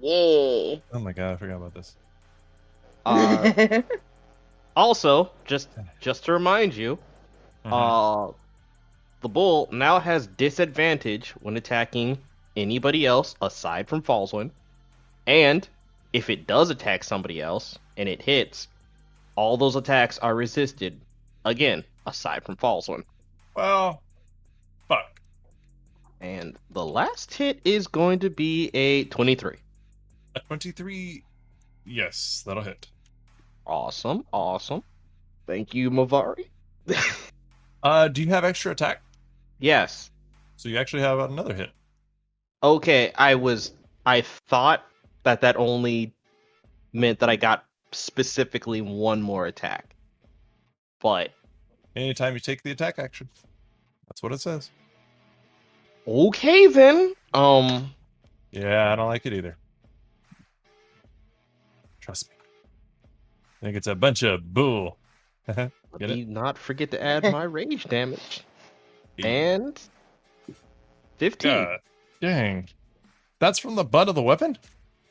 Yay. Oh my god, I forgot about this. Also, just to remind you, the bull now has disadvantage when attacking anybody else aside from Fallswind, and if it does attack somebody else and it hits, all those attacks are resisted again aside from Fallswind. Well, fuck. And the last hit is going to be a 23. A 23, yes, that'll hit. Awesome. Thank you, Mavari. Do you have extra attack? Yes. So you actually have another hit. Okay, I thought that only meant that I got specifically one more attack. But Anytime you take the attack action. That's what it says. okay then. Yeah, I don't like it either. Trust me. I think it's a bunch of bull. Get Let me it? not forget to add my rage damage. And 15. God dang. That's from the butt of the weapon?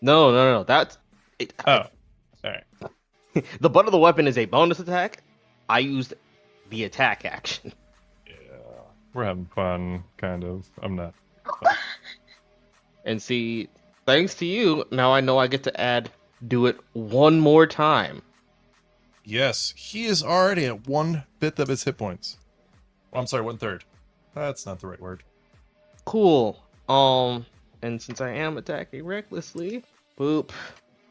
No. That's it. Oh, sorry. The butt of the weapon is a bonus attack. I used the attack action. Yeah, we're having fun, kind of. I'm not. And see, thanks to you, now I know I get to do it one more time. Yes, he is already at 1/5 of his hit points. Well, I'm sorry, 1/3. That's not the right word. Cool. And since I am attacking recklessly, boop,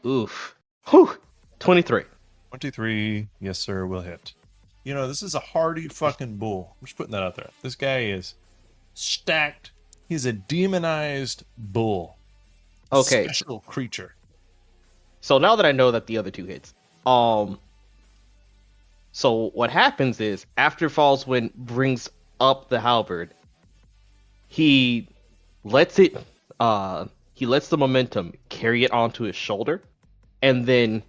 oof, whew, 23. 23, yes sir, will hit. You know, this is a hardy fucking bull. I'm just putting that out there. This guy is stacked. He's a demonized bull. Okay. Special creature. So now that I know that the other two hits, so what happens is after Fallswind brings up the halberd, he lets the momentum carry it onto his shoulder, and then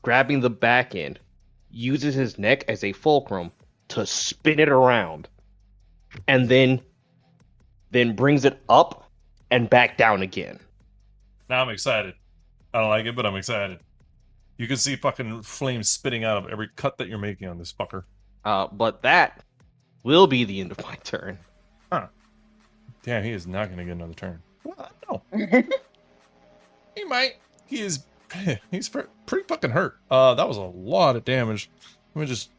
grabbing the back end, uses his neck as a fulcrum to spin it around, and then brings it up and back down again. Now I'm excited. I don't like it, but I'm excited. You can see fucking flames spitting out of every cut that you're making on this fucker. But that will be the end of my turn. Huh. Damn, he is not going to get another turn. Well, no. He might. He is. He's pretty fucking hurt. That was a lot of damage. Let me just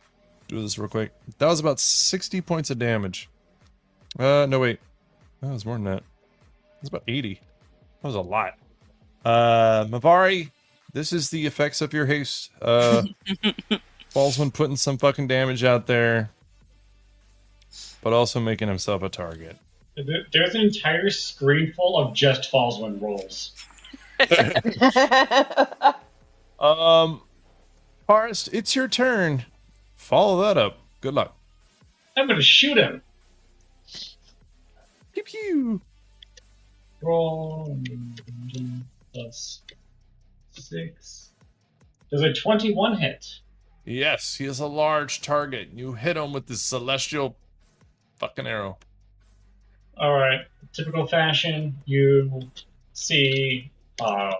do this real quick. That was about 60 points of damage. No wait. That was more than that. It was about 80. That was a lot. Mavari, this is the effects of your haste. Falls when putting some fucking damage out there, but also making himself a target. There's an entire screen full of just Fallswind rolls. Forrest, it's your turn. Follow that up. Good luck. I'm gonna shoot him. Pew pew. Roll plus 6. Does a 21 hit? Yes, he is a large target. You hit him with this celestial fucking arrow. All right. Typical fashion. You see the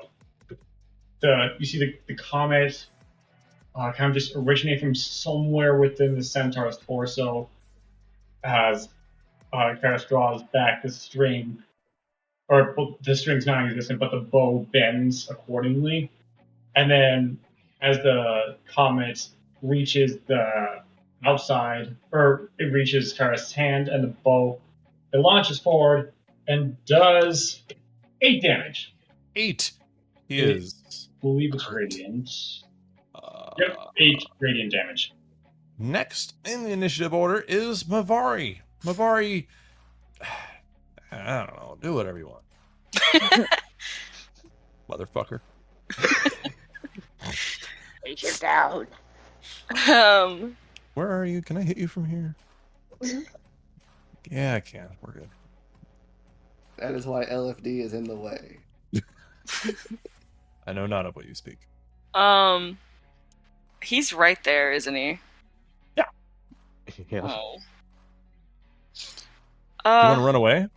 comet kind of just originate from somewhere within the centaur's torso as Karis draws back the string, or the string's not existent, but the bow bends accordingly. And then as the comet reaches the outside, or it reaches Karis' hand and the bow, it launches forward and does 8 damage. 8. He is. I believe it's radiant. Yep, 8 radiant damage. Next in the initiative order is Mavari. Mavari, I don't know. Do whatever you want. Motherfucker. Reach it down. Where are you? Can I hit you from here? Yeah, I can. We're good. That is why LFD is in the way. I know not of what you speak. He's right there, isn't he? Yeah. Oh. You want to run away?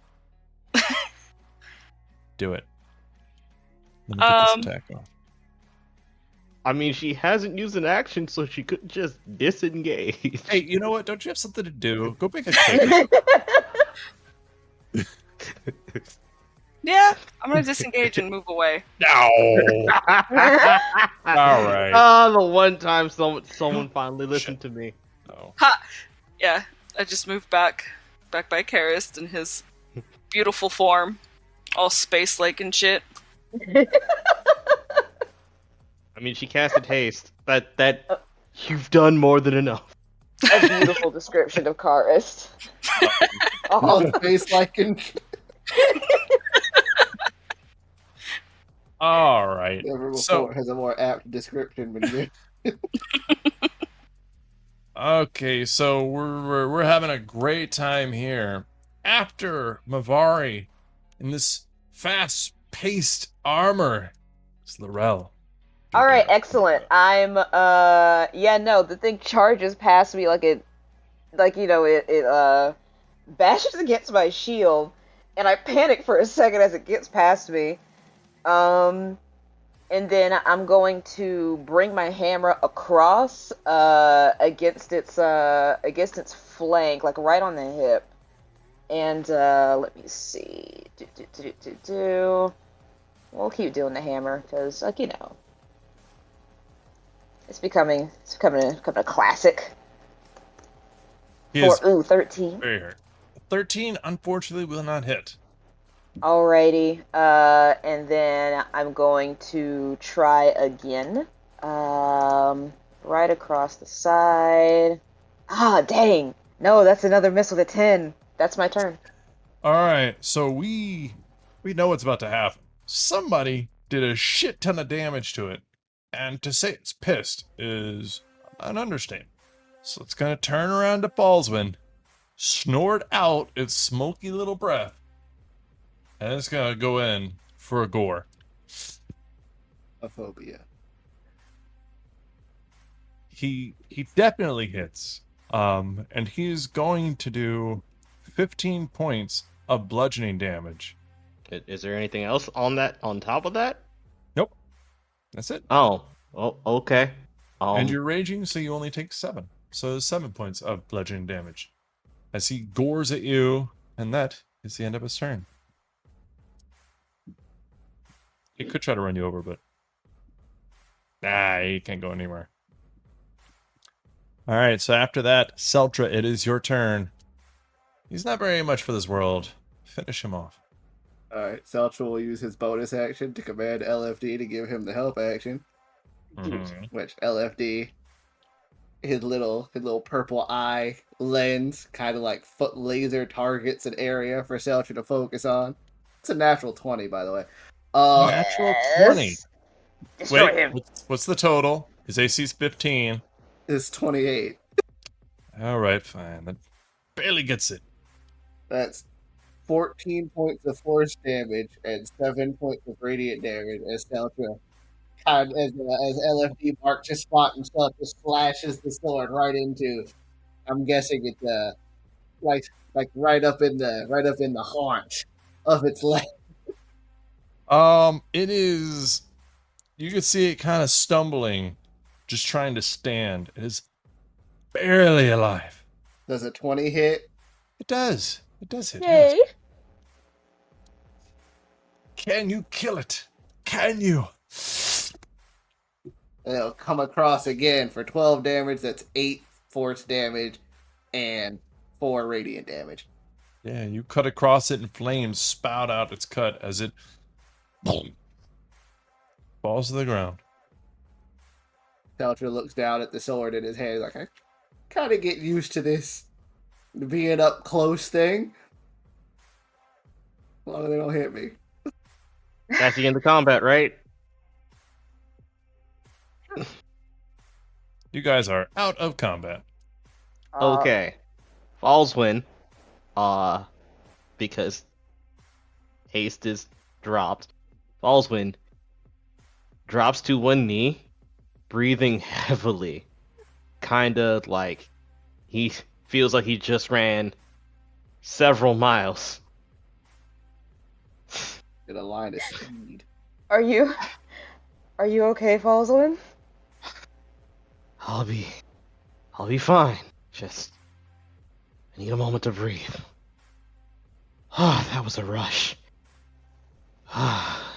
Do it. Let me get this attack off. I mean, she hasn't used an action, so she could just disengage. Hey, you know what? Don't you have something to do? Go make a cake. Yeah, I'm gonna disengage and move away. No. All right. Oh, the one time someone finally listened to me. Oh. Ha! Yeah, I just moved back by Karis in his beautiful form, all space-like and shit. I mean, she casted haste. That you've done more than enough. A beautiful description of Karist. All face like and All right. never before So, has a more apt description been given. okay, so we're having a great time here. After Mavari, in this fast-paced armor, it's Laurel. All right, excellent. I'm the thing charges past me it bashes against my shield, and I panic for a second as it gets past me. And then I'm going to bring my hammer across against its flank, like right on the hip. And let me see. We'll keep doing the hammer because, it's becoming a classic. He is 13. very hurt. 13, unfortunately, will not hit. Alrighty, and then I'm going to try again. Right across the side. Ah, dang! No, that's another miss with a 10. That's my turn. All right, so we know what's about to happen. Somebody did a shit ton of damage to it, and to say it's pissed is an understatement. So it's gonna turn around to Baldwin, snort out its smoky little breath, and it's gonna go in for a gore. A phobia. He definitely hits. And he's going to do 15 points of bludgeoning damage. Is there anything else on top of that? Nope. That's it. Oh, okay. And you're raging, so you only take 7. So 7 points of bludgeoning damage. As he gores at you, and that is the end of his turn. It could try to run you over, but he can't go anywhere. All right, so after that, Seltra, it is your turn. He's not very much for this world. Finish him off. Alright, Seltra will use his bonus action to command LFD to give him the help action. Mhm. Which LFD, his little purple eye lens, kind of like foot laser targets an area for Seltra to focus on. It's a natural 20, by the way. Natural 20. Destroy Wait, him. what's the total? His AC's 15. Is 28. All right, fine. That barely gets it. That's 14 points of force damage and 7 points of radiant damage as Seltra, as LFD marks his spot and Seltra slashes the sword right into. I'm guessing it's like right up in the haunch of its leg. It is. You can see it kind of stumbling, just trying to stand. It is barely alive. Does a 20 hit? It does. It does hit. Yay! Yes. Can you kill it? Can you? It'll come across again for 12 damage. That's 8 force damage and 4 radiant damage. Yeah, you cut across it and flames spout out its cut as it falls to the ground. Seltra looks down at the sword in his hand like, I kind of get used to this being up close thing. As long as they don't hit me. That's the end of combat, right? You guys are out of combat. Okay. Falls win. Because haste is dropped. Falls win. Drops to one knee, breathing heavily. Kinda like he feels like he just ran several miles. In a line of speed. Are you okay, Falzlin? I'll be fine. Just I need a moment to breathe. Ah, that was a rush. Ah.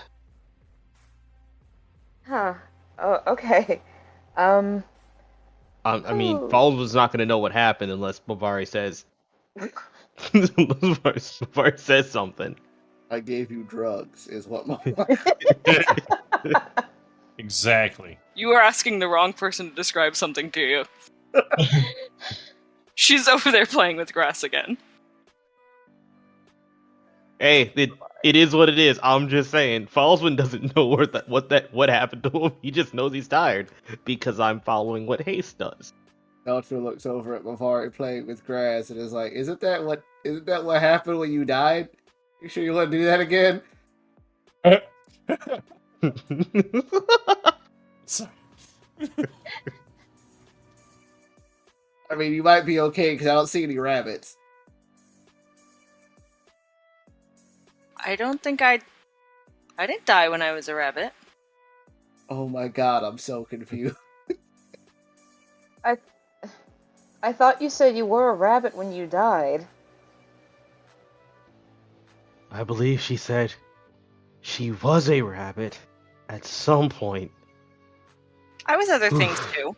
Huh. Oh, okay. I mean, Ooh. Falls was not going to know what happened unless Bavari says. Bavari says something. I gave you drugs, is what my. Exactly. You are asking the wrong person to describe something to you. She's over there playing with grass again. Hey, it is what it is. I'm just saying. Fallsman doesn't know what happened to him. He just knows he's tired because I'm following what Haste does. Seltra looks over at Mavari playing with grass and is like, Isn't that what happened when you died? You sure you want to do that again? So, I mean, you might be okay because I don't see any rabbits. I don't think I didn't die when I was a rabbit. Oh my god, I'm so confused. I thought you said you were a rabbit when you died. I believe she said she was a rabbit at some point. I was other things too.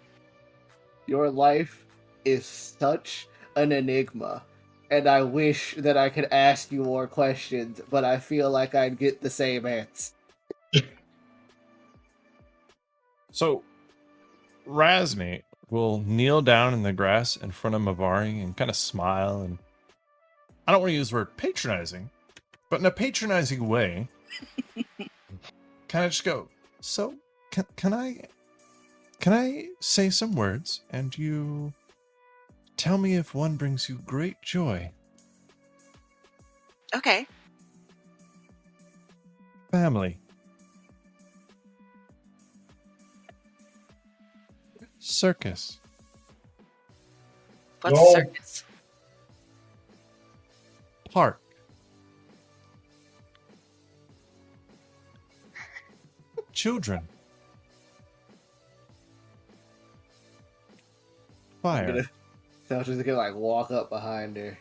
Your life is such an enigma, and I wish that I could ask you more questions, but I feel like I'd get the same answer. So, Razmi will kneel down in the grass in front of Mavari and kind of smile, and I don't want to use the word patronizing, but in a patronizing way, kind of just go, so, can I say some words, and you tell me if one brings you great joy? Okay. Family. Circus. What's No. a circus? Park. Children. Fire. Seltra's gonna like walk up behind her,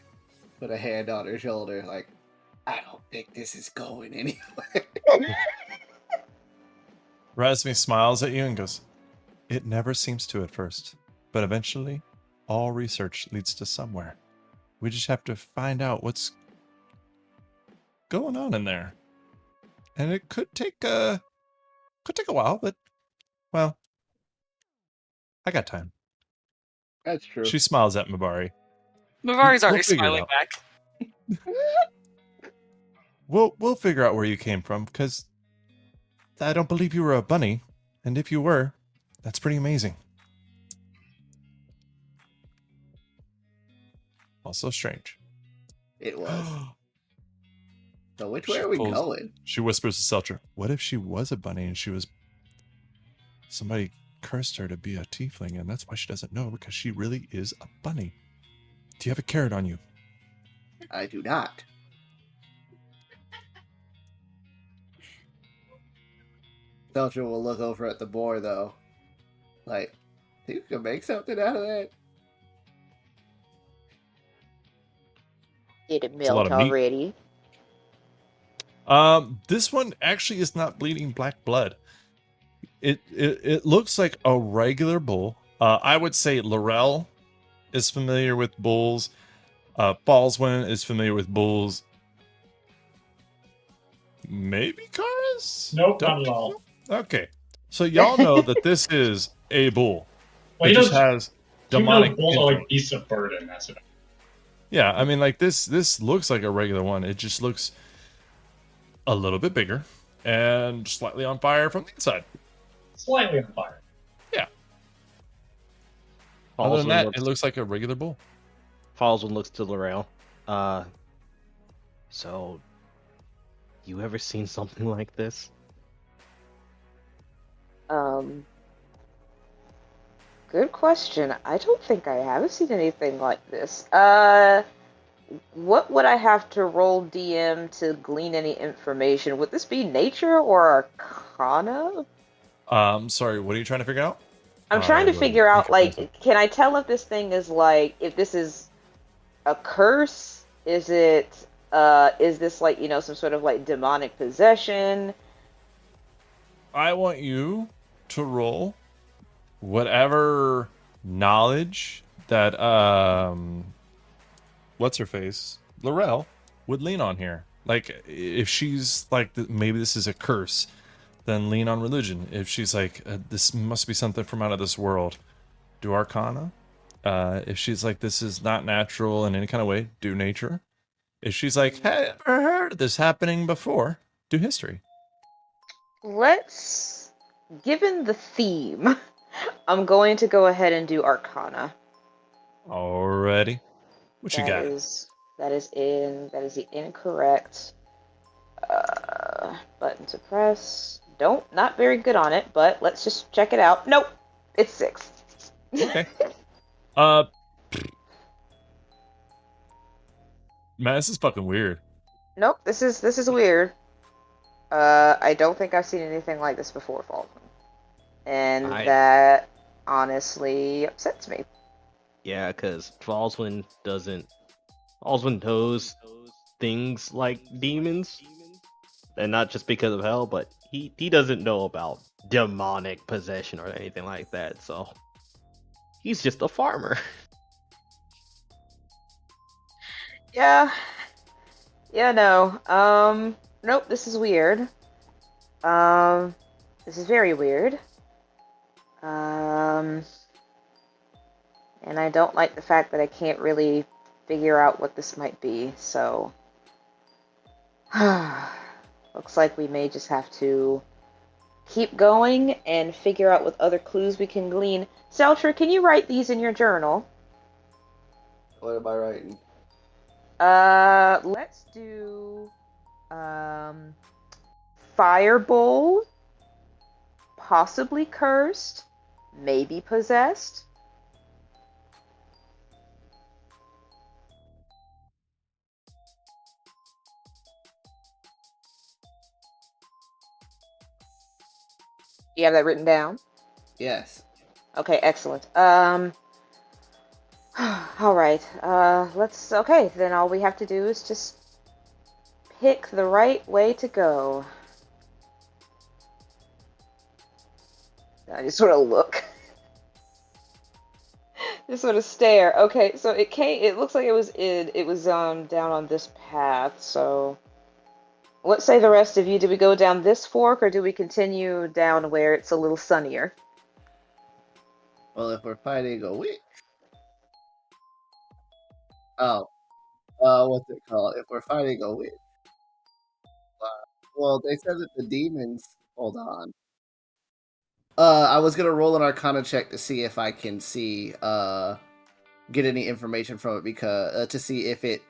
put a hand on her shoulder, like, I don't think this is going anywhere. Razmi smiles at you and goes, "It never seems to at first, but eventually, all research leads to somewhere. We just have to find out what's going on in there, and it could take a while, but well, I got time." That's true. She smiles at Mabari. Mavari's We'll already figure it smiling out. back. We'll figure out where you came from, because I don't believe you were a bunny, and if you were, that's pretty amazing. Also strange. It was. So which way are we going? She whispers to Seltra, "What if she was a bunny and somebody cursed her to be a tiefling, and that's why she doesn't know, because she really is a bunny? Do you have a carrot on you?" I do not. Seltra will look over at the boar, though. Like, think we can make something out of that? Did it It's a lot melt of meat. already? This one actually is not bleeding black blood. It looks like a regular bull. I would say Laurel is familiar with bulls. Baldwin is familiar with bulls. Maybe Karis? Nope, not at all. Okay. So y'all know that this is a bull. Well, It you just know, has you know demonic bulls are like influence. beasts of burden. That's it. Yeah, I mean, like this looks like a regular one. It just looks a little bit bigger and slightly on fire from the inside. Slightly on fire. Yeah. Other than Falswood that, looks, it looks like a regular bull. Falswood looks to Laurel. So, you ever seen something like this? Good question. I don't think I have seen anything like this. What would I have to roll DM to glean any information? Would this be nature or arcana? Sorry, what are you trying to figure out? I'm trying to Well, figure you out, can like, answer. can I tell if this thing is like, if this is a curse? Is it, is this like, some sort of like demonic possession? I want you to roll whatever knowledge that what's her face, Laurel, would lean on here. Like, if she's like, maybe this is a curse, then lean on religion. If she's like, this must be something from out of this world, do arcana. If she's like, this is not natural in any kind of way, do nature. If she's like, hey, I've never heard of this happening before, do history. Given the theme, I'm going to go ahead and do arcana. Alrighty. What you got? That is the incorrect button to press. Not very good on it, but let's just check it out. Nope, it's 6. Okay. Man, this is fucking weird. Nope, this is weird. I don't think I've seen anything like this before, Falcon. And that honestly upsets me. Yeah, because Falswind knows things like demons, and not just because of hell, but he doesn't know about demonic possession or anything like that. So he's just a farmer. Yeah, no. Nope, this is weird. This is very weird. And I don't like the fact that I can't really figure out what this might be, so looks like we may just have to keep going and figure out what other clues we can glean. Seltra, can you write these in your journal? What am I writing? Let's do Firebolt, possibly cursed, maybe possessed. You have that written down? Yes. Okay, excellent. All right. Okay, then all we have to do is just pick the right way to go. I just sort of look. Just sort of stare. Okay, so it looks like it was down on this path, so what say the rest of you? Do we go down this fork or do we continue down where it's a little sunnier? Well, if we're fighting a witch. Oh, what's it called? If we're fighting a witch. Well, they said that the demons. Hold on. I was gonna roll an Arcana check to see if I can get any information from it because to see if it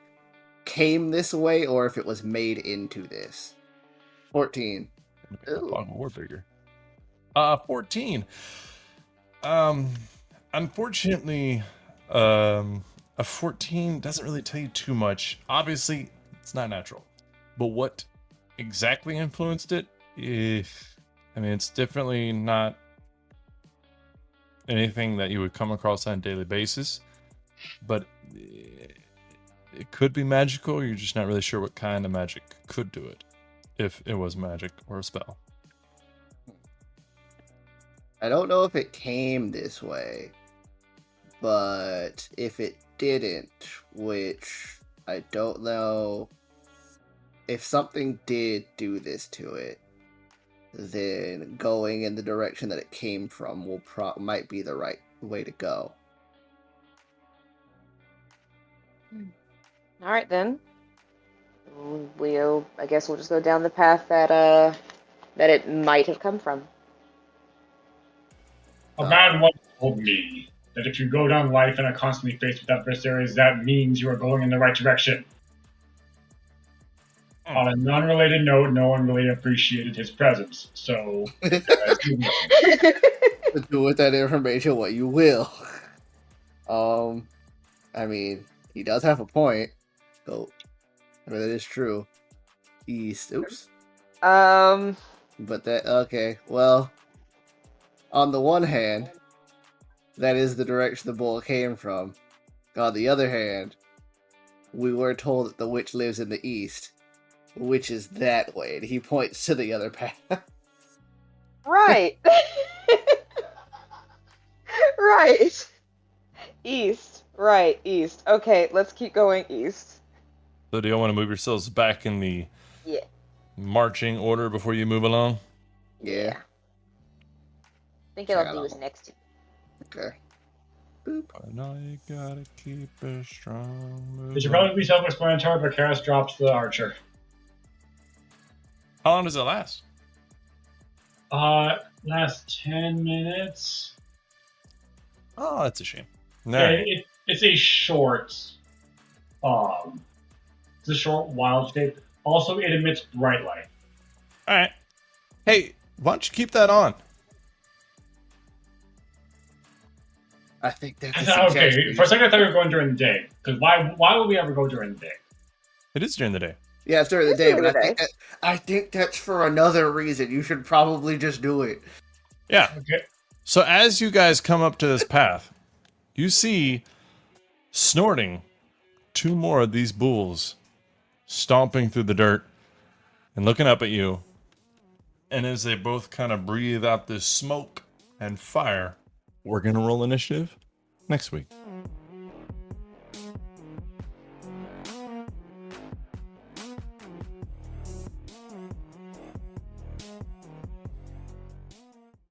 came this way or if it was made into this. 14. War bigger. 14. Unfortunately, a 14 doesn't really tell you too much. Obviously, it's not natural. But what exactly influenced it? It's definitely not anything that you would come across on a daily basis. But it could be magical. You're just not really sure what kind of magic could do it. If it was magic or a spell. I don't know if it came this way, but if it didn't, which I don't know, if something did do this to it, then going in the direction that it came from might be the right way to go. All right then. I guess we'll just go down the path that it might have come from. A man once told me that if you go down life and are constantly faced with adversaries, that means you are going in the right direction. On a non-related note, no one really appreciated his presence, so Do with that information what you will. He does have a point. So, that is true. East. Oops. But well, on the one hand, that is the direction the bull came from. On the other hand, we were told that the witch lives in the east, which is that way, and he points to the other path. Right. Right. East. Right, east. Okay, let's keep going east. So do you want to move yourselves back in the marching order before you move along? Yeah. I think it'll do is next. Okay. Boop. Now you gotta keep it strong. It should probably be self-explanatory, but Karis drops the archer. How long does it last? Last 10 minutes. Oh, that's a shame. It's a short, wild shape. Also, it emits bright light. All right. Hey, why don't you keep that on? I think that's okay. For a second, I thought we were going during the day. Because why would we ever go during the day? It is during the day. Yeah, it's during the day, but I think that's for another reason. You should probably just do it. Yeah. Okay. So as you guys come up to this path, you see snorting 2 more of these bulls stomping through the dirt and looking up at you. And as they both kind of breathe out this smoke and fire, we're going to roll initiative next week.